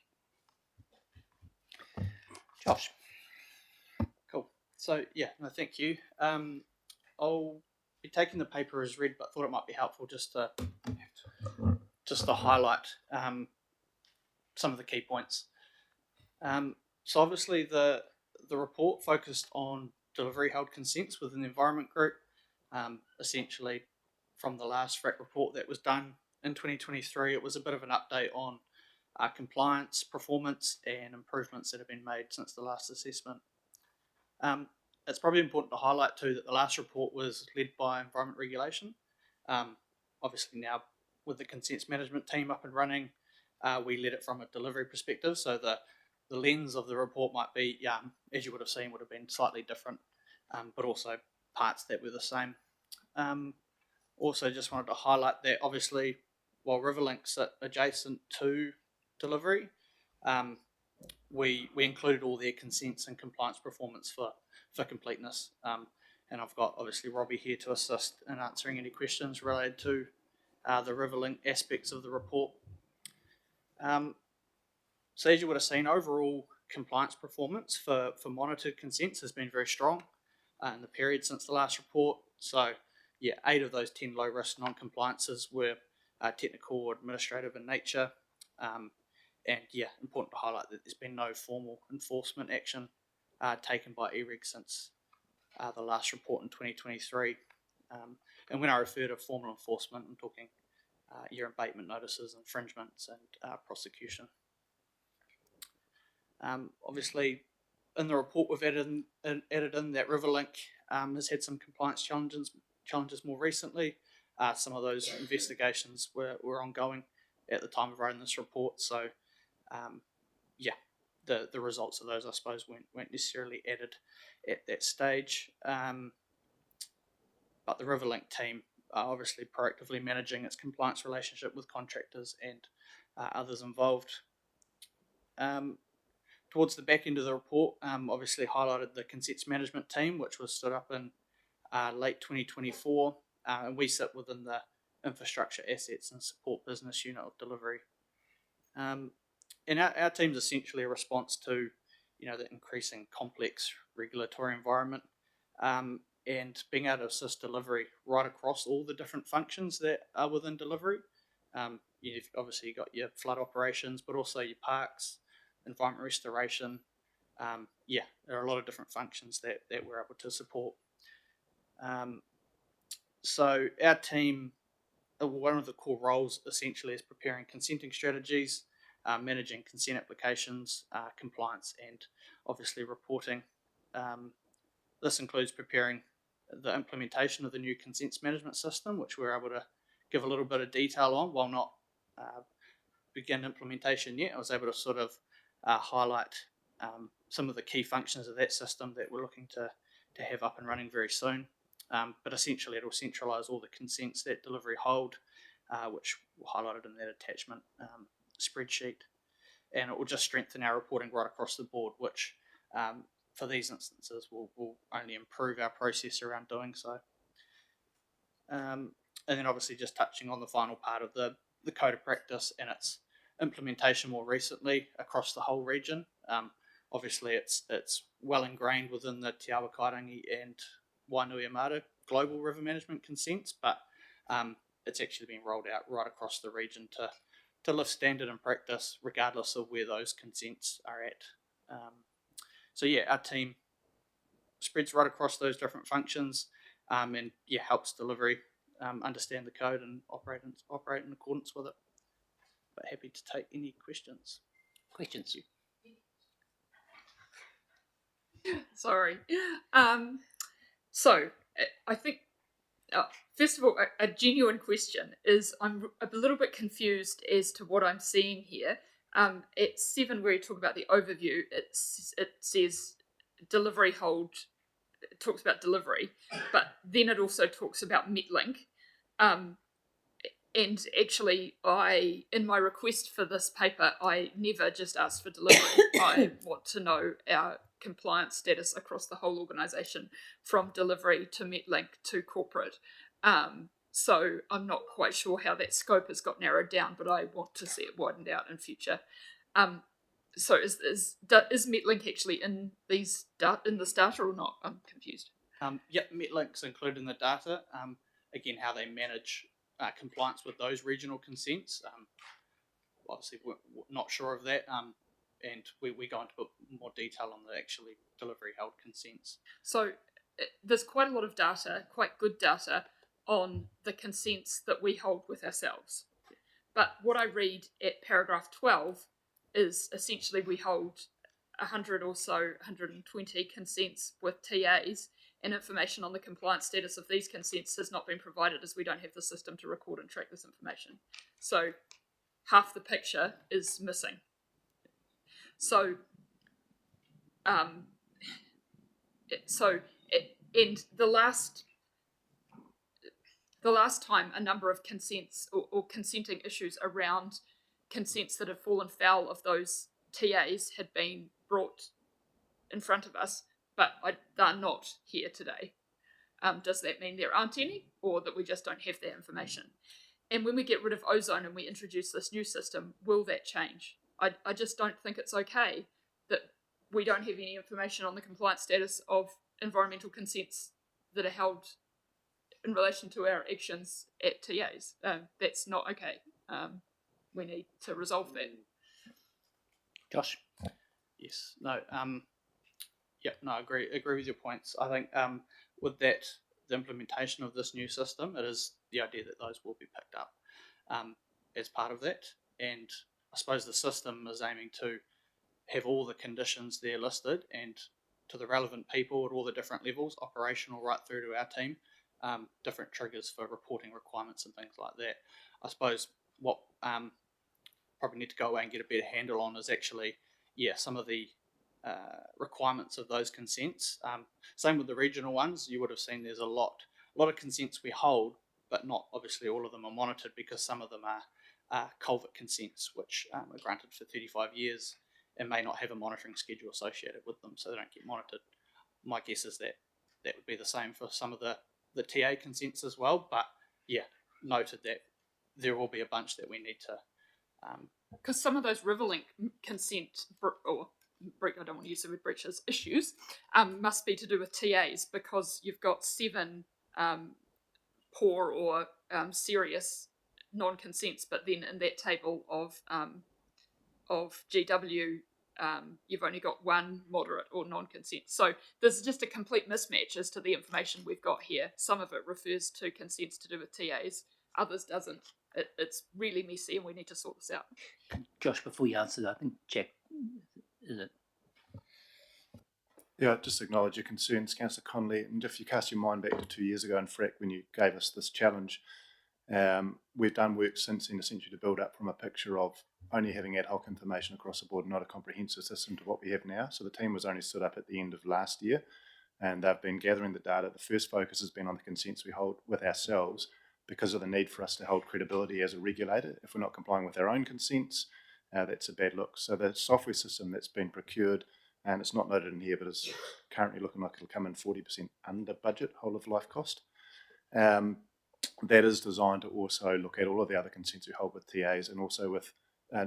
Josh. Cool. So yeah, no, thank you. I'll be taking the paper as read, but thought it might be helpful just to highlight some of the key points. So obviously the report focused on delivery held consents within the environment group, essentially from the last FRAC report that was done in 2023. It was a bit of an update on compliance, performance, and improvements that have been made since the last assessment. It's probably important to highlight too that the last report was led by Environment Regulation. Obviously now with the consents management team up and running, we led it from a delivery perspective, so the lens of the report might be, as you would have seen, would have been slightly different, but also parts that were the same. Also just wanted to highlight that obviously while Riverlinks sit adjacent to delivery, we included all their consents and compliance performance for completeness. And I've got obviously Robbie here to assist in answering any questions related to the Riverlink aspects of the report. So as you would have seen, overall compliance performance for monitored consents has been very strong in the period since the last report. So yeah, 8 of those 10 low risk non-compliances were technical or administrative in nature. And yeah, important to highlight that there's been no formal enforcement action taken by EREG since the last report in 2023. And when I refer to formal enforcement, I'm talking your abatement notices, infringements, and prosecution. Obviously, in the report we've added in that Riverlink has had some compliance challenges more recently. Some of those investigations were ongoing at the time of writing this report, so yeah, the results of those, I suppose, weren't necessarily added at that stage. But the Riverlink team are obviously proactively managing its compliance relationship with contractors and others involved. towards the back end of the report, obviously highlighted the consents management team, which was stood up in late 2024, and we sit within the infrastructure assets and support business unit of delivery. And our team's essentially a response to, the increasing complex regulatory environment, and being able to assist delivery right across all the different functions that are within delivery. You've obviously got your flood operations, but also your parks, environment restoration. There are a lot of different functions that we're able to support. So our team, one of the core roles essentially is preparing consenting strategies, managing consent applications, compliance, and obviously reporting. This includes preparing the implementation of the new consents management system, which we're able to give a little bit of detail on while not begin implementation yet. I was able to sort of highlight some of the key functions of that system that we're looking to have up and running very soon. But essentially, it will centralise all the consents that delivery hold, which were highlighted in that attachment spreadsheet. And it will just strengthen our reporting right across the board, which for these instances will only improve our process around doing so. And then obviously just touching on the final part of the code of practice and its implementation more recently across the whole region. Obviously it's well ingrained within the Te Awa Kairangi and Wainuiomata global river management consents, but it's actually been rolled out right across the region to lift standard and practice regardless of where those consents are at. Our team spreads right across those different functions, and helps delivery understand the code and operate in accordance with it. But happy to take any questions. Questions? Sorry. So I think, first of all, a genuine question is I'm a little bit confused as to what I'm seeing here. At 7, where you talk about the overview, it says delivery hold. It talks about delivery, but then it also talks about Metlink. And actually, in my request for this paper, I never just asked for delivery. I want to know our compliance status across the whole organisation, from delivery to Metlink to corporate. So I'm not quite sure how that scope has got narrowed down, but I want to see it widened out in future. So is Metlink actually in this data or not? I'm confused. Metlink's included in the data. Again, how they manage compliance with those regional consents. Obviously, we're not sure of that, and we go into a bit more detail on the actually delivery held consents. So there's quite a lot of data, quite good data, on the consents that we hold with ourselves. But what I read at paragraph 12 is essentially we hold 100 or so, 120 consents with TAs, and information on the compliance status of these consents has not been provided as we don't have the system to record and track this information. So half the picture is missing. So, and the last time a number of consents or consenting issues around consents that have fallen foul of those TAs had been brought in front of us, but they're not here today. Does that mean there aren't any, or that we just don't have that information? And when we get rid of ozone and we introduce this new system, will that change? I just don't think it's okay that we don't have any information on the compliance status of environmental consents that are held in relation to our actions at TAs. That's not okay. We need to resolve that. Josh? Yes. No. I agree with your points. I think with that, the implementation of this new system, it is the idea that those will be picked up as part of that. And I suppose the system is aiming to have all the conditions there listed, and to the relevant people at all the different levels, operational right through to our team, different triggers for reporting requirements and things like that. I suppose what probably need to go away and get a better handle on is actually, some of the requirements of those consents. Same with the regional ones. You would have seen there's a lot of consents we hold, but not obviously all of them are monitored, because some of them are culvert consents, which are granted for 35 years, and may not have a monitoring schedule associated with them, so they don't get monitored. My guess is that that would be the same for some of the TA consents as well, but yeah, noted that there will be a bunch that we need to. Because some of those Riverlink consent, or I don't want to use the word breaches, issues, must be to do with TAs, because you've got 7 poor or serious non-consents, but then in that table of GW, you've only got 1 moderate or non-consent. So there's just a complete mismatch as to the information we've got here. Some of it refers to consents to do with TAs, others doesn't. It's really messy, and we need to sort this out. Josh, before you answer that, I think Jack, is it? Yeah, just acknowledge your concerns, Councillor Connolly. And if you cast your mind back to 2 years ago in FRAC when you gave us this challenge, we've done work since then essentially to build up from a picture of only having ad hoc information across the board, not a comprehensive system to what we have now. So the team was only stood up at the end of last year, and they've been gathering the data. The first focus has been on the consents we hold with ourselves because of the need for us to hold credibility as a regulator. If we're not complying with our own consents, that's a bad look. So the software system that's been procured, and it's not noted in here, but it's currently looking like it'll come in 40% under budget, whole of life cost. That is designed to also look at all of the other consents we hold with TAs and also with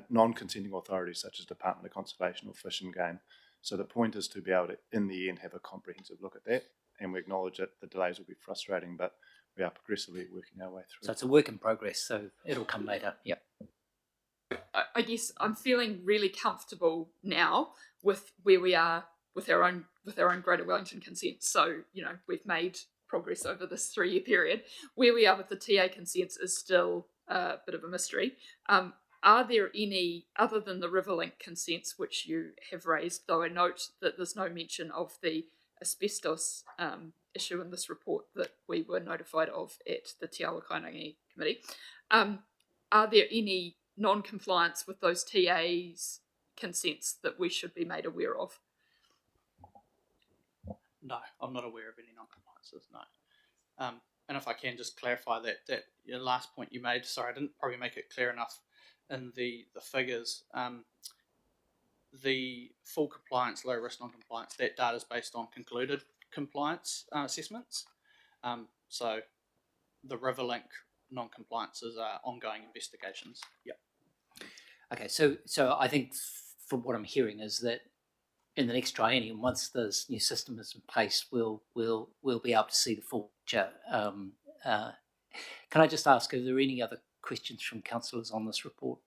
non-consenting authorities such as Department of Conservation or Fish and Game. So the point is to be able to, in the end, have a comprehensive look at that. And we acknowledge that the delays will be frustrating, but we are progressively working our way through. So it's a work in progress, so it'll come later. Yep. I guess I'm feeling really comfortable now with where we are with our own Greater Wellington consents. So, we've made progress over this 3-year period. Where we are with the TA consents is still a bit of a mystery. Are there any, other than the Riverlink consents, which you have raised, though I note that there's no mention of the asbestos issue in this report that we were notified of at the Te Awa Kainangi Committee. Are there any non-compliance with those TAs consents that we should be made aware of? No, I'm not aware of any non-compliances, no. And if I can just clarify that your last point you made, sorry, I didn't probably make it clear enough in the figures. The full compliance, low risk non-compliance, that data is based on concluded compliance assessments. So the Riverlink non-compliances are ongoing investigations. Yep. Okay, so I think from what I'm hearing is that in the next triennium, once this new system is in place, we'll be able to see the full picture. Can I just ask, are there any other questions from councillors on this report?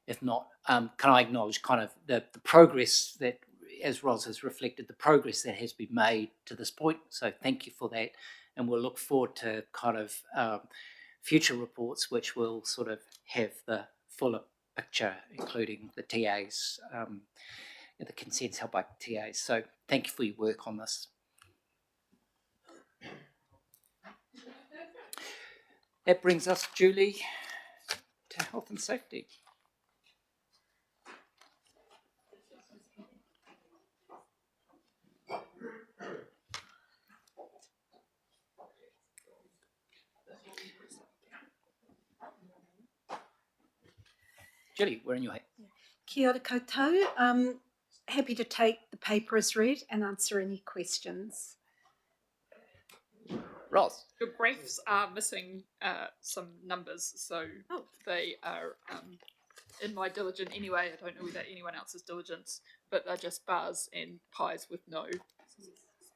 If not, can I acknowledge kind of the progress that, as Ros has reflected, the progress that has been made to this point. So thank you for that, and we'll look forward to kind of future reports which will sort of have the fuller picture, including the TAs, the consents held by TAs. So thank you for your work on this. That brings us, Julie, to health and safety. Julie, we're in your head. Kia ora koutou. Happy to take the paper as read and answer any questions. Ross. Your graphs are missing some numbers, so they are in my diligent anyway. I don't know whether anyone else's diligence, but they're just bars and pies with no.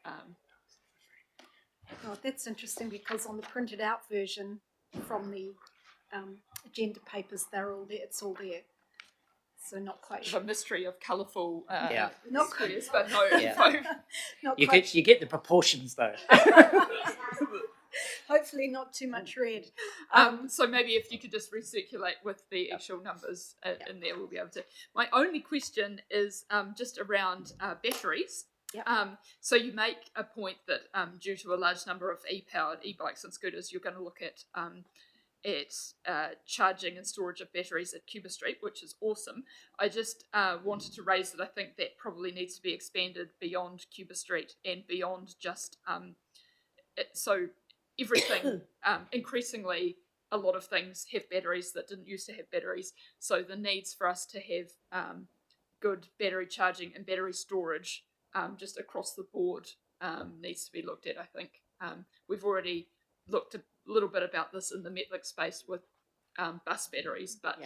Oh, that's interesting because on the printed out version from the agenda papers, they're all there. It's all there. So not quite sure. The mystery of colourful not squares, but no info. Not you quite you get the proportions though. Hopefully not too much red. So maybe if you could just recirculate with the actual numbers in there, we'll be able to. My only question is just around batteries. So you make a point that due to a large number of e-powered e-bikes and scooters, you're going to look at charging and storage of batteries at Cuba Street, which is awesome. I just wanted to raise that I think that probably needs to be expanded beyond Cuba Street and beyond just so everything increasingly a lot of things have batteries that didn't used to have batteries, so the needs for us to have good battery charging and battery storage just across the board needs to be looked at, I think. We've already looked a little bit about this in the Metlink space with bus batteries, but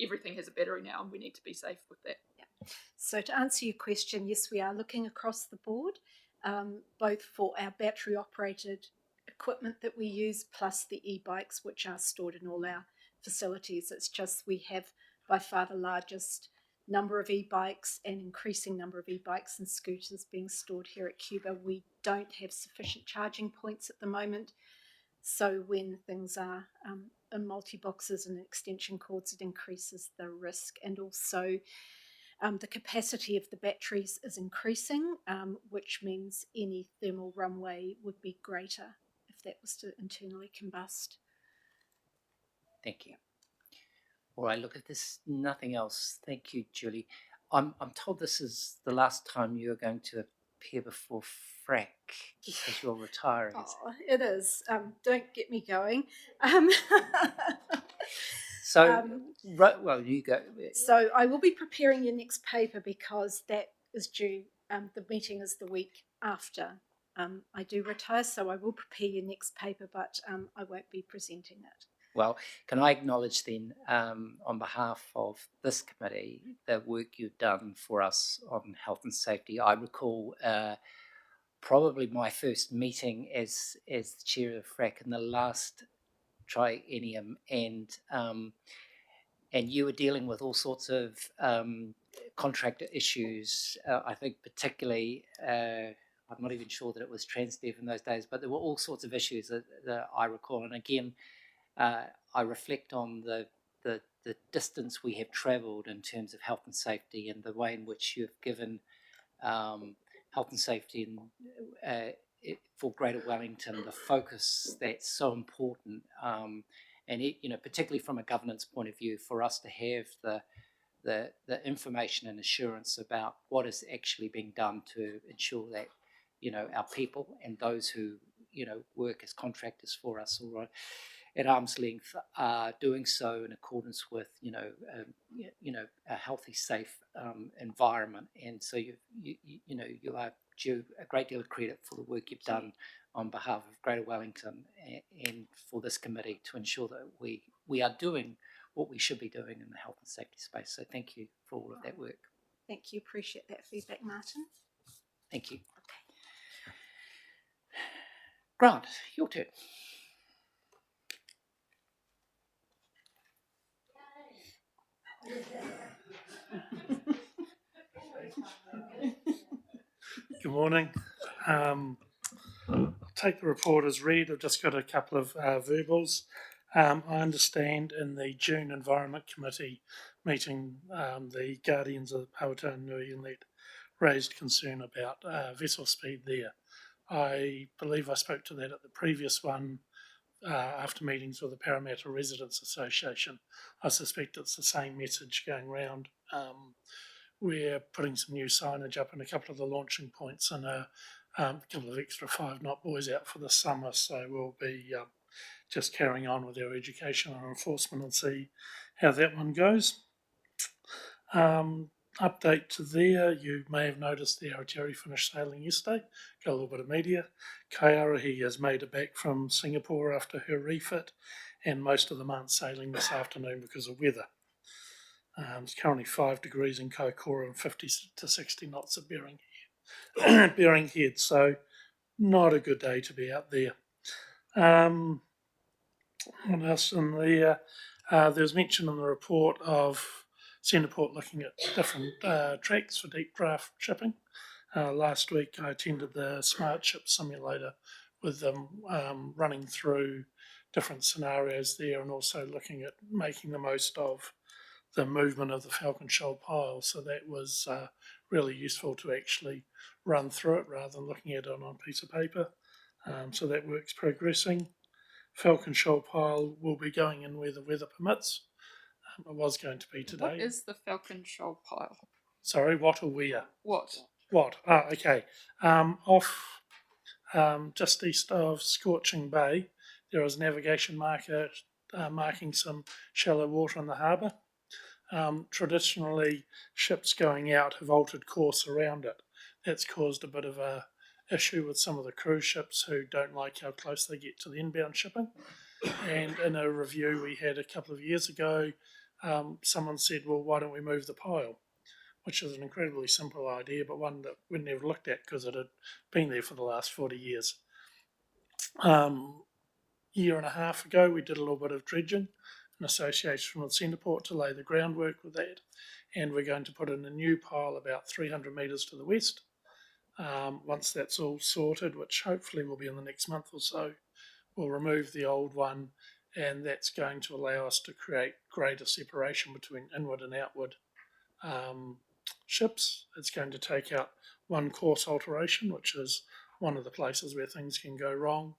everything has a battery now and we need to be safe with that. So to answer your question, yes, we are looking across the board, both for our battery operated equipment that we use, plus the e-bikes which are stored in all our facilities. It's just we have by far the largest number of e-bikes and increasing number of e-bikes and scooters being stored here at Cuba. We don't have sufficient charging points at the moment, so when things are in multi-boxes and extension cords, it increases the risk. And also the capacity of the batteries is increasing, which means any thermal runway would be greater if that was to internally combust. Thank you. All right, look, if there's nothing else, thank you, Julie. I'm told this is the last time you're going to appear before FRAC as you're retiring. Oh, it is. Don't get me going. So, well, you go. So I will be preparing your next paper because that is due. The meeting is the week after I do retire, so I will prepare your next paper, but I won't be presenting it. Well, can I acknowledge then, on behalf of this committee, the work you've done for us on health and safety? I recall probably my first meeting as the chair of FRAC in the last triennium, and you were dealing with all sorts of contractor issues. I think particularly, I'm not even sure that it was Transdev in those days, but there were all sorts of issues that I recall. And again, I reflect on the distance we have travelled in terms of health and safety, and the way in which you've given health and safety for Greater Wellington the focus that's so important, and particularly from a governance point of view, for us to have the information and assurance about what is actually being done to ensure that our people and those who work as contractors for us or at arm's length are doing so in accordance with a healthy, safe environment. And so you are due a great deal of credit for the work you've done on behalf of Greater Wellington and for this committee to ensure that we are doing what we should be doing in the health and safety space. So thank you for all of that work. Thank you. Appreciate that feedback, Martin. Thank you. Grant, your turn. Good morning. I'll take the report as read. I've just got a couple of verbals. I understand in the June Environment Committee meeting, the Guardians of Powhatan Nui Inlet raised concern about vessel speed there. I believe I spoke to that at the previous one after meetings with the Parramatta Residents Association. I suspect it's the same message going round. We're putting some new signage up in a couple of the launching points and a couple of extra 5-knot buoys out for the summer. So we'll be just carrying on with our education and enforcement and see how that one goes. Update to there, you may have noticed the Aotearoa finished sailing yesterday. Got a little bit of media. Kaiarahi has made it back from Singapore after her refit, and most of them aren't sailing this afternoon because of weather. It's currently 5 degrees in Kaikoura and 50 to 60 knots at Bering Head, so not a good day to be out there. What else in there? There's mention in the report of Centreport looking at different tracks for deep draft shipping. Last week I attended the Smart Ship Simulator with them running through different scenarios there and also looking at making the most of the movement of the Falcon Shoal pile. So that was really useful to actually run through it rather than looking at it on a piece of paper. So that work's progressing. Falcon Shoal pile will be going in where the weather permits. It was going to be today. What is the Falcon Shoal pile? Sorry, what or where? What? What? Ah, okay. Off just east of Scorching Bay, there is a navigation marker marking some shallow water in the harbour. Traditionally, ships going out have altered course around it. That's caused a bit of a issue with some of the cruise ships who don't like how close they get to the inbound shipping. And in a review we had a couple of years ago, someone said, well, why don't we move the pile? Which is an incredibly simple idea, but one that we never looked at because it had been there for the last 40 years. Year and a half ago, we did a little bit of dredging in association with Centreport to lay the groundwork with that, and we're going to put in a new pile about 300 metres to the west. Once that's all sorted, which hopefully will be in the next month or so, we'll remove the old one, and that's going to allow us to create greater separation between inward and outward ships. It's going to take out one course alteration, which is one of the places where things can go wrong.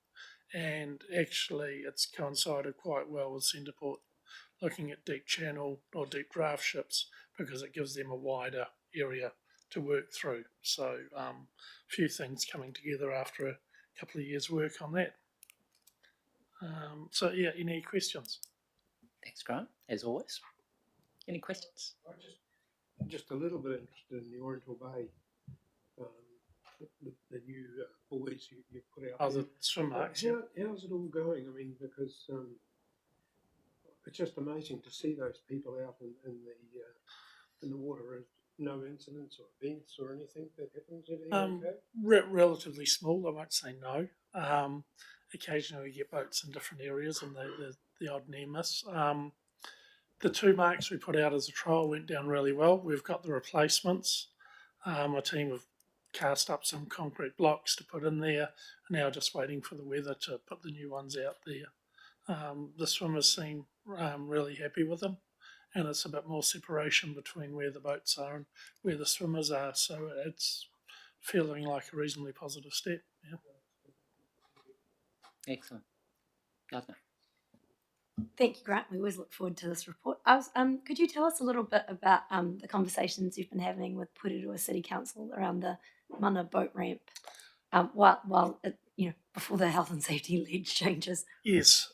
And actually, it's coincided quite well with Centreport looking at deep channel or deep draft ships because it gives them a wider area to work through. So a few things coming together after a couple of years' work on that. So yeah, any questions? Thanks, Grant, as always. Any questions? Just a little bit interested in the Oriental Bay, the new buoys you put out. Oh, the swim marks. How's it all going? I mean, because it's just amazing to see those people out in the water. No incidents or events or anything that happens. Everything okay? Relatively small. I won't say no. Occasionally we get boats in different areas and the odd near miss. The 2 marks we put out as a trial went down really well. We've got the replacements. My team have cast up some concrete blocks to put in there. Now just waiting for the weather to put the new ones out there. The swimmers seem really happy with them, and it's a bit more separation between where the boats are and where the swimmers are. So it's feeling like a reasonably positive step. Yeah. Excellent. Gardner. Thank you, Grant. We always look forward to this report. Could you tell us a little bit about the conversations you've been having with Purirua City Council around the Mana boat ramp, while before the health and safety lead changes? Yes.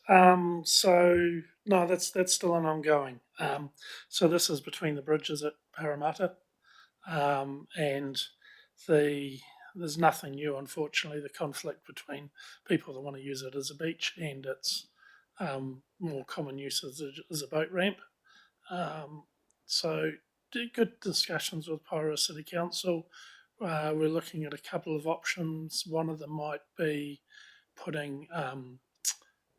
So no, that's still an ongoing. So this is between the bridges at Parramatta, and there's nothing new. Unfortunately, the conflict between people that want to use it as a beach and its more common use as a boat ramp. So good discussions with Purirua City Council. We're looking at a couple of options. One of them might be putting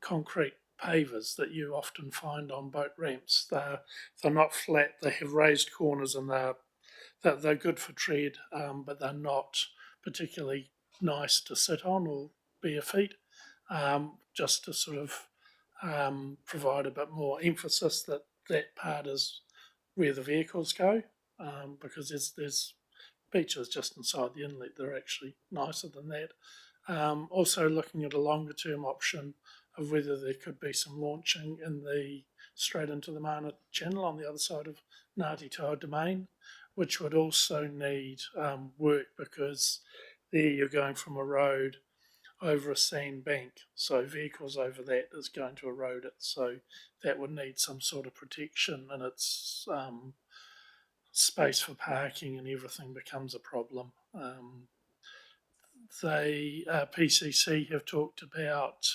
concrete pavers that you often find on boat ramps. They're not flat, they have raised corners, and they're good for tread, but they're not particularly nice to sit on or bare feet, just to sort of provide a bit more emphasis that part is where the vehicles go, because there's beaches just inside the inlet that are actually nicer than that. Also looking at a longer term option of whether there could be some launching straight into the Mana Channel on the other side of Ngāti Toa Domain, which would also need work because there you're going from a road over a sand bank, so vehicles over that is going to erode it, so that would need some sort of protection, and its space for parking and everything becomes a problem. PCC have talked about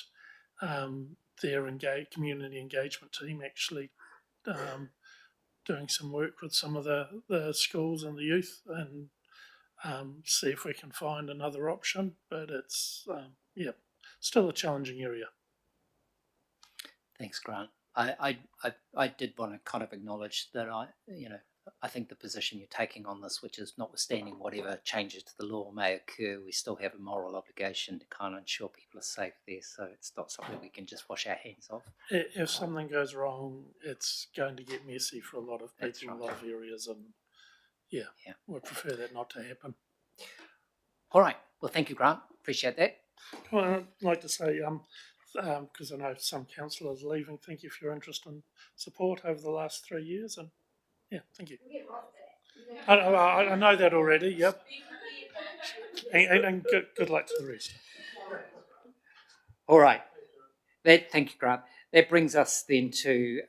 their community engagement team actually doing some work with some of the schools and the youth and see if we can find another option, but it's still a challenging area. Thanks, Grant. I did want to kind of acknowledge that I think the position you're taking on this, which is notwithstanding whatever changes to the law may occur, we still have a moral obligation to kind of ensure people are safe there. So it's not something we can just wash our hands of. If something goes wrong, it's going to get messy for a lot of people in a lot of areas, and we'd prefer that not to happen. All right. Well, thank you, Grant. Appreciate that. Well, I'd like to say, because I know some councillors are leaving, thank you for your interest and support over the last 3 years, and thank you. I know that already, yep. And good luck to the rest. All right. Thank you, Grant. That brings us then to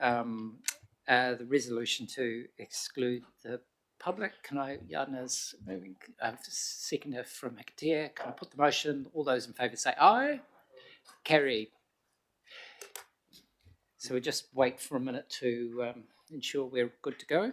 the resolution to exclude the public. Can I, Yana's moving, seconder from Hakatea, can I put the motion? All those in favour say aye. Carried. So we just wait for a minute to ensure we're good to go.